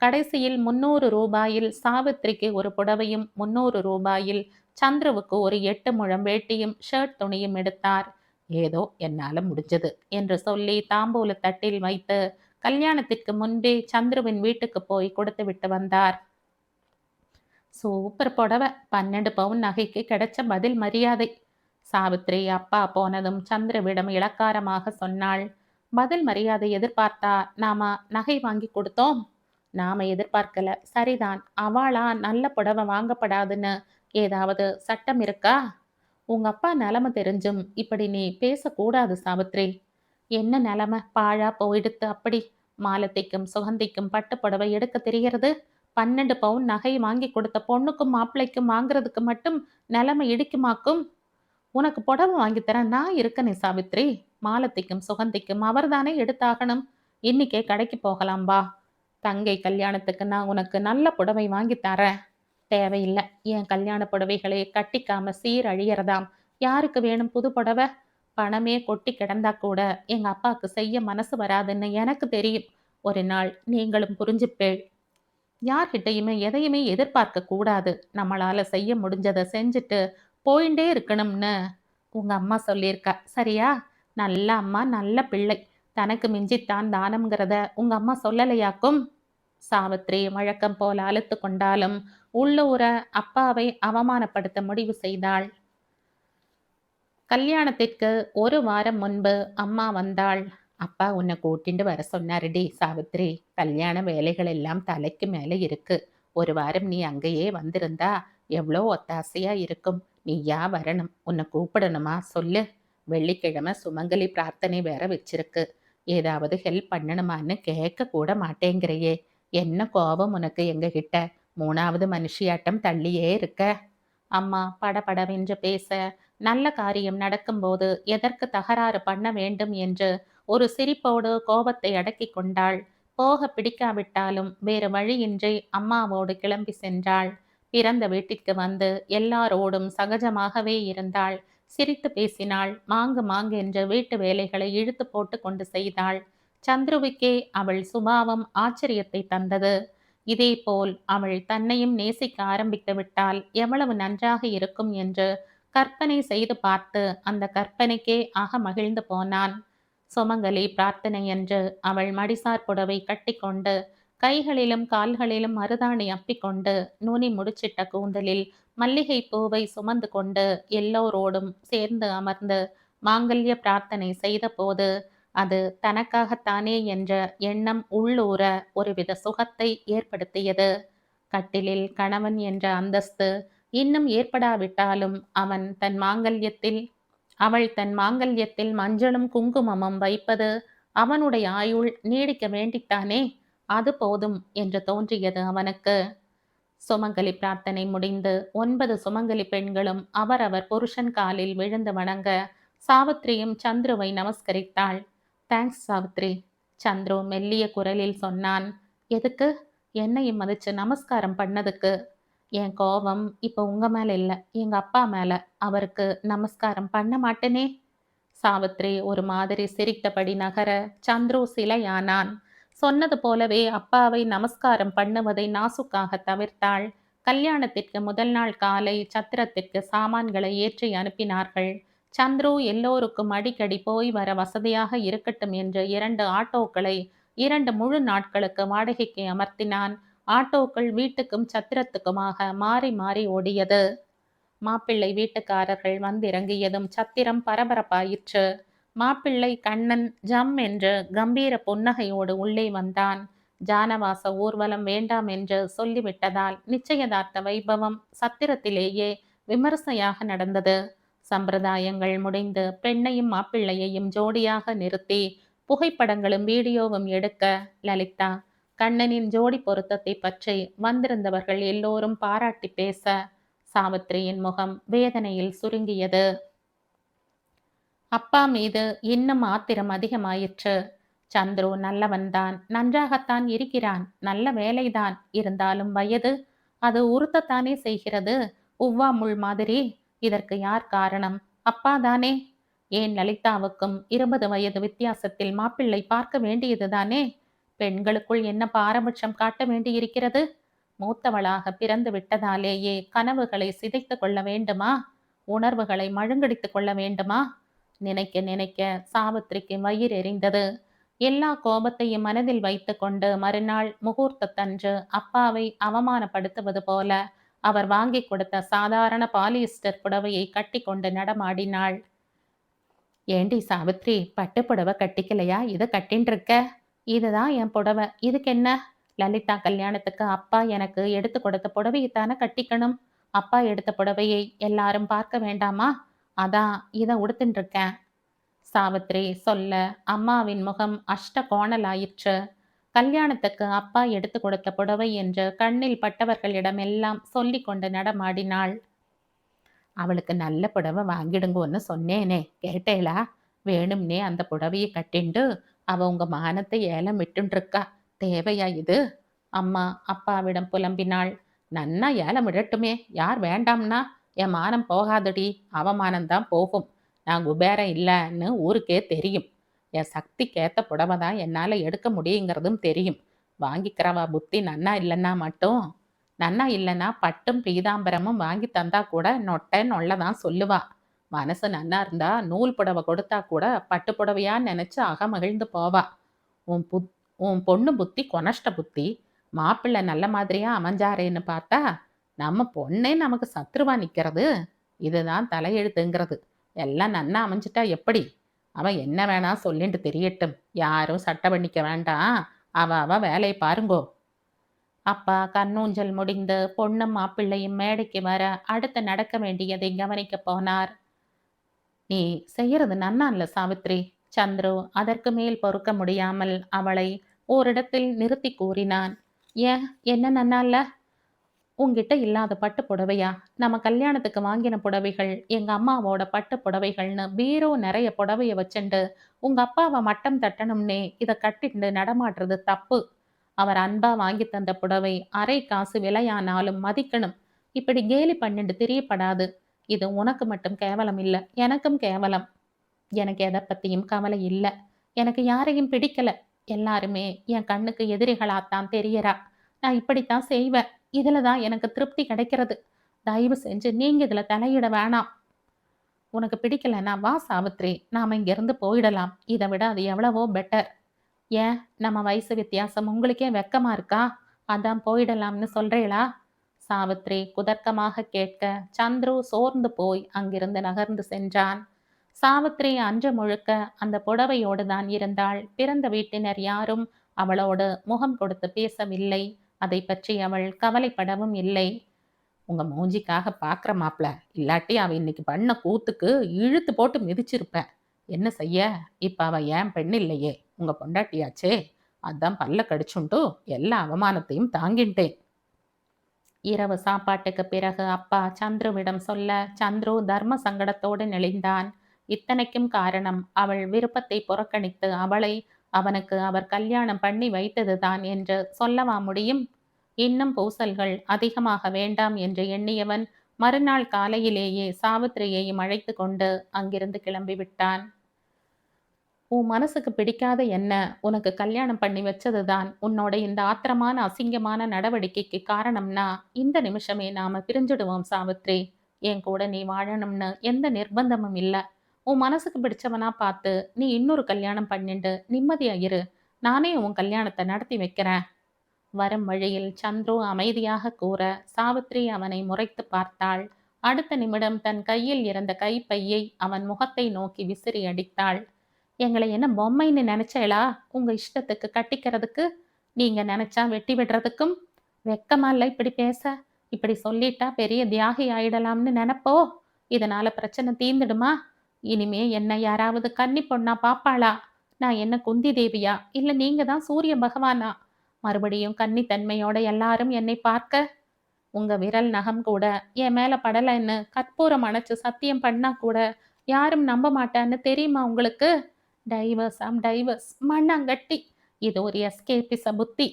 கடைசியில் 300 ரூபாயில் சாவித்திரிக்கு ஒரு புடவையும் 300 ரூபாயில் சந்துருவுக்கு ஒரு 8 முழம் வேட்டியும் ஷர்ட் துணியும் எடுத்தார். ஏதோ என்னால முடிஞ்சது என்று சொல்லி தாம்பூல தட்டில் வைத்து கல்யாணத்திற்கு முன்பே சந்துருவின் வீட்டுக்கு போய் கொடுத்து விட்டு வந்தார். சூப்பர் புடவை, 12 பவுன் நகைக்கு கிடைச்ச பதில் மரியாதை. சாவித்திரி அப்பா போனதும் சந்துருவிடம் இளக்காரமாக சொன்னாள். பதில் மரியாதை எதிர்பார்த்தா நாம நகை வாங்கி கொடுத்தோம்? நாம எதிர்பார்க்கல, சரிதான். அவளா நல்ல புடவை வாங்கப்படாதுன்னு ஏதாவது சட்டம் இருக்கா? உங்க அப்பா நிலைமை தெரிஞ்சும் இப்படி நீ பேசக்கூடாது சாவித்ரி. என்ன நிலைமை பாழா போயிடுத்து அப்படி? மாலத்திக்கும் சுகந்திக்கும் பட்டு புடவை எடுக்க தெரியறது? 12 பவுன் நகை வாங்கி கொடுத்த பொண்ணுக்கும் மாப்பிள்ளைக்கும் வாங்குறதுக்கு மட்டும் நிலைமை இடிக்குமாக்கும்? உனக்கு புடவை வாங்கித்தரேன், நான் இருக்கனே சாவித்ரி. மாலத்திக்கும் சுகந்திக்கும் அவர்தானே எடுத்தாகணும். இன்னைக்கே கடைக்கு போகலாம் வா. தங்கை கல்யாணத்துக்கு நான் உனக்கு நல்ல புடவை வாங்கி தரேன். தேவையில்லை, என் கல்யாண புடவைகளே கட்டிக்காம சீரழியறதாம். யாருக்கு வேணும் புது புடவை? பணமே கொட்டி கிடந்தா கூட எங்க அப்பாவுக்கு செய்ய மனசு வராதுன்னு எனக்கு தெரியும். ஒரு நாள் நீங்களும் புரிஞ்சுப்பேள். யார்கிட்டையுமே எதையுமே எதிர்பார்க்க கூடாது. நம்மளால செய்ய முடிஞ்சதை செஞ்சுட்டு போயிண்டே இருக்கணும்னு உங்க அம்மா சொல்லியிருக்கா, சரியா? நல்ல அம்மா, நல்ல பிள்ளை. தனக்கு மிஞ்சித்தான் தானம்ங்கிறத உங்க அம்மா சொல்லலையாக்கும்? சாவித்ரி வழக்கம் போல அழுத்து கொண்டாலும் உள்ளூர அப்பாவை அவமானப்படுத்த முடிவு செய்தாள். கல்யாணத்திற்கு 1 வாரம் முன்பு அம்மா வந்தாள். அப்பா உன்னை கூட்டிண்டு வர சொன்னாருடி சாவித்ரி. கல்யாண வேலைகள் எல்லாம் தலைக்கு மேலே இருக்கு. 1 வாரம் நீ அங்கேயே வந்திருந்தா எவ்வளோ ஒத்தாசையா இருக்கும். நீயா வரணும். உன்னை கூப்பிடணுமா சொல்லு. வெள்ளிக்கிழமை சுமங்கலி பிரார்த்தனை வேற வச்சிருக்கு. ஏதாவது ஹெல்ப் பண்ணணுமான்னு கேட்க கூட மாட்டேங்கிறையே. என்ன கோபம் உனக்கு எங்க கிட்ட? 3வது மனுஷியாட்டம் தள்ளியே இருக்க. அம்மா படபடவென்று பேச, நல்ல காரியம் நடக்கும்போது எதற்கு தகராறு பண்ண வேண்டும் என்று ஒரு சிரிப்போடு கோபத்தை அடக்கி கொண்டாள். போக பிடிக்காவிட்டாலும் வேறு வழியின்றி அம்மாவோடு கிளம்பி சென்றாள். பிறந்த வீட்டிற்கு வந்து எல்லாரோடும் சகஜமாகவே இருந்தாள். சிரித்து பேசினாள். மாங்கு மாங்கு என்று வீட்டு வேலைகளை இழுத்து போட்டு கொண்டு செய்தாள். சந்துருவுக்கே அவள் சுபாவம் ஆச்சரியத்தை தந்தது. இதேபோல் அவள் தன்னையும் நேசிக்க ஆரம்பித்து விட்டால் எவ்வளவு நன்றாக இருக்கும் என்று கற்பனை செய்து பார்த்து அந்த கற்பனைக்கே ஆக மகிழ்ந்து போனான். சுமங்கலி பிரார்த்தனை என்று அவள் மடிசார் புடவை கட்டிக்கொண்டு கைகளிலும் கால்களிலும் மருதாணி அப்பிக்கொண்டு நுனி முடிச்சிட்ட கூந்தலில் மல்லிகை பூவை சுமந்து கொண்டு எல்லோரோடும் சேர்ந்து அமர்ந்து மாங்கல்ய பிரார்த்தனை செய்த போது அது தனக்காகத்தானே என்ற எண்ணம் உள்ளூர ஒருவித சுகத்தை ஏற்படுத்தியது. கட்டிலில் கணவன் என்ற அந்தஸ்து இன்னும் ஏற்படாவிட்டாலும் அவள் தன் மாங்கல்யத்தில் மஞ்சளும் குங்குமமும் வைப்பது அவனுடைய ஆயுள் நீடிக்க வேண்டித்தானே. அது போதும் என்று தோன்றியது அவனுக்கு. சுமங்கலி பிரார்த்தனை முடிந்து 9 சுமங்கலி பெண்களும் அவரவர் புருஷன் காலில் விழுந்து வணங்க சாவித்திரியும் சந்துருவை நமஸ்கரித்தாள். தேங்க்ஸ் சாவித்ரி. சந்துரு மெல்லிய குரலில் சொன்னான். எதுக்கு? என்னையும் மதிச்சு நமஸ்காரம் பண்ணதுக்கு. என் கோபம் இப்போ உங்க மேல இல்லை, எங்க அப்பா மேல. அவருக்கு நமஸ்காரம் பண்ண மாட்டேனே. சாவித்ரி ஒரு மாதிரி சிரித்தபடி நகர சந்துரு சிலையானான். சொன்னது போலவே அப்பாவை நமஸ்காரம் பண்ணுவதை நாசுக்காக தவிர்த்தாள். கல்யாணத்திற்கு முதல் நாள் காலை சத்திரத்திற்கு சாமான்களை ஏற்றி அனுப்பினார்கள். சந்துரு எல்லோருக்கும் அடிக்கடி போய் வர வசதியாக இருக்கட்டும் என்று 2 ஆட்டோக்களை 2 முழு நாட்களுக்கு வாடகைக்கு அமர்த்தினான். ஆட்டோக்கள் வீட்டுக்கும் சத்திரத்துக்குமாக மாறி மாறி ஓடியது. மாப்பிள்ளை வீட்டுக்காரர்கள் வந்திறங்கியதும் சத்திரம் பரபரப்பாயிற்று. மாப்பிள்ளை கண்ணன் ஜம் என்று கம்பீர புன்னகையோடு உள்ளே வந்தான். ஜானவாச ஊர்வலம் வேண்டாம் என்று சொல்லிவிட்டதால் நிச்சயதார்த்த வைபவம் சத்திரத்திலேயே விமர்சையாக நடந்தது. சம்பிரதாயங்கள் முடிந்து பெண்ணையும் மாப்பிள்ளையையும் ஜோடியாக நிறுத்தி புகைப்படங்களும் வீடியோவும் எடுக்க லலிதா கண்ணனின் ஜோடி பொருத்தத்தை பற்றி வந்திருந்தவர்கள் எல்லோரும் பாராட்டி பேச சாவித்திரியின் முகம் வேதனையில் சுருங்கியது. அப்பா மீது இன்னும் ஆத்திரம் அதிகமாயிற்று. சந்துரு நல்லவன்தான், நன்றாகத்தான் இருக்கிறான், நல்ல வேலைதான். இருந்தாலும் வயது அது உறுத்தத்தானே செய்கிறது. உவ்வா முள் மாதிரி. இதற்கு யார் காரணம்? அப்பாதானே. ஏன் லலிதாவுக்கும் 20 வயது வித்தியாசத்தில் மாப்பிள்ளை பார்க்க வேண்டியதுதானே. பெண்களுக்குள் என்ன பாரபட்சம் காட்ட வேண்டியிருக்கிறது? மூத்தவளாக பிறந்து விட்டதாலேயே கனவுகளை சிதைத்து கொள்ள வேண்டுமா? உணர்வுகளை மழுங்கடித்து கொள்ள வேண்டுமா? நினைக்க நினைக்க சாவித்திரிக்கு வயிறு எரிந்தது. எல்லா கோபத்தையும் மனதில் வைத்து கொண்டு மறுநாள் முகூர்த்தத்தன்று அப்பாவை அவமானப்படுத்துவது போல அவர் வாங்கி கொடுத்த சாதாரண பாலிஸ்டர் புடவையை கட்டி கொண்டு நடமாடினாள். ஏண்டி சாவித்ரி, பட்டு புடவை கட்டிக்கலையா? இதை கட்டின்னு இருக்க. இதுதான் என் புடவை, இதுக்கு என்ன? லலிதா கல்யாணத்துக்கு அப்பா எனக்கு எடுத்து கொடுத்த புடவையைத்தானே கட்டிக்கணும். அப்பா எடுத்த புடவையை எல்லாரும் பார்க்க வேண்டாமா? அதான் இதை உடுத்துட்டு இருக்கேன். சாவித்ரி சொல்ல அம்மாவின் முகம் அஷ்ட கோணலாயிற்று. கல்யாணத்துக்கு அப்பா எடுத்து கொடுத்த புடவை என்று கண்ணில் பட்டவர்களிடமெல்லாம் சொல்லி கொண்டு நடமாடினாள். அவளுக்கு நல்ல புடவை வாங்கிடுங்கன்னு சொன்னேனே, கேட்டேளா? வேணும்னே அந்த புடவையை கட்டிண்டு அவ உங்க மானத்தை ஏலம் விட்டுருக்கா. தேவையா இது? அம்மா அப்பாவிடம் புலம்பினாள். நன்னா ஏலம் விடட்டுமே, யார் வேண்டாம்னா? என் மானம் போகாதடி, அவமானம்தான் போகும். நான் குபேரம் இல்லைன்னு ஊருக்கே தெரியும். என் சக்திக்கேத்த புடவை தான் என்னால் எடுக்க முடியுங்கிறதும் தெரியும். வாங்கிக்கிறவா புத்தி நன்னா இல்லைன்னா மட்டும், நன்னா இல்லைன்னா பட்டும் பீதாம்பரமும் வாங்கி தந்தா கூட நொட்டை நொல்லதான் சொல்லுவா. மனசு நன்னா இருந்தா நூல் புடவை கொடுத்தா கூட பட்டு புடவையா நினைச்சு அகமகிழ்ந்து போவா. உன் பொண்ணு புத்தி கொனஷ்ட புத்தி. மாப்பிள்ளை நல்ல மாதிரியா அமைஞ்சாரேன்னு பார்த்தா நம்ம பொண்ணே நமக்கு சத்ருவா நிற்கிறது. இதுதான் தலையெழுத்துங்கிறது. எல்லாம் நன்னா அமைஞ்சிட்டா எப்படி? அவன் என்ன வேணா சொல்லிட்டு தெரியட்டும், யாரும் சட்டை பண்ணிக்க வேண்டாம். அவ வேலையை பாருங்கோ. அப்பா கண்ணூஞ்சல் முடிந்து பொண்ணும் மாப்பிள்ளையும் மேடைக்கு வர அடுத்து நடக்க வேண்டியதை கவனிக்க போனார். நீ செய்யறது நன்னா இல்ல சாவித்ரி. சந்துரு அதற்கு மேல் பொறுக்க முடியாமல் அவளை ஓரிடத்தில் நிறுத்தி கூறினான். ஏன், என்ன நன்னா இல்ல? உன்கிட்ட இல்லாத பட்டு புடவையா? நம்ம கல்யாணத்துக்கு வாங்கின புடவைகள், எங்க அம்மாவோட பட்டு புடவைகள்னு பீரோ நிறைய புடவைய வச்சுண்டு உங்க அப்பாவை மட்டம் தட்டணும்னே இதை கட்டிட்டு நடமாடுறது தப்பு. அவர் அன்பா வாங்கி தந்த புடவை அரை காசு விலையானாலும் மதிக்கணும். இப்படி கேலி பண்ணிட்டு தெரியப்படாது. இது உனக்கு மட்டும் கேவலம் இல்லை, எனக்கும் கேவலம். எனக்கு எதை பத்தியும் கவலை இல்லை. எனக்கு யாரையும் பிடிக்கல. எல்லாருமே என் கண்ணுக்கு எதிரிகளாத்தான் தெரியறா. நான் இப்படித்தான் செய்வேன். இதுல தான் எனக்கு திருப்தி கிடைக்கிறது. தயவு செஞ்சு நீங்க இதுல தலையிட வேணாம். உனக்கு பிடிக்கலன்னா வா சாவித்ரி, நாம இங்கிருந்து போயிடலாம். இதை விட அது எவ்வளவோ பெட்டர். ஏன், நம்ம வயசு வித்தியாசம் உங்களுக்கே வெக்கமா இருக்கா? அதான் போயிடலாம்னு சொல்றேளா? சாவித்ரி குதர்க்கமாக கேட்க சந்துரு சோர்ந்து போய் அங்கிருந்து நகர்ந்து சென்றான். சாவித்ரி அன்று முழுக்க அந்த புடவையோடு தான் இருந்தாள். பிறந்த வீட்டினர் யாரும் அவளோடு முகம் கொடுத்து பேசவில்லை. அதை பற்றி அவள் கவலைப்படவும் இல்லை. உங்க மூஞ்சிக்காக பார்க்குற மாப்பிள, இல்லாட்டி அவ இன்னைக்கு பண்ண கூத்துக்கு இழுத்து போட்டு மிதிச்சிருப்பேன். என்ன செய்ய, இப்ப அவ ஏன் பெண் இல்லையே, உங்க பொண்டாட்டியாச்சே. அதான் பல்ல கடிச்சுண்டு எல்லா அவமானத்தையும் தாங்கிட்டேன். இரவு சாப்பாட்டுக்கு பிறகு அப்பா சந்துருவிடம் சொல்ல சந்துரு தர்ம சங்கடத்தோடு நெளிந்தான். இத்தனைக்கும் காரணம் அவள் விருப்பத்தை புறக்கணித்து அவளை அவனுக்கு அவர் கல்யாணம் பண்ணி வைத்ததுதான் என்று சொல்லவா முடியும்? இன்னும் பூசல்கள் அதிகமாக வேண்டாம் என்று எண்ணியவன் மறுநாள் காலையிலேயே சாவித்திரியையும் அழைத்து கொண்டு அங்கிருந்து கிளம்பி விட்டான். உன் மனசுக்கு பிடிக்காத என்ன உனக்கு கல்யாணம் பண்ணி வச்சதுதான் உன்னோட இந்த ஆத்திரமான அசிங்கமான நடவடிக்கைக்கு காரணம்னா இந்த நிமிஷமே நாம பிரிஞ்சிடுவோம் சாவித்ரி. என் கூட நீ வாழணும்னு எந்த நிர்பந்தமும் இல்ல. உன் மனசுக்கு பிடிச்சவனா பார்த்து நீ இன்னொரு கல்யாணம் பண்ணிண்டு நிம்மதியா இரு. நானே உன் கல்யாணத்தை நடத்தி வைக்கிறேன். வரும் வழியில் சந்துரு அமைதியாக கூற சாவித்ரி அவனை முறைத்து பார்த்தாள். அடுத்த நிமிடம் தன் கையில் இருந்த கைப்பையை அவன் முகத்தை நோக்கி விசிறி அடித்தாள். எங்களை என்ன பொம்மைன்னு நினைச்சேளா? உங்க இஷ்டத்துக்கு கட்டிக்கிறதுக்கு? நீங்க நினைச்சா வெட்டி விடுறதுக்கும்? வெக்கமா இல்ல இப்படி பேச? இப்படி சொல்லிட்டா பெரிய தியாகி ஆயிடலாம்னு நினைப்போ? இதனால பிரச்சனை தீர்ந்துடுமா? இனிமே என்ன யாராவது கன்னி பொண்ணா பாப்பாளா? நான் என்ன குந்தி தேவியா? இல்ல நீங்க தான் சூரிய பகவானா? மறுபடியும் கன்னித்தன்மையோட எல்லாரும் என்னை பார்க்க? உங்க விரல் நகம் கூட என் மேல படலைன்னு கற்பூரம் அணைச்சு சத்தியம் பண்ணா கூட யாரும் நம்ப மாட்டான்னு தெரியுமா உங்களுக்கு? டைவர்ஸாம் டைவர்ஸ் மண்ணாங்கட்டி. இது ஒரு எஸ்கேபிச புத்தி.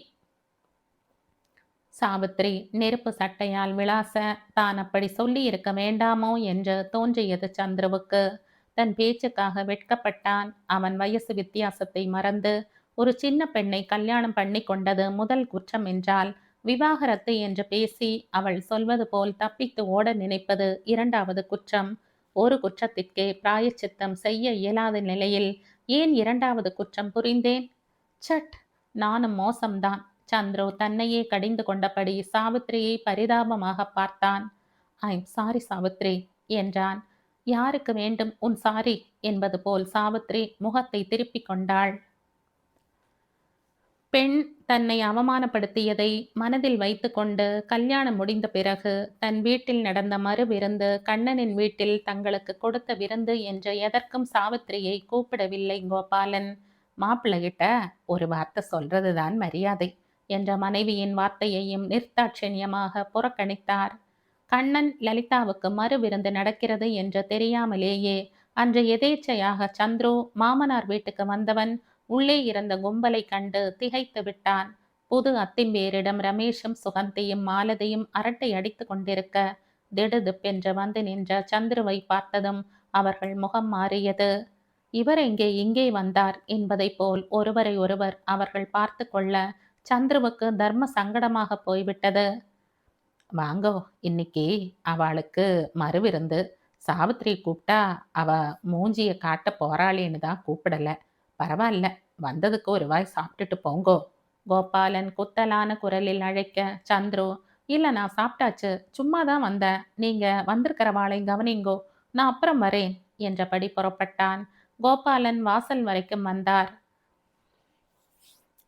சாவித்ரி நெருப்பு சட்டையால் விளாச தான் அப்படி சொல்லி இருக்க வேண்டாமோ என்று தோன்றியது சந்துருவுக்கு. தன் பேச்சுக்காக வெட்கப்பட்டான். அவன் வயசு வித்தியாசத்தை மறந்து ஒரு சின்ன பெண்ணை கல்யாணம் பண்ணி கொண்டது முதல் குற்றம் என்றால், விவாகரத்து என்று பேசி அவள் சொல்வது போல் தப்பித்து ஓட நினைப்பது இரண்டாவது குற்றம். ஒரு குற்றத்திற்கே பிராயச்சித்தம் செய்ய இயலாத நிலையில் ஏன் இரண்டாவது குற்றம் புரிந்தேன்? சட், நானும் மோசம்தான். சந்துரு தன்னையே கடிந்து கொண்டபடி சாவித்திரியை பரிதாபமாக பார்த்தான். ஐம் சாரி சாவித்ரி என்றான். யாருக்கு வேண்டும் உன் சாரி என்பது போல் சாவித்ரி முகத்தை திருப்பிக் கொண்டாள். பெண் தன்னை அவமானப்படுத்தியதை மனதில் வைத்துக்கொண்டு கல்யாணம் முடிந்த பிறகு தன் வீட்டில் நடந்த மறு விருந்து, கண்ணனின் வீட்டில் தங்களுக்கு கொடுத்த விருந்து என்று எதற்கும் சாவித்திரியை கூப்பிடவில்லை கோபாலன். மாப்பிள்ளைகிட்ட ஒரு வார்த்தை சொல்றதுதான் மரியாதை என்ற மனைவியின் வார்த்தையையும் நிர்தாட்சண்யமாக புறக்கணித்தார். கண்ணன் லலிதாவுக்கு மறு விருந்து நடக்கிறது என்று தெரியாமலேயே அன்று எதேச்சையாக சந்துரு மாமனார் வீட்டுக்கு வந்தவன் உள்ளே இருந்த கும்பலை கண்டு திகைத்து விட்டான். புது அத்திம்பேரிடம் ரமேஷும் சுகந்தியும் மாலதியும் அரட்டை அடித்து கொண்டிருக்க திடுதிப்பென்று வந்து நின்ற சந்துருவை பார்த்ததும் அவர்கள் முகம் மாறியது. இவர் இங்கே வந்தார் என்பதை போல் ஒருவரை ஒருவர் அவர்கள் பார்த்து கொள்ள சந்துருவுக்கு தர்ம சங்கடமாக போய்விட்டது. வாங்கோ, இன்னைக்கு அவளுக்கு மறுவிருந்து. சாவித்திரி கூப்பிட்டா அவ மூஞ்சிய காட்ட போறாளேன்னு தான் கூப்பிடல. பரவாயில்ல, வந்ததுக்கு ஒரு வாய் சாப்பிட்டுட்டு போங்கோ. கோபாலன் குத்தலான குரலில் அழைக்க சந்துரு, இல்ல நான் சாப்பிட்டாச்சு, சும்மா தான் வந்தேன், நீங்க வந்திருக்கிறவாளை கவனிங்கோ, நான் அப்புறம் வரேன் என்றபடி புறப்பட்டான். கோபாலன் வாசல் வரைக்கும் வந்தார்.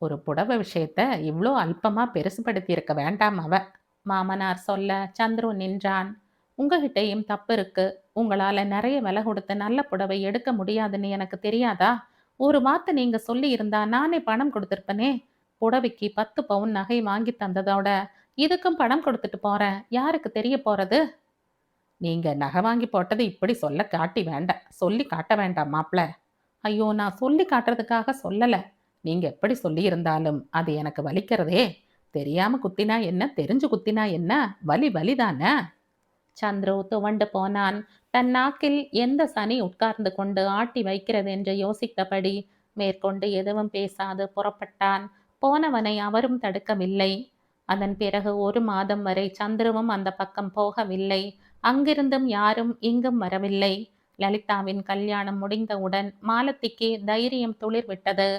ஒரு புடவை விஷயத்த இவ்வளோ அல்பமா பெருசுபடுத்தி இருக்க வேண்டாம் அவ, மாமனார் சொல்ல சந்துரு நின்றான். உங்ககிட்டயும் தப்பு இருக்கு. உங்களால நிறைய விலை கொடுத்து நல்ல புடவை எடுக்க முடியாதுன்னு எனக்கு தெரியாதா? ஒரு வார்த்தை நீங்க சொல்லி இருந்தா நானே பணம் கொடுத்திருப்பனே. புடவைக்கு 10 பவுன் நகை வாங்கி தந்ததோட இதுக்கும் பணம் கொடுத்துட்டு போறேன். யாருக்கு தெரிய போறது? நீங்க நகை வாங்கி போட்டது இப்படி சொல்ல காட்டி வேண்டாம், சொல்லி காட்ட வேண்டாம் மாப்ள. ஐயோ, நான் சொல்லி காட்டுறதுக்காக சொல்லல. நீங்க எப்படி சொல்லி இருந்தாலும் அது எனக்கு வலிக்கிறதே. தெரியாம குத்தினா என்ன, தெரிஞ்சு குத்தினா என்ன, வலி வலிதானே. சந்துரு துவண்டு போனான். தன் நாக்கில் எந்த சனி உட்கார்ந்து கொண்டு ஆட்டி வைக்கிறது என்று யோசித்தபடி மேற்கொண்டு எதுவும் பேசாது புறப்பட்டான். போனவனை அவரும் தடுக்கவில்லை. அதன் பிறகு 1 மாதம் வரை சந்துருவும் அந்த பக்கம் போகவில்லை. அங்கிருந்தும் யாரும் இங்கும் வரவில்லை. லலிதாவின் கல்யாணம் முடிந்தவுடன் மாலத்திக்கு தைரியம் துளிர்விட்டது.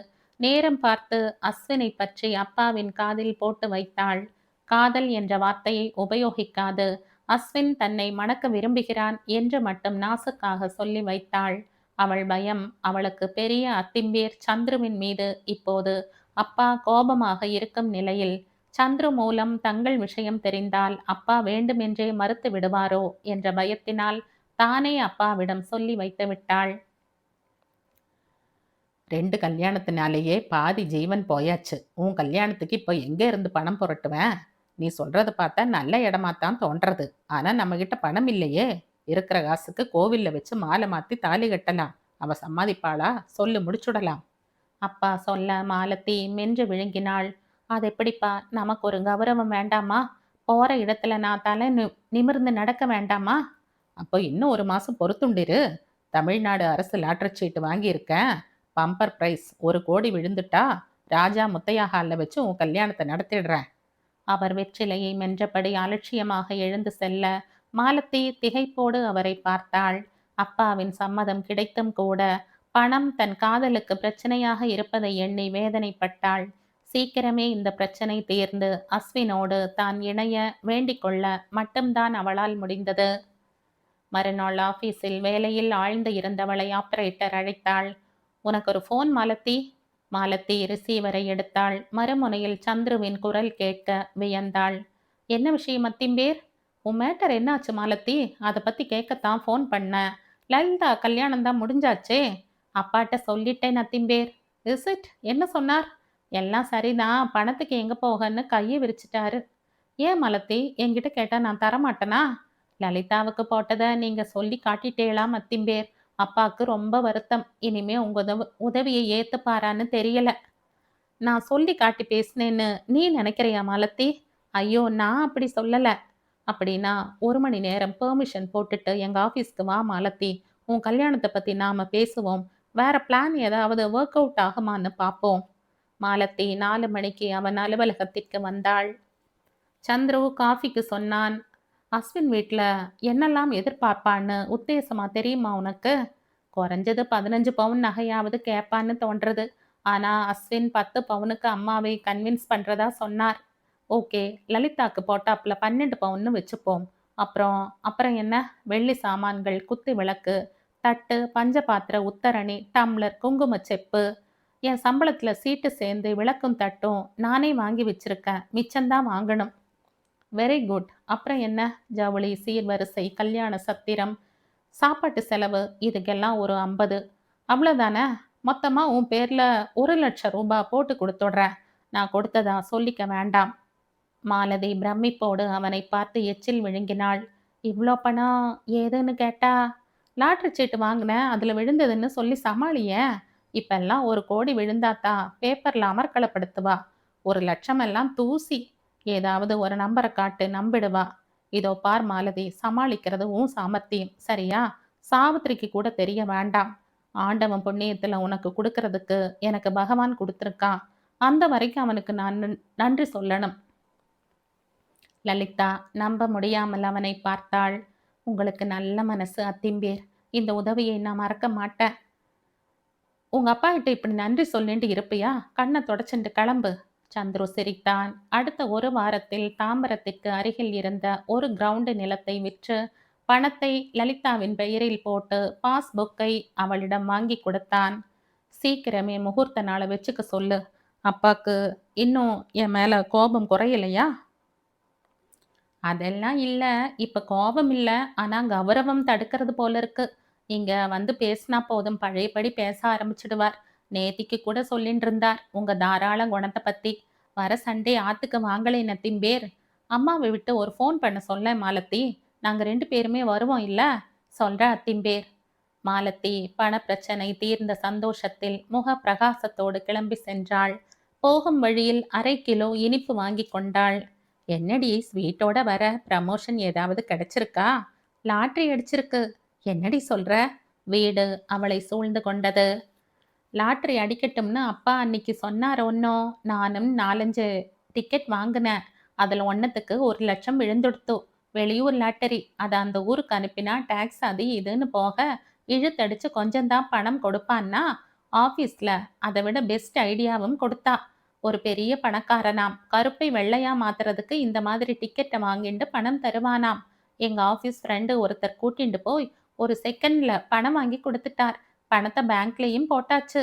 நேரம் பார்த்து அஸ்வினை பற்றி அப்பாவின் காதில் போட்டு வைத்தாள். காதல் என்ற வார்த்தையை உபயோகிக்காது அஸ்வின் தன்னை மணக்க விரும்புகிறான் என்று மட்டும் நாசுக்காக சொல்லி வைத்தாள். அவள் பயம் அவளுக்கு பெரிய அத்திம்பேர் சந்துருவின் மீது இப்போது அப்பா கோபமாக இருக்கும் நிலையில் சந்துரு மூலம் தங்கள் விஷயம் தெரிந்தால் அப்பா வேண்டுமென்றே மறுத்து விடுவாரோ என்ற பயத்தினால் தானே அப்பாவிடம் சொல்லி வைத்து விட்டாள். 2 கல்யாணத்தினாலேயே பாதி ஜீவன் போயாச்சு. உன் கல்யாணத்துக்கு இப்போ எங்கே இருந்து பணம் புரட்டுவேன்? நீ சொல்றத பார்த்தா நல்ல இடமாத்தான் தோன்றது. ஆனா நம்ம கிட்ட பணம் இல்லையே. இருக்கிற காசுக்கு கோவில்ல வச்சு மாலை மாத்தி தாலி கட்டலாம். அவ சம்மதிப்பாளா? சொல்லு, முடிச்சுடலாம். அப்பா சொல்ல மாலத்தி மென்று விழுங்கினாள். அது எப்படிப்பா, நமக்கு ஒரு கௌரவம் வேண்டாமா? போற இடத்துல நான் தலை நிமிர்ந்து நடக்க வேண்டாமா? அப்போ இன்னும் 1 மாசம் பொறுத்துண்டிரு. தமிழ்நாடு அரசு லாட்டரி சீட்டு வாங்கியிருக்கேன். பம்பர் பிரைஸ் 1 கோடி விழுந்துட்டா ராஜா முத்தையா ஹாலில் வச்சு உன் கல்யாணத்தை நடத்திடுறேன். அவர் வெற்றிலையை மென்றபடி அலட்சியமாக எழுந்து செல்ல மாலத்தி திகைப்போடு அவரை பார்த்தாள். அப்பாவின் சம்மதம் கிடைத்தும் கூட பணம் தன் காதலுக்கு பிரச்சனையாக இருப்பதை எண்ணி வேதனைப்பட்டாள். சீக்கிரமே இந்த பிரச்சனை தீர்ந்து அஸ்வினோடு தான் இணைய வேண்டிக் கொள்ள மட்டும்தான் அவளால் முடிந்தது. மறுநாள் ஆபீஸில் வேலையில் ஆழ்ந்து இருந்தவளை ஆபரேட்டர் அழைத்தாள். உனக்கு ஒரு ஃபோன் மாலத்தி. மாலத்தி ரிசீவரை எடுத்தாள். மறுமுனையில் சந்துருவின் குரல் கேட்க வியந்தாள். என்ன விஷயம் அத்திம்பேர்? உன் மேட்டர் என்னாச்சு மாலத்தி? அதை பத்தி கேட்கத்தான் ஃபோன் பண்ண. லலிதா கல்யாணம் தான் முடிஞ்சாச்சே. அப்பாட்ட சொல்லிட்டேன் அத்திம்பேர். Is it? என்ன சொன்னார்? எல்லாம் சரிதான், பணத்துக்கு எங்க போகன்னு கையை விரிச்சிட்டாரு. ஏன் மாலத்தி, என்கிட்ட கேட்டா நான் தரமாட்டேனா? லலிதாவுக்கு போட்டதை நீங்க சொல்லி காட்டிட்டேலாம் அத்திம்பேர். அப்பாவுக்கு ரொம்ப வருத்தம். இனிமே உங்க உதவியை ஏத்துப்பாரான்னு தெரியல. நான் சொல்லி காட்டி பேசினேன்னு நீ நினைக்கிறியா மாலத்தி? ஐயோ, நான் அப்படி சொல்லல. அப்படின்னா 1 மணி நேரம் பெர்மிஷன் போட்டுட்டு எங்க ஆஃபீஸ்க்கு வா மாலத்தி. உன் கல்யாணத்தை பத்தி நாம பேசுவோம். வேற பிளான் ஏதாவது ஒர்க் அவுட் ஆகுமான்னு பார்ப்போம். மாலத்தி 4 மணிக்கு அவன் அலுவலகத்திற்கு வந்தாள். சந்துரு காஃபிக்கு சொன்னான். அஸ்வின் வீட்டில் என்னெல்லாம் எதிர்பார்ப்பான்னு உத்தேசமா தெரியுமா உனக்கு? குறைஞ்சது 15 பவுன் நகையாவது கேட்பான்னு தோன்றது. ஆனால் அஸ்வின் 10 பவுனுக்கு அம்மாவை கன்வின்ஸ் பண்ணுறதா சொன்னார். ஓகே, லலிதாக்கு போட்டாப்புல 12 பவுன்னு வச்சுப்போம். அப்புறம் அப்புறம் என்ன? வெள்ளி சாமான்கள், குத்து விளக்கு, தட்டு, பஞ்சபாத்திர உத்தரணி, டம்ளர், குங்குமச்செப்பு. என் சம்பளத்தில் சீட்டு சேர்ந்து விளக்கும் தட்டும் நானே வாங்கி வச்சிருக்கேன். மிச்சம்தான் வாங்கணும். Very good. அப்புறம் என்ன? ஜவுளி, சீர்வரிசை, கல்யாண சத்திரம், சாப்பாட்டு செலவு, இதுக்கெல்லாம் ஒரு 50. அவ்வளோதானே? மொத்தமாக உன் பேரில் 1,00,000 ரூபாய் போட்டு கொடுத்துட்றேன். நான் கொடுத்ததா சொல்லிக்க வேண்டாம். மாலதி பிரமிப்போடு அவனை பார்த்து எச்சில் விழுங்கினாள். இவ்வளோ பணம் ஏதுன்னு கேட்டா? லாட்ரி சீட்டு வாங்கினேன், அதில் விழுந்ததுன்னு சொல்லி சமாளிய. இப்பெல்லாம் 1 கோடி விழுந்தாத்தான் பேப்பரில் அமர்க்களப்படுத்துவா. 1,00,000 எல்லாம் தூசி. ஏதாவது ஒரு நம்பரை காட்டு, நம்பிடுவா. இதோ பார் மாலதி, சமாளிக்கிறது உன் சாமர்த்தியம், சரியா? சாவித்திரிக்கு கூட தெரிய வேண்டாம். ஆண்டவன் புண்ணியத்துல உனக்கு கொடுக்கறதுக்கு எனக்கு பகவான் கொடுத்துருக்கான். அந்த வரைக்கும் அவனுக்கு நான் நன்றி சொல்லணும். லலிதா நம்ப முடியாமல் அவனை பார்த்தாள். உங்களுக்கு நல்ல மனசு அத்திம்பேர். இந்த உதவியை நான் மறக்க மாட்டேன். உங்க அப்பா கிட்ட இப்படி நன்றி சொல்லிட்டு இருப்பியா? கண்ணை தொடச்சுட்டு கிளம்பு. சந்துரு சிரித்தான். அடுத்த 1 வாரத்தில் தாம்பரத்திற்கு அருகில் இருந்த ஒரு கிரவுண்டு நிலத்தை விற்று பணத்தை லலிதாவின் பெயரில் போட்டு பாஸ்புக்கை அவளிடம் வாங்கி கொடுத்தான். சீக்கிரமே முகூர்த்த நாளை வச்சுக்க சொல்லு. அப்பாக்கு இன்னும் என் மேல கோபம் குறையலையா? அதெல்லாம் இல்ல. இப்ப கோபம் இல்ல. ஆனா கௌரவம் தடுக்கிறது போல இருக்கு. இங்க வந்து பேசினா போதும் பழையபடி பேச ஆரம்பிச்சிடுவார். நேத்திக்கு கூட சொல்லிட்டு இருந்தார் உங்க தாராள குணத்தை பத்தி. வர சண்டே ஆத்துக்கு வாங்களேன் நத்திம்பேர். அம்மாவை விட்டு ஒரு ஃபோன் பண்ண சொல்ல மாலத்தி. நாங்க 2 பேருமே வருவோம் இல்ல? சொல்ற அத்திம்பேர். மாலத்தி பண பிரச்சனை தீர்ந்த சந்தோஷத்தில் முக பிரகாசத்தோடு கிளம்பி சென்றாள். போகும் வழியில் 1/2 கிலோ இனிப்பு வாங்கி கொண்டாள். என்னடி ஸ்வீட்டோட வர? ப்ரமோஷன் ஏதாவது கிடைச்சிருக்கா? லாட்ரி அடிச்சிருக்கு. என்னடி சொல்ற? வீடு அவளை சூழ்ந்து கொண்டது. லாட்ரி அடிக்கட்டும்னு அப்பா அன்னைக்கு சொன்னார். ஒன்றும் நானும் 4-5 டிக்கெட் வாங்கினேன். அதில் ஒன்றுத்துக்கு 1,00,000 விழுந்துடுத்து. வெளியூர் லாட்டரி. அதை அந்த ஊருக்கு அனுப்பினா டேக்ஸ் அது இதுன்னு போக இழுத்தடிச்சு கொஞ்சம்தான் பணம் கொடுப்பான்னா ஆஃபீஸில் அதை விட பெஸ்ட் ஐடியாவும் கொடுத்தா. ஒரு பெரிய பணக்காரனாம். கருப்பை வெள்ளையா மாத்துறதுக்கு இந்த மாதிரி டிக்கெட்டை வாங்கிட்டு பணம் தருவானாம். எங்கள் ஆஃபீஸ் ஃப்ரெண்டு ஒருத்தர் கூட்டிட்டு போய் ஒரு செகண்ட்ல பணம் வாங்கி கொடுத்துட்டார். பணத்தை பேங்க்லேயும் போட்டாச்சு.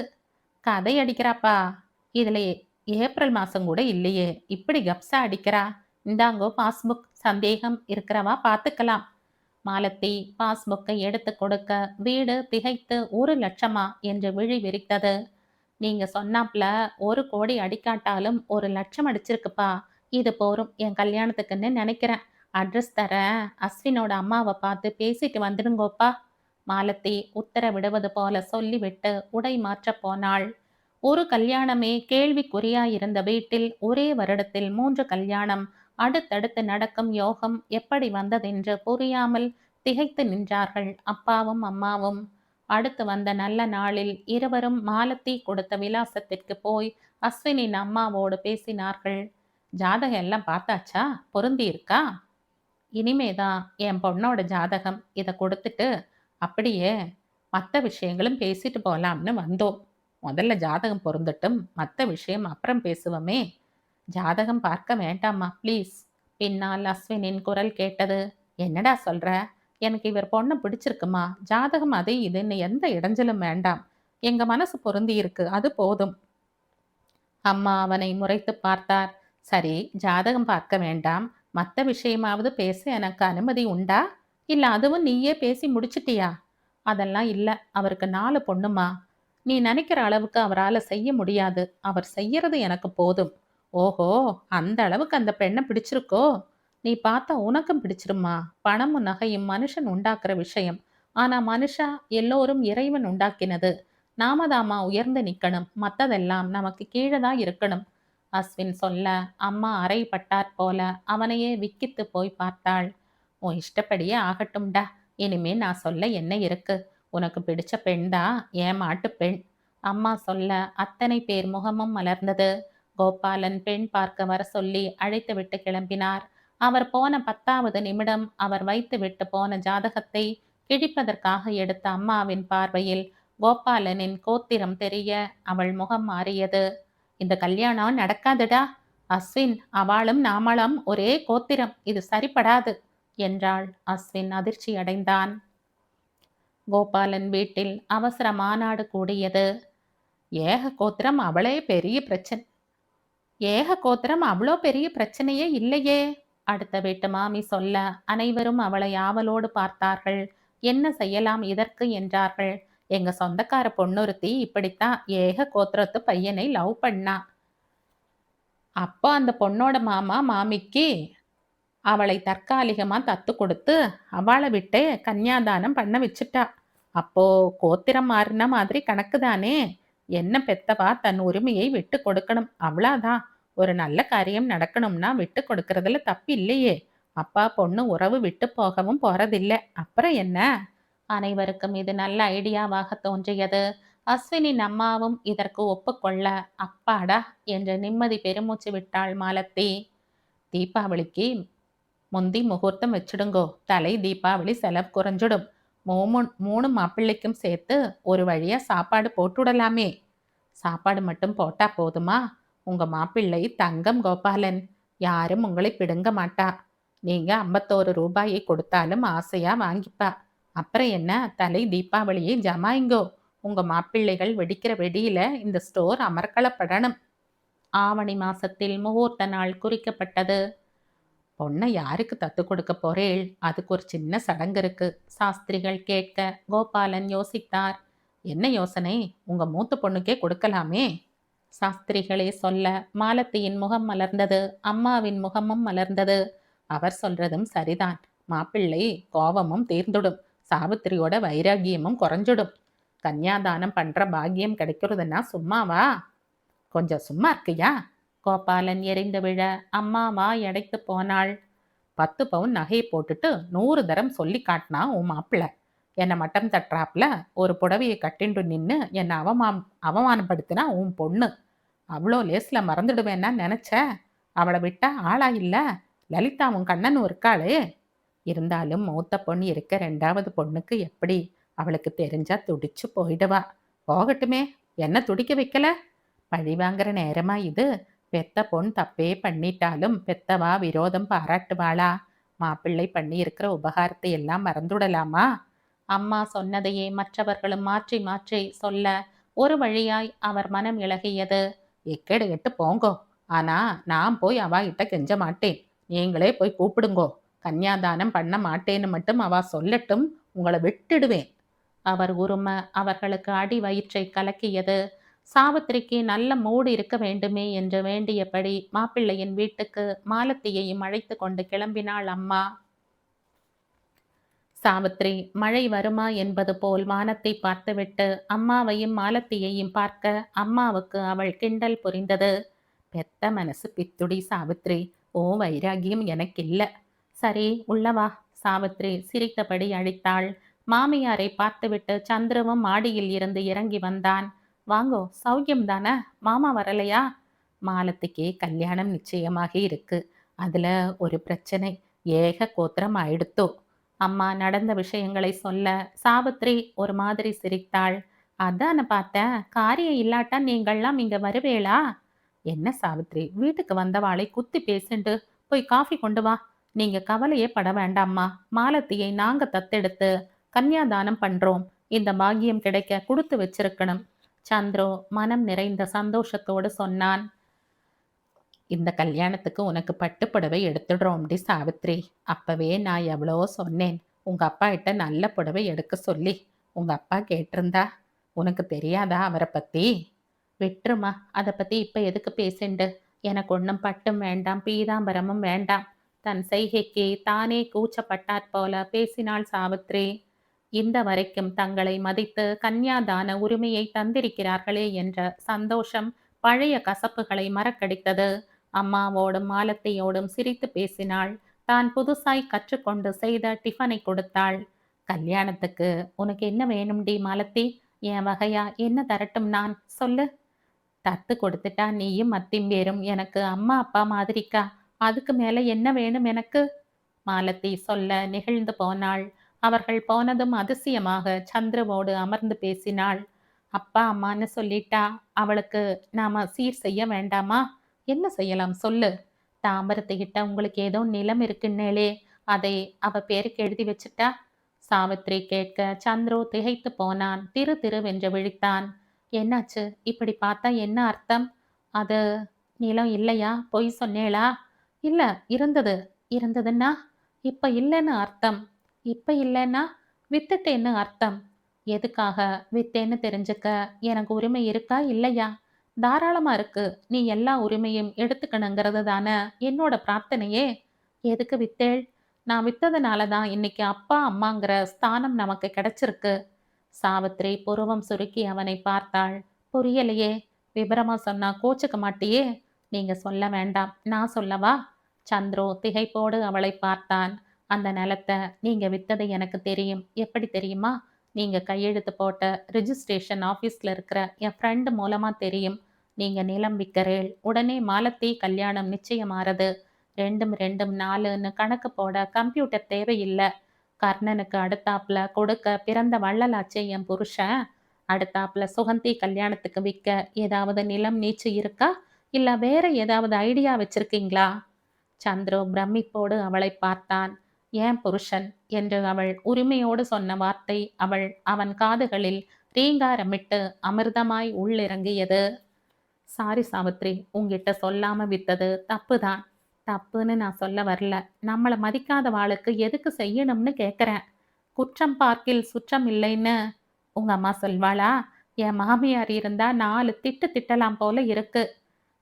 கதை அடிக்கிறாப்பா. இதில் ஏப்ரல் மாதம் கூட இல்லையே, இப்படி கப்ஸா அடிக்கிறா. இந்தாங்கோ பாஸ்புக், சந்தேகம் இருக்கிறவா பார்த்துக்கலாம். மாலத்தி பாஸ்புக்கை எடுத்து கொடுக்க வீடு திகைத்து 1,00,000 என்று விழி விரித்தது. நீங்க சொன்னாப்ல 1 கோடி அடிக்காட்டாலும் 1,00,000 அடிச்சிருக்குப்பா. இது போரும் என் கல்யாணத்துக்குன்னு நினைக்கிறேன். அட்ரஸ் தரேன். அஸ்வினோட அம்மாவை பார்த்து பேசிட்டு வந்துடுங்கோப்பா. மாலத்தி உத்தரவிடுவது போல சொல்லிவிட்டு உடை மாற்றப் போனாள். ஒரு கல்யாணமே கேள்விக்குறியாயிருந்த வீட்டில் ஒரே வருடத்தில் 3 கல்யாணம் அடுத்தடுத்து நடக்கும் யோகம் எப்படி வந்ததென்று புரியாமல் திகைத்து நின்றார்கள் அப்பாவும் அம்மாவும். அடுத்து வந்த நல்ல நாளில் இருவரும் மாலத்தி கொடுத்த விலாசத்திற்கு போய் அஸ்வினின் அம்மாவோடு பேசினார்கள். ஜாதகம் எல்லாம் பார்த்தாச்சா? பொருந்தி இருக்கா? இனிமேதான் என் பொண்ணோட ஜாதகம். இதை கொடுத்துட்டு அப்படியே மற்ற விஷயங்களும் பேசிட்டு போலாம்னு வந்தோம். முதல்ல ஜாதகம் பொருந்தட்டும், மற்ற விஷயம் அப்புறம் பேசுவோமே. ஜாதகம் பார்க்க வேண்டாமா ப்ளீஸ்? பின்னால் அஸ்வினின் குரல் கேட்டது. என்னடா சொல்ற? எனக்கு இவர் பொண்ணை பிடிச்சிருக்குமா? ஜாதகம் அது இதுன்னு எந்த இடைஞ்சலும் வேண்டாம். எங்க மனசு பொருந்தி இருக்கு, அது போதும். அம்மா அவனை முறைத்து பார்த்தார். சரி, ஜாதகம் பார்க்க வேண்டாம், மற்ற விஷயமாவது பேச எனக்கு அனுமதி உண்டா? இல்ல அதுவும் நீயே பேசி முடிச்சிட்டியா? அதெல்லாம் இல்ல, அவருக்கு 4 பொண்ணுமா. நீ நினைக்கிற அளவுக்கு அவரால் செய்ய முடியாது. அவர் செய்யறது எனக்கு போதும். ஓஹோ, அந்த அளவுக்கு அந்த பெண்ணை பிடிச்சிருக்கோ? நீ பார்த்தா உனக்கும் பிடிச்சிருமா? பணமும் நகையும் மனுஷன் உண்டாக்குற விஷயம். ஆனா மனுஷா எல்லோரும் இறைவன் உண்டாக்கினது. நாம தாமா உயர்ந்து நிக்கணும், மத்ததெல்லாம் நமக்கு கீழே தான் இருக்கணும். அஸ்வின் சொல்ல அம்மா அறைப்பட்டாற் போல அவனையே விக்கித்து போய் பார்த்தாள். உன் இஷ்டப்படியே ஆகட்டும்டா. இனிமே நான் சொல்ல என்ன இருக்கு? உனக்கு பிடிச்ச பெண்தான் என் மாட்டு பெண். அம்மா சொல்ல அத்தனை பேர் முகமும் மலர்ந்தது. கோபாலன் பெண் பார்க்க வர சொல்லி அழைத்து விட்டு கிளம்பினார். அவர் போன 10வது நிமிடம் அவர் வைத்து விட்டு போன ஜாதகத்தை கிழிப்பதற்காக எடுத்த அம்மாவின் பார்வையில் கோபாலனின் கோத்திரம் தெரிய அவள் முகம் மாறியது. இந்த கல்யாணம் நடக்காதுடா அஸ்வின், அவளும் நாமளும் ஒரே கோத்திரம், இது சரிப்படாது என்றாள். அஸ்வின் அதிர்ச்சி அடைந்தான். கோபாலன் வீட்டில் அவசர மாநாடு கூடியது. ஏக கோத்திரம் அவளே பெரிய பிரச்சனை ஏக கோத்திரம் அவ்வளோ பெரிய பிரச்சனையே இல்லையே. அடுத்த வீட்டு மாமி சொல்ல அனைவரும் அவளை ஆவலோடு பார்த்தார்கள். என்ன செய்யலாம் இதற்கு என்றார்கள். எங்க சொந்தக்கார பொண்ணுறுத்தி இப்படித்தான் ஏக கோத்திரத்து பையனை லவ் பண்ணா. அப்போ அந்த பொண்ணோட மாமா மாமிக்கு அவளை தற்காலிகமா தத்து கொடுத்து அவளை விட்டு கன்னியாதானம் பண்ண வச்சுட்டா. அப்போ கோத்திரம் மாறின மாதிரி கணக்குதானே. என்ன பெத்தவா தன் உரிமையை விட்டு கொடுக்கணும், அவ்வளவுதான். ஒரு நல்ல காரியம் நடக்கணும்னா விட்டு கொடுக்கறதுல தப்பு இல்லையே. அப்பா பொண்ணு உறவு விட்டு போகவும் போறதில்லை, அப்புறம் என்ன? அனைவருக்கும் இது நல்ல ஐடியாவாக தோன்றியது. அஸ்வினின் அம்மாவும் இதற்கு ஒப்புக்கொள்ள அப்பாடா என்று நிம்மதி பெருமூச்சு விட்டாள் மாலத்தி. தீபாவளிக்கு முந்தி முகூர்த்தம் வச்சிடுங்கோ, தலை தீபாவளி செலவு குறைஞ்சிடும். 3 மாப்பிள்ளைக்கும் சேர்த்து ஒரு வழியா சாப்பாடு போட்டுடலாமே. சாப்பாடு மட்டும் போட்டா போதுமா? உங்க மாப்பிள்ளை தங்கம் கோபாலன், யாரும் உங்களை பிடுங்க மாட்டா. நீங்க 51 ரூபாயை கொடுத்தாலும் ஆசையா வாங்கிப்பா. அப்புறம் என்ன, தலை தீபாவளியை ஜமாயிங்கோ. உங்க மாப்பிள்ளைகள் வெடிக்கிற வெடியில இந்த ஸ்டோர் அமர்க்களப்படணும். ஆவணி மாசத்தில் முகூர்த்த நாள் குறிக்கப்பட்டது. பொண்ணை யாருக்கு தத்து கொடுக்க போறேள்? அதுக்கு ஒரு சின்ன சடங்கு இருக்கு, சாஸ்திரிகள் கேட்க கோபாலன் யோசித்தார். என்ன யோசனை? உங்க மூத்த பொண்ணுக்கே கொடுக்கலாமே. சாஸ்திரிகளே சொல்ல மாலத்தியின் முகம் மலர்ந்தது. அம்மாவின் முகமும் மலர்ந்தது. அவர் சொல்றதும் சரிதான். மாப்பிள்ளை கோபமும் தீர்ந்துடும், சாவித்திரியோட வைராகியமும் குறைஞ்சிடும். கன்னியாதானம் பண்ற பாக்கியம் கிடைக்கிறதுன்னா சும்மாவா? கொஞ்சம் சும்மா இருக்கியா? கோபாலன் எரிந்து விழ அம்மா வாய் அடைத்து போனாள். 10 பவுன் நகையை போட்டுட்டு 100 தரம் சொல்லி காட்டினா உன் மாப்பிள்ள. என்னை மட்டம் தட்டுறாப்புல ஒரு புடவையை கட்டிண்டு நின்று என்னை அவமானப்படுத்தினா உன் பொண்ணு. அவ்வளோ லேஸ்ல மறந்துடுவேன்னா நினைச்ச? அவளை விட்டா ஆளா இல்ல. லலிதா உன் கண்ணன் இருக்காளே. இருந்தாலும் மூத்த பொண்ணு இருக்க 2வது பொண்ணுக்கு எப்படி? அவளுக்கு தெரிஞ்சா துடிச்சு போயிடுவா. போகட்டுமே, என்ன துடிக்க வைக்கல? பழி வாங்குற நேரமா இது? பெத்த பொண் தப்பே பண்ணிட்டாலும் பெத்தவா விரோதம் பாராட்டுவாளா? மாப்பிள்ளை பண்ணி இருக்கிற உபகாரத்தை எல்லாம் மறந்துடலாமா? அம்மா சொன்னதையே மற்றவர்களும் மாற்றி மாற்றி சொல்ல ஒரு வழியாய் அவர் மனம் இளகியது. எக்கேடு கெட்டு போங்கோ, ஆனா நான் போய் அவா கிட்ட கெஞ்ச மாட்டேன். நீங்களே போய் கூப்பிடுங்கோ. கன்னியாதானம் பண்ண மாட்டேன்னு மட்டும் அவா சொல்லட்டும், உங்களை விட்டுடுவேன். அவர் உரும அவர்களுக்கு அடி வயிற்றை கலக்கியது. சாவித்திரிக்கு நல்ல மூடு இருக்க வேண்டுமே என்று வேண்டியபடி மாப்பிள்ளையின் வீட்டுக்கு மாலத்தியையும் அழைத்து கொண்டு கிளம்பினாள் அம்மா. சாவித்திரி மழை வருமா என்பது போல் வானத்தை பார்த்துவிட்டு அம்மாவையும் மாலத்தியையும் பார்க்க அம்மாவுக்கு அவள் கிண்டல் புரிந்தது. பெத்த மனசு பித்துடி சாவித்திரி, ஓ வைராகியம் எனக்கு இல்ல. சரி உள்ளவா. சாவித்திரி சிரித்தபடி அழைத்தாள். மாமியாரை பார்த்துவிட்டு சந்துருவும் மாடியில் இருந்து இறங்கி வந்தான். வாங்கோ, சௌக்கியம் தானே? மாமா வரலையா? மாலத்திக்கு கல்யாணம் நிச்சயமாகி இருக்கு. அதுல ஒரு பிரச்சனை. ஏக கோத்திரம் ஆயிடுத்தோ. அம்மா நடந்த விஷயங்களை சொல்ல சாவித்திரி ஒரு மாதிரி சிரித்தாள். அதான பார்த்தேன். காரியம் இல்லாட்டா நீங்கள்லாம் இங்க வருவேளா? என்ன சாவித்திரி, வீட்டுக்கு வந்தவாளை குத்தி பேசிண்டு போய் காஃபி கொண்டு வா. நீங்க கவலையே பட வேண்டாம்மா. மாலத்தியை நாங்க தத்தெடுத்து கன்னியாதானம் பண்றோம். இந்த பாக்கியம் கிடைக்க கொடுத்து வச்சிருக்கணும். சந்துரு மனம் நிறைந்த சந்தோஷத்தோடு சொன்னான். இந்த கல்யாணத்துக்கு உனக்கு பட்டு புடவை எடுத்துடுறோம்டி சாவித்ரி. அப்பவே நான் எவ்வளோ சொன்னேன். உங்க அப்பா கிட்ட நல்ல புடவை எடுக்க சொல்லி. உங்க அப்பா கேட்டிருந்தா. உனக்கு தெரியாதா அவரை பத்தி? விட்டுருமா, அதை பத்தி இப்ப எதுக்கு பேசிண்டு? எனக்கு ஒன்றும் பட்டும் வேண்டாம், பீதாம்பரமும் வேண்டாம். தன் செய்கைக்கு தானே கூச்சப்பட்டாற் போல பேசினாள் சாவித்ரி. இந்த வரைக்கும் தங்களை மதித்து கன்யாதான உரிமையை தந்திருக்கிறார்களே என்ற சந்தோஷம் பழைய கசப்புகளை மறக்கடித்தது. அம்மாவோடும் மாலத்தையோடும் சிரித்து பேசினாள். தான் புதுசாய் கற்றுக்கொண்டு செய்த டிஃபனை கொடுத்தாள். கல்யாணத்துக்கு உனக்கு என்ன வேணும்டி மாலத்தி? என் வகையா என்ன தரட்டும் நான்? சொல்லு. தத்து கொடுத்துட்டா நீயும் அத்திம்பேரும் எனக்கு அம்மா அப்பா மாதிரிக்கா. அதுக்கு மேல என்ன வேணும் எனக்கு? மாலத்தி சொல்ல நெகிழ்ந்து போனாள். அவர்கள் போனதும் அதிசயமாக சந்திரவோடு அமர்ந்து பேசினாள். அப்பா அம்மான்னு சொல்லிட்டா அவளுக்கு நாம சீர் செய்ய வேண்டாமா? என்ன செய்யலாம் சொல்லு. தாம்பரத்துக்கிட்ட உங்களுக்கு ஏதோ நிலம் இருக்குன்னேளே, அதை அவ பேருக்கு எழுதி வச்சுட்டா? சாவித்ரி கேட்க சந்துரு திகைத்து போனான். திரு திருவென்று விழித்தான். என்னாச்சு? இப்படி பார்த்தா என்ன அர்த்தம்? அது நிலம் இல்லையா? பொய் சொன்னேளா? இல்ல, இருந்தது. இருந்ததுன்னா இப்ப இல்லைன்னு அர்த்தம். இப்ப இல்லைன்னா வித்துட்டேன்னு அர்த்தம். எதுக்காக வித்தேன்னு தெரிஞ்சுக்க எனக்கு உரிமை இருக்கா இல்லையா? தாராளமா இருக்கு. நீ எல்லா உரிமையும் எடுத்துக்கணுங்கிறது தானே என்னோட பிரார்த்தனையே. எதுக்கு வித்தேள்? நான் வித்ததுனால தான் இன்னைக்கு அப்பா அம்மாங்கிற ஸ்தானம் நமக்கு கிடைச்சிருக்கு. சாவித்ரி புருவம் சுருக்கி அவனை பார்த்தாள். புரியலையே. விபரமா சொன்னா கோச்சுக்க மாட்டியே? நீங்க சொல்ல வேண்டாம், நான் சொல்லவா? சந்துரு திகைப்போடு அவளை பார்த்தான். அந்த நிலத்தை நீங்க வித்தது எனக்கு தெரியும். எப்படி தெரியுமா? நீங்க கையெழுத்து போட்ட ரிஜிஸ்ட்ரேஷன் ஆஃபீஸ்ல இருக்கிற என் ஃப்ரெண்டு மூலமா தெரியும். நீங்க நிலம் விற்கிறேள். உடனே மாலத்தி கல்யாணம் நிச்சயமாறது. ரெண்டும் ரெண்டும் நாலுன்னு கணக்கு போட கம்ப்யூட்டர் தேவையில்லை. கர்ணனுக்கு அடுத்தாப்புல கொடுக்க பிறந்த வள்ளலாச்சே என் புருஷன். அடுத்தாப்புல சுகந்தி கல்யாணத்துக்கு விற்க ஏதாவது நிலம் நீச்சு இருக்கா? இல்ல வேற ஏதாவது ஐடியா வச்சிருக்கீங்களா? சந்துரு பிரமிப்போடு அவளை பார்த்தான். ஏன் புருஷன் என்று அவள் உரிமையோடு சொன்ன வார்த்தை அவன் காதுகளில் ரீங்காரமிட்டு அமிர்தமாய் உள்ளிறங்கியது. சாரி சாவித்ரி, உங்கிட்ட சொல்லாம வித்தது தப்புதான். தப்புன்னு நான் சொல்ல வரல. நம்மள மதிக்காத வாளுக்கு எதுக்கு செய்யணும்னு கேட்குறேன். குற்றம் பார்க்கில் சுற்றம் இல்லைன்னு உங்க அம்மா சொல்வாளா? என் மாமியார் இருந்தா 4 திட்டு திட்டலாம் போல இருக்கு.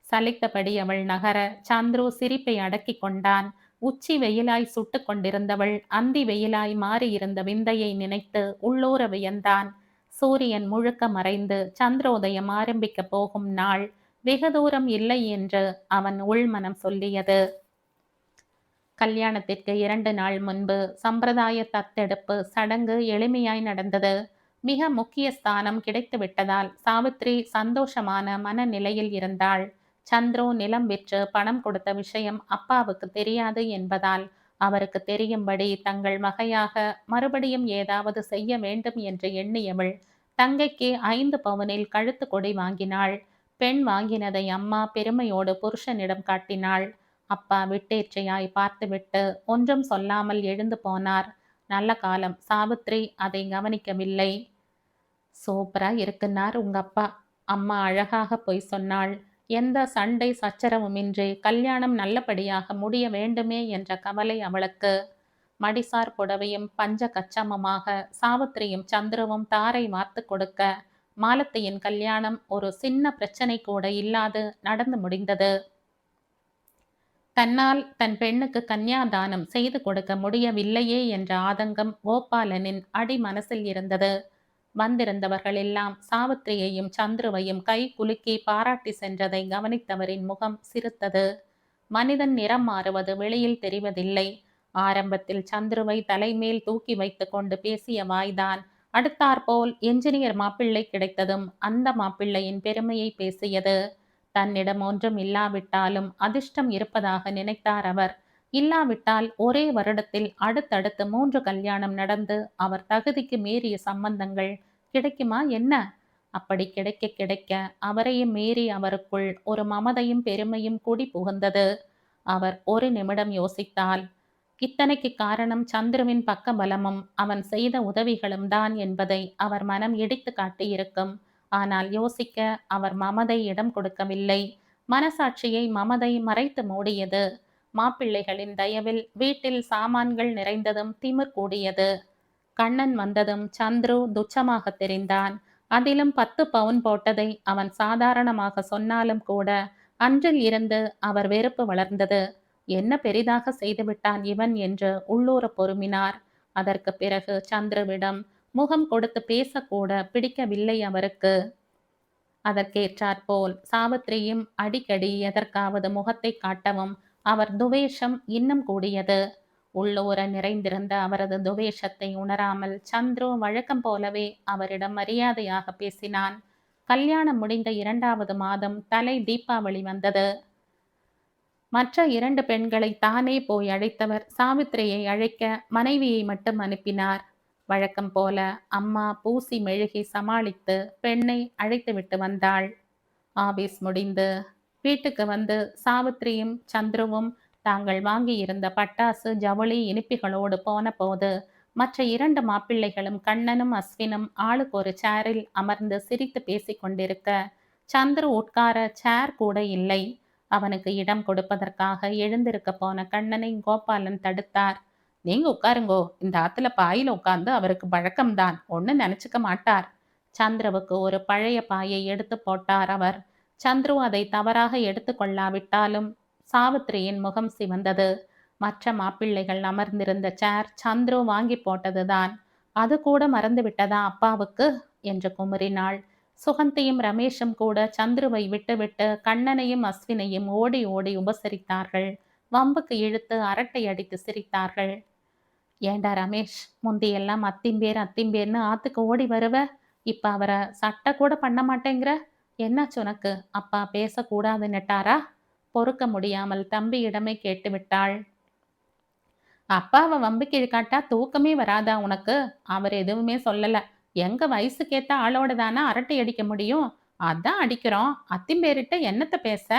சலித்தபடி அவள் நகர சந்துரு சிரிப்பை அடக்கி கொண்டான். உச்சி வெயிலாய் சுட்டு கொண்டிருந்தவள் அந்தி வெயிலாய் மாறியிருந்த விந்தையை நினைத்து உள்ளூர வியந்தான். சூரியன் முழுக்க மறைந்து சந்திரோதயம் ஆரம்பிக்க போகும் நாள் வெகு தூரம் இல்லை என்று அவன் உள்மனம் சொல்லியது. கல்யாணத்திற்கு 2 நாள் முன்பு சம்பிரதாய தத்தெடுப்பு சடங்கு எளிமையாய் நடந்தது. மிக முக்கிய ஸ்தானம் கிடைத்து விட்டதால் சாவித்ரி சந்தோஷமான மனநிலையில் இருந்தாள். சந்துரு நிலம் விற்று பணம் கொடுத்த விஷயம் அப்பாவுக்கு தெரியாது என்பதால் அவருக்கு தெரியும்படி தங்கள் வகையாக மறுபடியும் ஏதாவது செய்ய வேண்டும் என்று எண்ணியவள் தங்கைக்கு 5 பவுனில் கழுத்து கொடி வாங்கினாள். பெண் வாங்கினதை அம்மா பெருமையோடு புருஷனிடம் காட்டினாள். அப்பா விட்டேற்றையாய் பார்த்துவிட்டு ஒன்றும் சொல்லாமல் எழுந்து போனார். நல்ல காலம் சாவித்ரி அதை கவனிக்கவில்லை. சூப்பரா இருக்குன்னார் உங்க அப்பா. அம்மா அழகாக பொய் சொன்னாள். எந்த சண்டை சச்சரவுமின்றி கல்யாணம் நல்லபடியாக முடிய வேண்டுமே என்ற கவலை அவளுக்கு. மடிசார் புடவையும் பஞ்ச கச்சமமாக சாவித்திரியும் சந்திரவும் தாரை வார்த்து கொடுக்க மாலத்தியின் கல்யாணம் ஒரு சின்ன பிரச்சனை கூட இல்லாது நடந்து முடிந்தது. தன்னால் தன் பெண்ணுக்கு கன்யாதானம் செய்து கொடுக்க முடியவில்லையே என்ற ஆதங்கம் கோபாலனின் அடி மனசில் இருந்தது. வந்திருந்தவர்கள் எல்லாம் சாவித்திரியையும் சந்துருவையும் கை குலுக்கி பாராட்டி சென்றதை கவனித்தவரின் முகம் சிரித்தது. மனிதன் நிறம் மாறுவது வெளியில் தெரிவதில்லை, ஆரம்பத்தில் சந்துருவை தலைமேல் தூக்கி வைத்துக் கொண்டு பேசிய வாய்தான் அடுத்தாற்போல் என்ஜினியர் மாப்பிள்ளை கிடைத்ததும் அந்த மாப்பிள்ளையின் பெருமையை பேசியது. தன்னிடம் ஒன்றும் இல்லாவிட்டாலும் அதிர்ஷ்டம் இருப்பதாக நினைத்தார் அவர். இல்லாவிட்டால் ஒரே வருடத்தில் அடுத்தடுத்து 3 கல்யாணம் நடந்து அவர் தகுதிக்கு மீறிய சம்பந்தங்கள் கிடைக்குமா என்ன? அப்படி கிடைக்க கிடைக்க அவரையும் மீறி அவருக்குள் ஒரு மமதையும் பெருமையும் கூடி புகுந்தது. அவர் ஒரு நிமிடம் யோசித்தால், இத்தனைக்கு காரணம் சந்துருவின் பக்கபலமும் அவன் செய்த உதவிகளும் தான் என்பதை அவர் மனம் இடித்து காட்டியிருக்கும். ஆனால் யோசிக்க அவர் மமதை இடம் கொடுக்கவில்லை. மனசாட்சியை மமதை மறைத்து மூடியது. மாப்பிள்ளைகளின் தயவில் வீட்டில் சாமான்கள் நிறைந்ததும் திமிர் கூடியது. கண்ணன் வந்ததும் சந்துரு துச்சமாக தெரிந்தான். அதிலும் 10 பவுன் போட்டதை அவன் சாதாரணமாக சொன்னாலும் கூட அன்றில் இருந்து அவர் வெறுப்பு வளர்ந்தது. என்ன பெரிதாக செய்துவிட்டான் இவன் என்று உள்ளூர பொறுமினார். அதற்கு பிறகு சந்துருவிடம் முகம் கொடுத்து பேசக்கூட பிடிக்கவில்லை அவருக்கு. அதற்கேற்றாற்போல் சாவித்திரியும் அடிக்கடி எதற்காவது முகத்தை காட்டவும் அவர் துவேஷம் இன்னும் கூடியது. உள்ளூர நிறைந்திருந்த அவரது துவேஷத்தை உணராமல் சந்துரு வழக்கம் போலவே அவரிடம் மரியாதையாக பேசினான். கல்யாணம் முடிந்த 2வது மாதம் தலை தீபாவளி வந்தது. மற்ற 2 பெண்களை தானே போய் அழைத்தவர் சாவித்திரியை அழைக்க மனைவியை மட்டும் அனுப்பினார். வழக்கம் போல அம்மா பூசி மெழுகி சமாளித்து பெண்ணை அழைத்துவிட்டு வந்தாள். ஆபீஸ் முடிந்து வீட்டுக்கு வந்து சாவித்திரியும் சந்துருவும் தாங்கள் வாங்கியிருந்த பட்டாசு ஜவுளி இனிப்பிகளோடு போன போது மற்ற 2 மாப்பிள்ளைகளும் கண்ணனும் அஸ்வினும் ஆளுக்கு ஒரு சேரில் அமர்ந்து சிரித்து பேசிக் கொண்டிருக்க சந்துரு உட்கார சேர் கூட இல்லை. அவனுக்கு இடம் கொடுப்பதற்காக எழுந்திருக்க போன கண்ணனை கோபாலன் தடுத்தார். நீங்க உட்காருங்கோ, இந்த ஆத்துல பாயில உட்கார்ந்து அவருக்கு பழக்கம்தான், ஒன்னு நினைச்சுக்க மாட்டார். சந்துருவுக்கு ஒரு பழைய பாயை எடுத்து போட்டார் அவர். சந்துரு அதை தவறாக எடுத்து கொள்ளாவிட்டாலும் சாவித்திரியின் முகம் சிவந்தது. மற்ற மாப்பிள்ளைகள் அமர்ந்திருந்த சேர் சந்துரு வாங்கி போட்டதுதான். அது கூட மறந்து விட்டதா அப்பாவுக்கு என்று குமுறினாள். சுகந்தியும் ரமேஷும் கூட சந்துருவை விட்டுவிட்டு கண்ணனையும் அஸ்வினையும் ஓடி ஓடி உபசரித்தார்கள். வம்புக்கு இழுத்து அரட்டை அடித்து சிரித்தார்கள். ஏண்டா ரமேஷ், முந்தியெல்லாம் அத்திம்பேர்னு ஆத்துக்கு ஓடி வருவ, இப்ப அவரை சட்டை கூட பண்ண மாட்டேங்கிற, என்னாச்சு உனக்கு? அப்பா பேசக்கூடாது நெட்டாரா? பொறுக்க முடியாமல் தம்பியிடமே கேட்டுவிட்டாள். அப்பாவை வம்புக்கு இழுக்காட்டா தூக்கமே வராதா உனக்கு? அவர் எதுவுமே சொல்லல. எங்க வயசுக்கேத்த ஆளோட தானே அரட்டை அடிக்க முடியும், அதான் அடிக்கிறோம். அத்திம்பேரிட்ட என்னத்த பேச?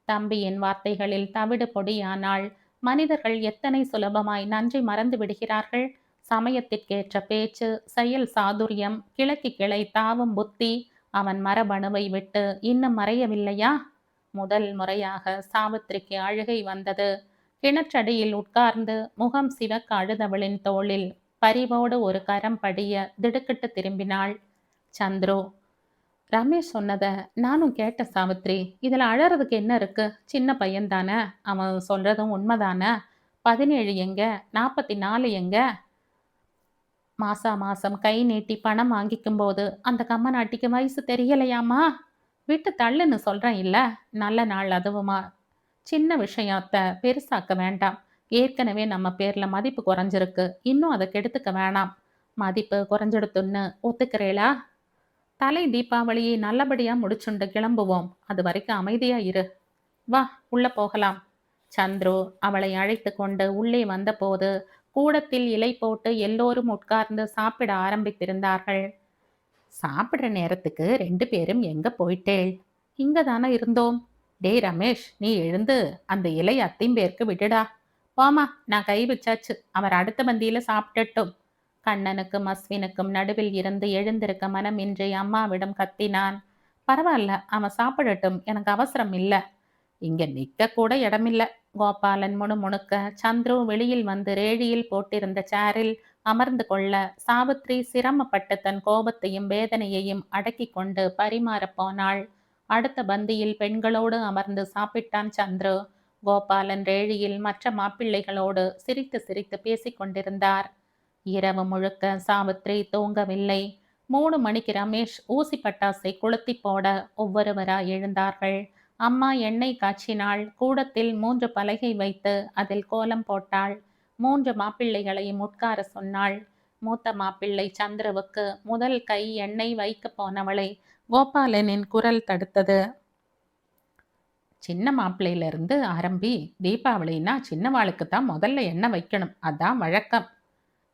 தம்பியின் வார்த்தைகளில் தவிடு பொடியானாள். மனிதர்கள் எத்தனை சுலபமாய் நன்றி மறந்து விடுகிறார்கள். சமயத்திற்கேற்ற பேச்சு, செயல் சாதுரியம், கிழக்கு கிளை தாவும் புத்தி அவன் மரபணுவை விட்டு இன்னும் மறையவில்லையா? முதல் முறையாக சாவித்திரிக்கு அழுகை வந்தது. கிணற்றடியில் உட்கார்ந்து முகம் சிவக்க அழுதவளின் தோளில் பரிவோடு ஒரு கரம் படிய திடுக்கிட்டு திரும்பினாள். சந்துரு, ரமேஷ் சொன்னத நானும் கேட்ட சாவித்ரி. இதுல அழறதுக்கு என்ன இருக்கு? சின்ன பையன்தானே, அவன் சொல்றதும் உண்மைதானே. 17 எங்க, 44 எங்க? மாசம் கை நீட்டி பணம் வாங்கிக்கும் போது அந்த கம்மநாட்டிக்கு வயசு தெரியலையாமா? விட்டு தள்ளுன்னு சொல்றேன் இல்ல. நல்ல நாள் அதுவுமா? சின்ன விஷயத்த பெருசாக்க வேண்டாம். ஏற்கனவே நம்ம பேர்ல மதிப்பு குறைஞ்சிருக்கு, இன்னும் அதை கெடுத்துக்க வேணாம். மதிப்பு குறைஞ்சிடுத்துன்னு ஒத்துக்கிறேளா? தலை தீபாவளியை நல்லபடியா முடிச்சுண்டு கிளம்புவோம். அது வரைக்கும் அமைதியா இரு. வா, உள்ள போகலாம். சந்துரு அவளை அழைத்து கொண்டு உள்ளே வந்தபோது கூடத்தில் இலை போட்டு எல்லோரும் உட்கார்ந்து சாப்பிட ஆரம்பித்திருந்தார்கள். சாப்பிடுற நேரத்துக்கு 2 பேரும் எங்க போயிட்டேள்? இங்க தானே இருந்தோம். டேய் ரமேஷ், நீ எழுந்து அந்த இலை அத்திம்பேருக்கு விடுடா. போமா, நான் கை வச்சாச்சு, அவர் அடுத்த பந்தியில சாப்பிட்டுட்டும். கண்ணனுக்கும் அஸ்வினுக்கும் நடுவில் இருந்து எழுந்திருக்க மனமின்றி அம்மாவிடம் கத்தினான். பரவாயில்ல, அவன் சாப்பிடட்டும், எனக்கு அவசரம் இல்ல. இங்க நிக்க கூட இடமில்ல. கோபாலன் முணுமுணுக்க சந்துரு வெளியில் வந்து ரேழியில் போட்டிருந்த சேரில் அமர்ந்து கொள்ள சாவித்ரி சிரமப்பட்டு தன் கோபத்தையும் வேதனையையும் அடக்கி கொண்டு பரிமாறப் போனாள். அடுத்த பந்தியில் பெண்களோடு அமர்ந்து சாப்பிட்டான் சந்துரு. கோபாலன் ரேழியில் மற்ற மாப்பிள்ளைகளோடு சிரித்து சிரித்து பேசிக் கொண்டிருந்தார். இரவு முழுக்க சாவித்ரி தூங்கவில்லை. 3 மணிக்கு ரமேஷ் ஊசி பட்டாசை கொளுத்தி போட ஒவ்வொருவராய் எழுந்தார்கள். அம்மா எண்ணெய் காய்ச்சினாள். கூடத்தில் 3 பலகை வைத்து அதில் கோலம் போட்டாள். 3 மாப்பிள்ளைகளையும் உட்கார சொன்னாள். மூத்த மாப்பிள்ளை சந்துருவுக்கு முதல் கை எண்ணெய் வைக்கப் போனவளை கோபாலனின் குரல் தடுத்தது. சின்ன மாப்பிள்ளையிலிருந்து ஆரம்பி, தீபாவளின்னா சின்னவாளுக்கு தான் முதல்ல எண்ணெய் வைக்கணும், அதான் வழக்கம்.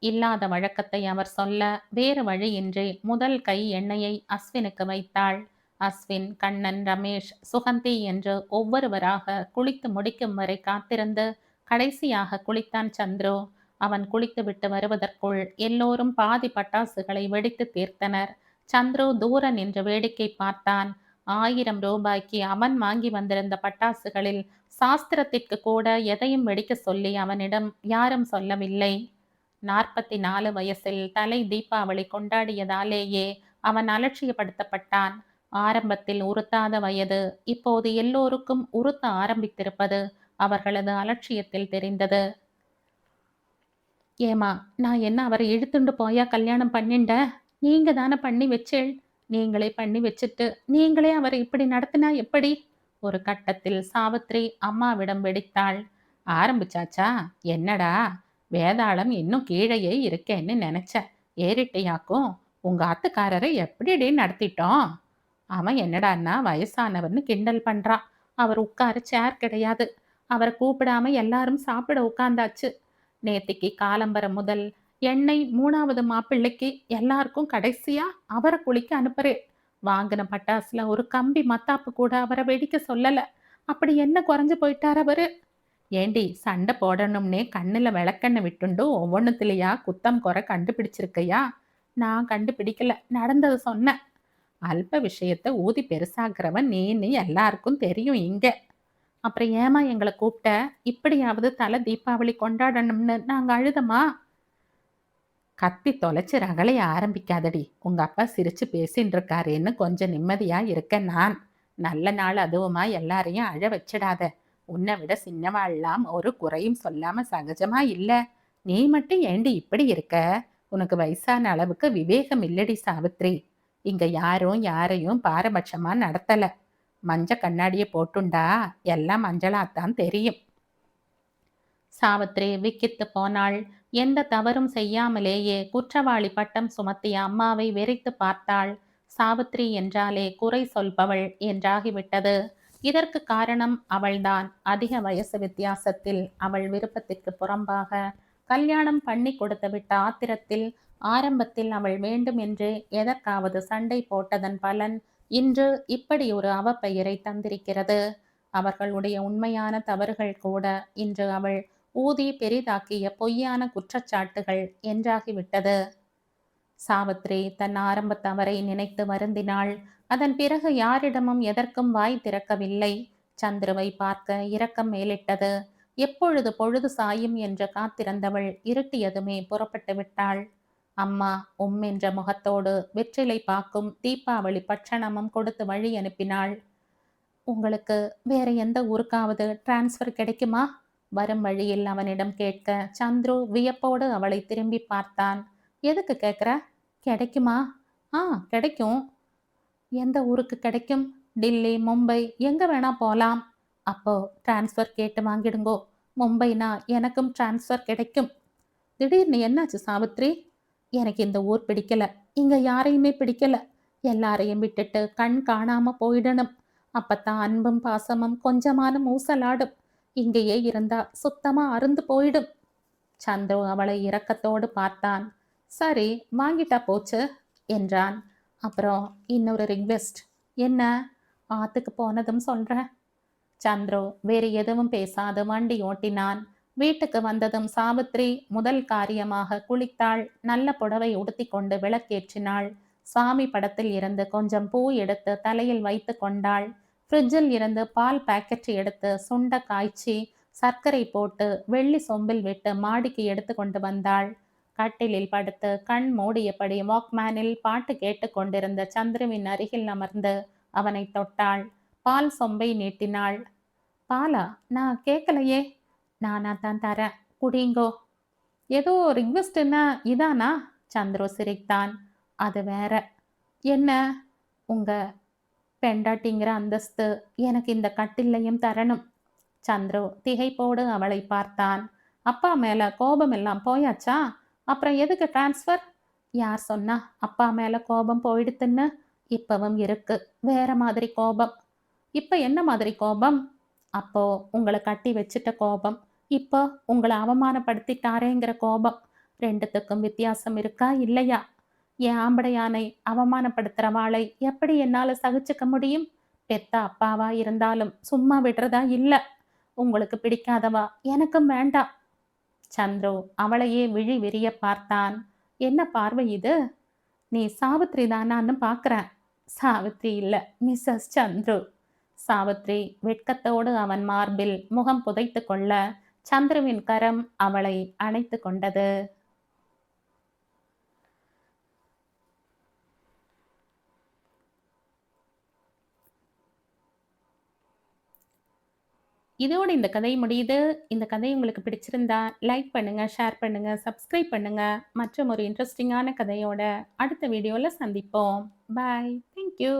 இல்லாத வழக்கத்தை அவர் சொல்ல வேறு வழியின்றி முதல் கை எண்ணெயை அஸ்வினுக்கு வைத்தாள். அஸ்வின், கண்ணன், ரமேஷ், சுகந்தி என்று ஒவ்வொருவராக குளித்து முடிக்கும் வரை காத்திருந்து கடைசியாக குளித்தான் சந்துரு. அவன் குளித்துவிட்டு வருவதற்குள் எல்லோரும் பாதி பட்டாசுகளை வெடித்து தீர்த்தனர். சந்துரு தூர நின்று வேடிக்கை பார்த்தான். 1000 ரூபாய்க்கு அவன் வாங்கி வந்திருந்த பட்டாசுகளில் சாஸ்திரத்திற்கு கூட எதையும் வெடிக்க சொல்லி அவனிடம் யாரும் சொல்லவில்லை. 44 வயசில் தலை தீபாவளி கொண்டாடியதாலேயே அவன் அலட்சியப்படுத்தப்பட்டான். ஆரம்பத்தில் உறுத்தாத வயது இப்போது எல்லோருக்கும் உறுத்த ஆரம்பித்திருப்பது அவர்களது அலட்சியத்தில் தெரிந்தது. ஏமா, நான் என்ன அவரை இழுத்துண்டு போயா கல்யாணம் பண்ணிண்ட? நீங்க தானே பண்ணி வச்சேள். நீங்களே பண்ணி வச்சுட்டு நீங்களே அவரை இப்படி நடத்தினா எப்படி? ஒரு கட்டத்தில் சாவித்ரி அம்மாவிடம் வெடித்தாள். ஆரம்பிச்சாச்சா? என்னடா வேதாளம் இன்னும் கீழேயே இருக்கேன்னு நினைச்ச, ஏறிட்டையாக்கும். உங்க ஆத்துக்காரரை எப்படிடி நடத்திட்டோம்? அவன் என்னடான்னா வயசானவர்னு கிண்டல் பண்றான். அவர் உட்கார சேர் கிடையாது. அவரை கூப்பிடாம எல்லாரும் சாப்பிட உட்கார்ந்தாச்சு. நேத்திக்கு காலம்பரம் முதல் எண்ணெய் 3வது மாப்பிள்ளைக்கு எல்லாருக்கும் கடைசியா அவரை குளிக்க அனுப்புறேன். வாங்கின பட்டாசுல ஒரு கம்பி மத்தாப்பு கூட அவரை வெடிக்க சொல்லல. அப்படி என்ன குறைஞ்சு போயிட்டார் அவரு? ஏண்டி, சண்டை போடணும்னே கண்ணுல விளக்கெண்ணெய் விட்டுண்டு ஒவ்வொன்றுத்துலையா குத்தம் குறை கண்டுபிடிச்சிருக்கையா? நான் கண்டுபிடிக்கல, நடந்தது சொன்னேன். அல்ப விஷயத்த ஊதி பெருசாக்குறவன் நீன்னு எல்லாருக்கும் தெரியும் இங்க. அப்புறம் ஏமா எங்களை கூப்பிட்ட? இப்படியாவது தலை தீபாவளி கொண்டாடணும்னு நாங்க அழுதமா? கத்தி தொலைச்சு ரகளைய ஆரம்பிக்காதடி. உங்க அப்பா சிரிச்சு பேசின்னு இருக்காருன்னு கொஞ்சம் நிம்மதியா இருக்க நான். நல்ல நாள் அதுவுமா எல்லாரையும் அழ வச்சிடாத. உன்னை விட சின்னவாள்லாம் ஒரு குறையும் சொல்லாம சகஜமா இல்ல. நீ மட்டும் ஏண்டி இப்படி இருக்க? உனக்கு வயசான அளவுக்கு விவேகம் இல்லடி சாவித்ரி. இங்க யாரும் யாரையும் பாரபட்சமா நடத்தல. மஞ்ச கண்ணாடியை போட்டுண்டா எல்லாம் மஞ்சளாத்தான் தெரியும். சாவித்ரி விக்கித்து போனாள். எந்த தவறும் செய்யாமலேயே குற்றவாளி பட்டம் சுமத்திய அம்மாவை வெறித்து பார்த்தாள். சாவித்ரி என்றாலே குறை சொல்பவள் என்றாகிவிட்டது. இதற்கு காரணம் அவள்தான். அதிக வயசு வித்தியாசத்தில் அவள் விருப்பத்திற்கு புறம்பாக கல்யாணம் பண்ணி கொடுத்து விட்ட ஆத்திரத்தில் ஆரம்பத்தில் அவள் வேண்டும் என்று எதற்காவது சண்டை போட்டதன் பலன் இன்று இப்படி ஒரு அவப்பெயரை தந்திருக்கிறது. அவர்களுடைய உண்மையான தவறுகள் கூட இன்று அவள் ஊதி பெரிதாக்கிய பொய்யான குற்றச்சாட்டுகள் என்றாகிவிட்டது. சாவித்ரி தன் ஆரம்ப தவறை நினைத்து வருந்தினாள். அதன் பிறகு யாரிடமும் எதற்கும் வாய் திறக்கவில்லை. சந்துருவை பார்க்க இரக்கம் மேலிட்டது. எப்பொழுது பொழுது சாயும் என்று காத்திருந்தவள் இருட்டியதுமே புறப்பட்டு விட்டாள். அம்மா என்ற முகத்தோடு வெற்றிலை பாக்கும் தீபாவளி பட்சணமும் கொடுத்து வழி அனுப்பினாள். உங்களுக்கு வேற எந்த ஊருக்காவது டிரான்ஸ்ஃபர் கிடைக்குமா? வரும் வழியில் அவனிடம் கேட்க சந்துரு வியப்போடு அவளை திரும்பி பார்த்தான். எதுக்கு கேட்குற? கிடைக்குமா? கிடைக்கும். எந்த ஊருக்கு கிடைக்கும்? டில்லி, மும்பை, எங்க வேணா போலாம். அப்போ டிரான்ஸ்ஃபர் கேட்டு வாங்கிடுங்கோ. மும்பைனா எனக்கும் டிரான்ஸ்ஃபர் கிடைக்கும். திடீர்னு என்னாச்சு சாவித்ரி? எனக்கு இந்த ஊர் பிடிக்கல. இங்க யாரையுமே பிடிக்கல. எல்லாரையும் விட்டுட்டு கண் காணாம போயிடணும். அப்பத்தான் அன்பும் பாசமும் கொஞ்சமான ஊசலாடும். இங்கேயே இருந்தா சுத்தமா அருந்து போயிடும். சந்துரு அவளை இரக்கத்தோடு பார்த்தான். சரி, வாங்கிட்டா போச்சு என்றான். அப்புறம் இன்னொரு ரிக்வெஸ்ட். என்ன? ஆத்துக்கு போனதும் சொல்றேன். சந்துரு வேறு எதுவும் பேசாது வண்டி ஓட்டினான். வீட்டுக்கு வந்ததும் சாவித்ரி முதல் காரியமாக குளித்தாள். நல்ல புடவை உடுத்தி கொண்டு விளக்கேற்றினாள். சாமி படத்தில் இருந்து கொஞ்சம் பூ எடுத்து தலையில் வைத்து கொண்டாள். ஃப்ரிட்ஜில் இருந்து பால் பாக்கெட் எடுத்து சுண்ட காய்ச்சி சர்க்கரை போட்டு வெள்ளி சொம்பில் விட்டு மாடிக்கு எடுத்து கொண்டு வந்தாள். கட்டிலில் படுத்து கண் மூடியபடி வாக்மேனில் பாட்டு கேட்டு கொண்டிருந்த சந்துருவின் அருகில் அமர்ந்து அவனை தொட்டாள். பால் சொம்பை நீட்டினாள். பாலா? நான் கேட்கலையே. நானா தான் தரேன், குடிங்கோ. ஏதோ ரிக்வெஸ்ட்னா இதானா? சந்துரு சிரித்தான். அது வேற. என்ன? உங்க பெண்டாட்டிங்கிற அந்தஸ்து எனக்கு இந்த கட்டில்லையும் தரணும். சந்துரு திகைப்போடு அவளை பார்த்தான். அப்பா மேல கோபம் எல்லாம் போயாச்சா? அப்புறம் எதுக்கு ட்ரான்ஸ்ஃபர்? யார் சொன்னா அப்பா மேல கோபம் போயிடுத்துன்னு? இப்பவும் இருக்கு. வேற மாதிரி கோபம். இப்ப என்ன மாதிரி கோபம்? அப்போ உங்கள கட்டி வச்சுட்ட கோபம். இப்போ உங்கள அவமானப்படுத்திட்டாரேங்கிற கோபம். 2த்துக்கும் வித்தியாசம் இருக்கா? இல்லையா? என் ஆம்படையானை அவமானப்படுத்துறவாளை எப்படி என்னால சகிச்சுக்க முடியும்? பெத்த அப்பாவா இருந்தாலும் சும்மா விடுறதா இல்ல. உங்களுக்கு பிடிக்காதவா எனக்கும் வேண்டாம். சந்துரு அவளையே விழி விரிய பார்த்தான். என்ன பார்வை இது? நீ சாவித்திரி தானான்னு பார்க்கிறேன். சாவித்திரி இல்ல, மிஸ்ஸஸ் சந்துரு. சாவித்திரி வெட்கத்தோடு அவன் மார்பில் முகம் புதைத்துக் கொள்ள, சந்துருவின் கரம் அவளை அணைத்துக் கொண்டது. இதோட இந்த கதை முடியுது. இந்த கதை உங்களுக்கு பிடிச்சிருந்தா லைக் பண்ணுங்க, ஷேர் பண்ணுங்க, சப்ஸ்கிரைப் பண்ணுங்க. மற்றும் ஒரு இன்ட்ரஸ்டிங்கான கதையோட அடுத்த வீடியோல சந்திப்போம். பாய். Thank you.